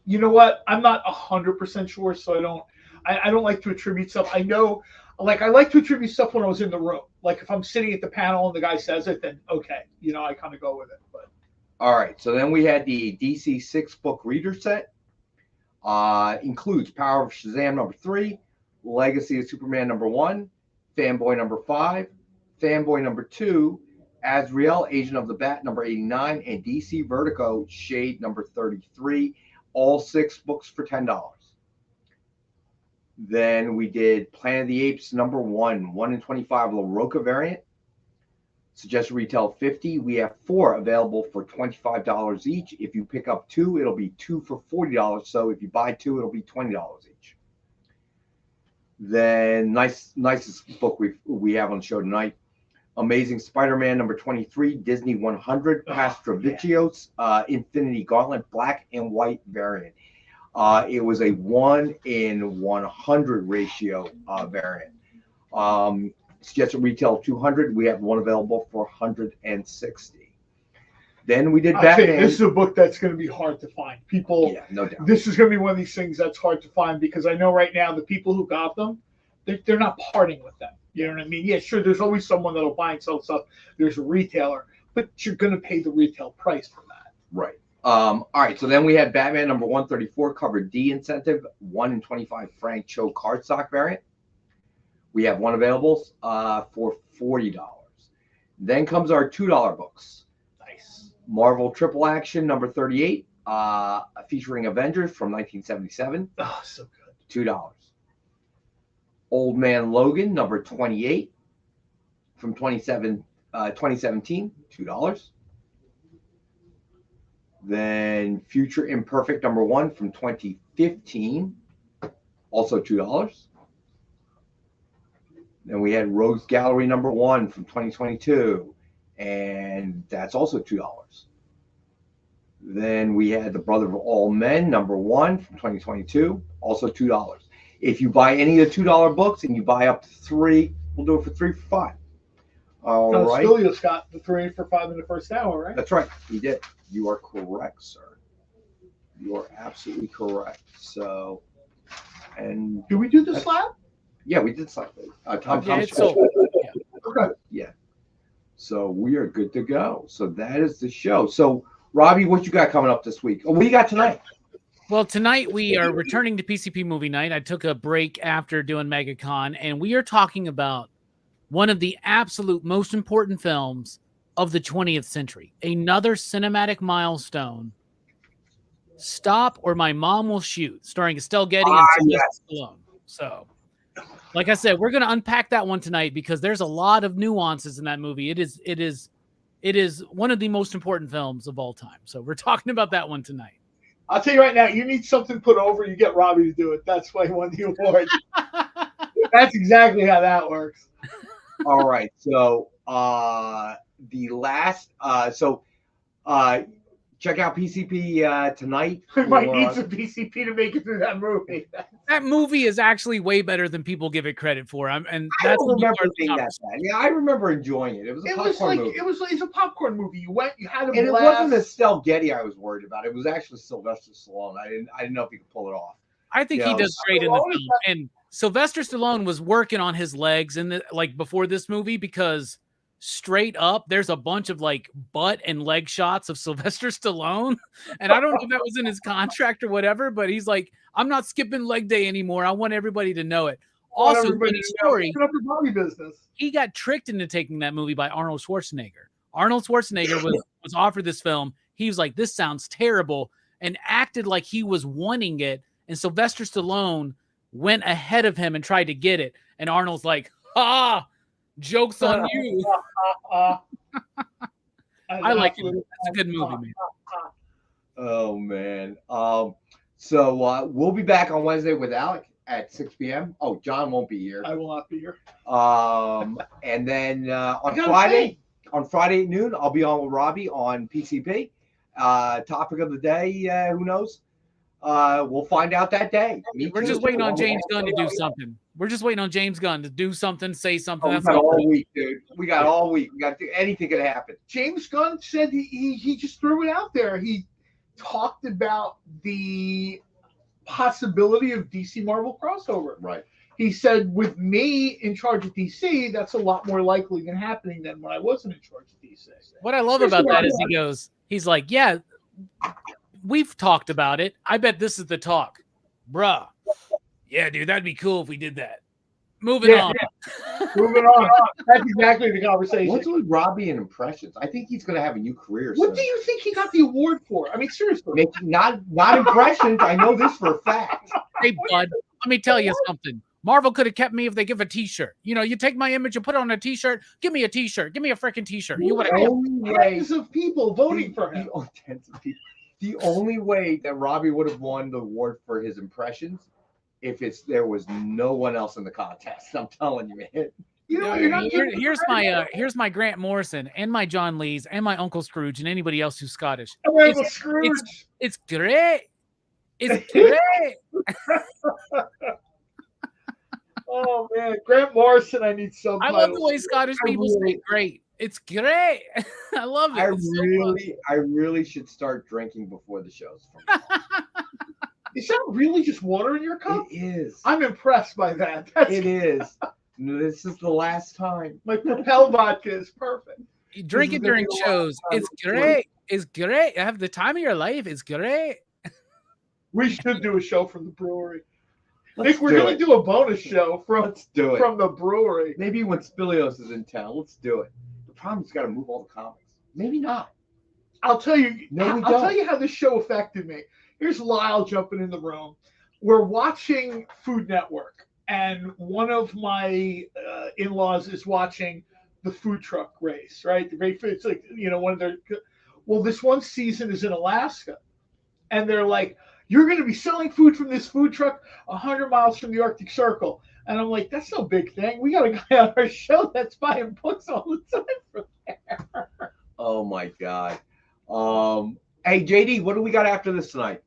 You know what? I'm not 100% sure, so I don't like to attribute stuff. I know, like I like to attribute stuff when I was in the room. Like if I'm sitting at the panel and the guy says it, then okay, you know, I kind of go with it. But all right. So then we had the DC 6-book reader set. Includes Power of Shazam #3, Legacy of Superman #1, Fanboy #5, Fanboy #2, Azrael, Agent of the Bat #89, and DC Vertigo Shade #33. All 6 books for $10. Then we did Planet of the Apes #1, 1 in 25 La Roca variant. Suggested retail $50. We have 4 available for $25 each. If you pick up 2, it'll be 2 for $40. So if you buy 2, it'll be $20 each. Then nicest book we have on the show tonight. Amazing Spider-Man #23, Disney 100, Pastrovicios, Infinity Gauntlet, black and white variant. It was a 1 in 100 ratio variant. Suggested retail $200. We have 1 available for $160. Then we did Batman. This is a book that's going to be hard to find. People, yeah, no doubt. This is going to be one of these things that's hard to find because I know right now the people who got them, they're not parting with them. You know what I mean? Yeah, sure. There's always someone that'll buy and sell stuff. There's a retailer, but you're going to pay the retail price for that. Right. All right. So then we had Batman #134, cover D incentive, 1 in 25 Frank Cho cardstock variant. We have 1 available for $40. Then comes our $2 books. Nice. Marvel Triple Action #38, featuring Avengers from 1977. Oh, so good. $2. Old Man Logan #28 from 2017, $2. Then Future Imperfect #1 from 2015, also $2. Then we had Rogues Gallery #1 from 2022, and that's also $2. Then we had The Brother of All Men #1 from 2022, also $2. If you buy any of the $2 books and you buy up to 3, we'll do it for 3 for $5. All right. Stilios got the 3 for $5 in the first hour, right? That's right. He did. You are correct, sir. You are absolutely correct. So, and did we do the slab? Yeah, we did slab. It's sold. Okay. Yeah. So we are good to go. So that is the show. So Robbie, what you got coming up this week? Oh, what do you got tonight? Well, tonight we are returning to PCP Movie Night. I took a break after doing MegaCon, and we are talking about one of the absolute most important films of the 20th century. Another cinematic milestone, Stop or My Mom Will Shoot, starring Estelle Getty and Sylvester Stallone. So, like I said, we're going to unpack that one tonight because there's a lot of nuances in that movie. It is one of the most important films of all time. So we're talking about that one tonight. I'll tell you right now, you need something put over, you get Robbie to do it. That's why he won the award. That's exactly how that works. All right. So the last check out PCP tonight. We might for, need some PCP to make it through that movie. That movie is actually way better than people give it credit for. And I that's don't a big remember part of it being the that bad. Yeah, I remember enjoying it. It was a popcorn movie. It's a popcorn movie. You went, you had a And blast. it wasn't Estelle Getty I was worried about. It was actually Sylvester Stallone. I didn't know if he could pull it off. I think he Yeah, does great in the Stallone is film. And Sylvester Stallone was working on his legs in the before this movie, because straight up there's a bunch of like butt and leg shots of Sylvester Stallone. And I don't know if that was in his contract or whatever, but he's like, I'm not skipping leg day anymore. I want everybody to know it. Also, funny story, he got tricked into taking that movie by Arnold Schwarzenegger. Arnold Schwarzenegger was offered this film. He was like, this sounds terrible, and acted like he was wanting it. And Sylvester Stallone went ahead of him and tried to get it. And Arnold's like, joke's on you. I like it. It's a good movie, man. Oh, man. So we'll be back on Wednesday with Alec at 6 p.m. Oh, John won't be here. I will not be here. And then on Friday at noon, I'll be on with Robbie on PCP. Topic of the day, who knows? We'll find out that day. We're just waiting on James Gunn to do something. We're just waiting on James Gunn to do something, say something. We got all week, dude. We got all week. We got anything could happen. James Gunn said he just threw it out there. He talked about the possibility of DC Marvel crossover. Right. He said, with me in charge of DC, that's a lot more likely than happening than when I wasn't in charge of DC. What I love about that is he's like, yeah, we've talked about it. I bet this is the talk. Bruh. Yeah, dude, that'd be cool if we did that. Moving on. Yeah. Moving on. That's exactly the conversation. What's with Robbie and impressions? I think he's going to have a new career. What soon. do you think he got the award for? I mean, seriously. Not impressions. I know this for a fact. Hey, bud, let me tell you something. Marvel could have kept me if they give a T-shirt. You know, you take my image and put it on a T-shirt. Give me a T-shirt. Give me a freaking T-shirt. You would have tens of people voting for him. Tens of people. The only way that Robbie would have won the award for his impressions if there was no one else in the contest. I'm telling you, man. You know, you're not here's my Grant Morrison and my John Lees and my Uncle Scrooge and anybody else who's Scottish. It's great. It's great. Oh man, Grant Morrison, I need some. I love the way Scottish people say great. It's great. I love it. I really should start drinking before the shows. Is that really just water in your cup? It is. I'm impressed by that. It is. This is the last time. My Propel vodka is perfect. You drink it during shows. It's great. It's great. Have the time of your life. It's great. We should do a show from the brewery. Nick, we're going to do a bonus show from the brewery. Maybe when Spilios is in town. Let's do it. The problem is got to move all the comics. Maybe not. I'll tell you. No, I'll tell you how this show affected me. Here's Lyle jumping in the room. We're watching Food Network, and one of my in-laws is watching the food truck race. Right, it's like one of their. Well, this one season is in Alaska, and they're like, you're going to be selling food from this food truck 100 miles from the Arctic Circle. And I'm like, that's no big thing. We got a guy on our show that's buying books all the time from there. Oh, my God. Hey, JD, what do we got after this tonight?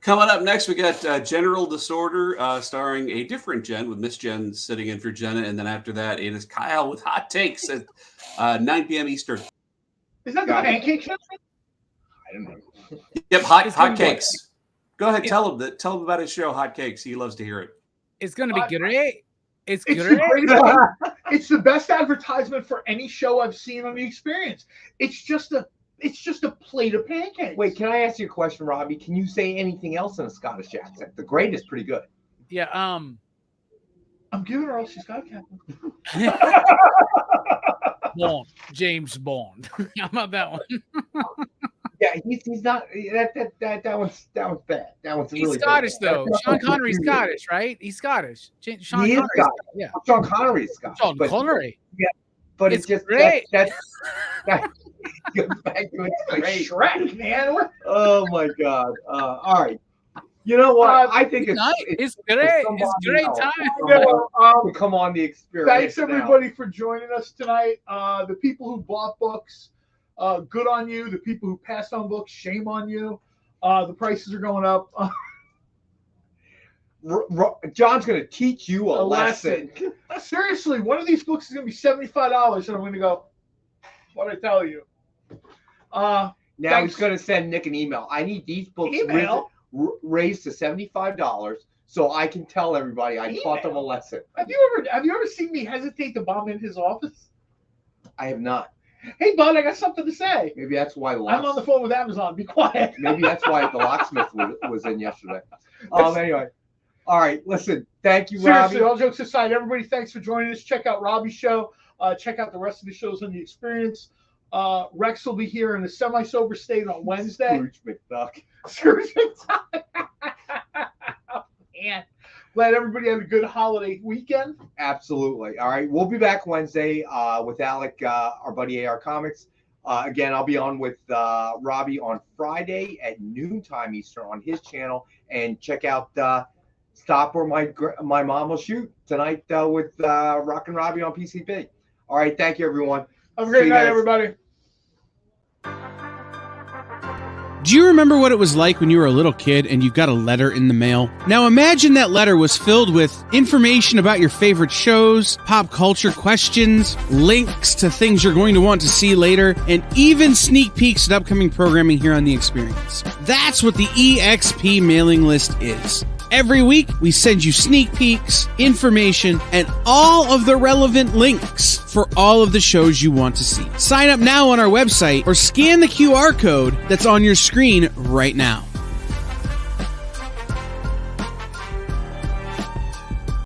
Coming up next, we got General Disorder starring a different Jen with Miss Jen sitting in for Jenna. And then after that, it is Kyle with Hot Takes at 9 p.m. Eastern. Is that the pancake show? I don't know. Yep, hot cakes. Go ahead, tell him about his show, Hot Cakes. He loves to hear it. It's going to be great. It's great. It's the best advertisement for any show I've seen on the Experience. It's just a plate of pancakes. Wait, can I ask you a question, Robbie? Can you say anything else in a Scottish accent? The great is pretty good. Yeah. I'm giving her all she's got, Captain. Bond, James Bond. How about that one? Yeah, he's not. That one's bad. That one's really. He's Scottish bad. though. Sean Connery's Scottish, right? He's Scottish. Sean He is Connery's Scottish. Yeah. Sean Connery is Scottish. Sean Connery. Yeah, but It's it's just great. that goes back to it's great. Shrek, man. Oh my God. All right. You know what? I think it's great. It's great time. To come on the Experience. Thanks everybody for joining us tonight. The people who bought books, good on you. The people who passed on books, shame on you. The prices are going up. John's going to teach you a lesson. Seriously, one of these books is going to be $75, and I'm going to go, what did I tell you? Now he's going to send Nick an email. I need these books raised to $75 so I can tell everybody I taught them a lesson. Have you ever seen me hesitate to bomb in his office? I have not. Hey, bud, I got something to say. Maybe that's why I'm on the phone with Amazon. Be quiet. Maybe that's why the locksmith was in yesterday. Anyway. All right, listen. Thank you, Seriously, Robbie. all jokes aside, everybody, thanks for joining us. Check out Robbie's show. Check out the rest of the shows on the Experience. Rex will be here in a semi-sober state on Wednesday. Scrooge McDuck. Scrooge McDuck. Man. Glad everybody had a good holiday weekend. Absolutely. All right, we'll be back Wednesday with Alec, our buddy AR Comics. Again, I'll be on with Robbie on Friday at noontime Eastern on his channel. And check out Stop Where My Mom Will Shoot tonight with Rockin' Robbie on PCP. All right, thank you, everyone. Have a great night, everybody. Do you remember what it was like when you were a little kid and you got a letter in the mail? Now imagine that letter was filled with information about your favorite shows, pop culture questions, links to things you're going to want to see later, and even sneak peeks at upcoming programming here on The Experience. That's what the EXP mailing list is. Every week, we send you sneak peeks, information, and all of the relevant links for all of the shows you want to see. Sign up now on our website or scan the QR code that's on your screen right now.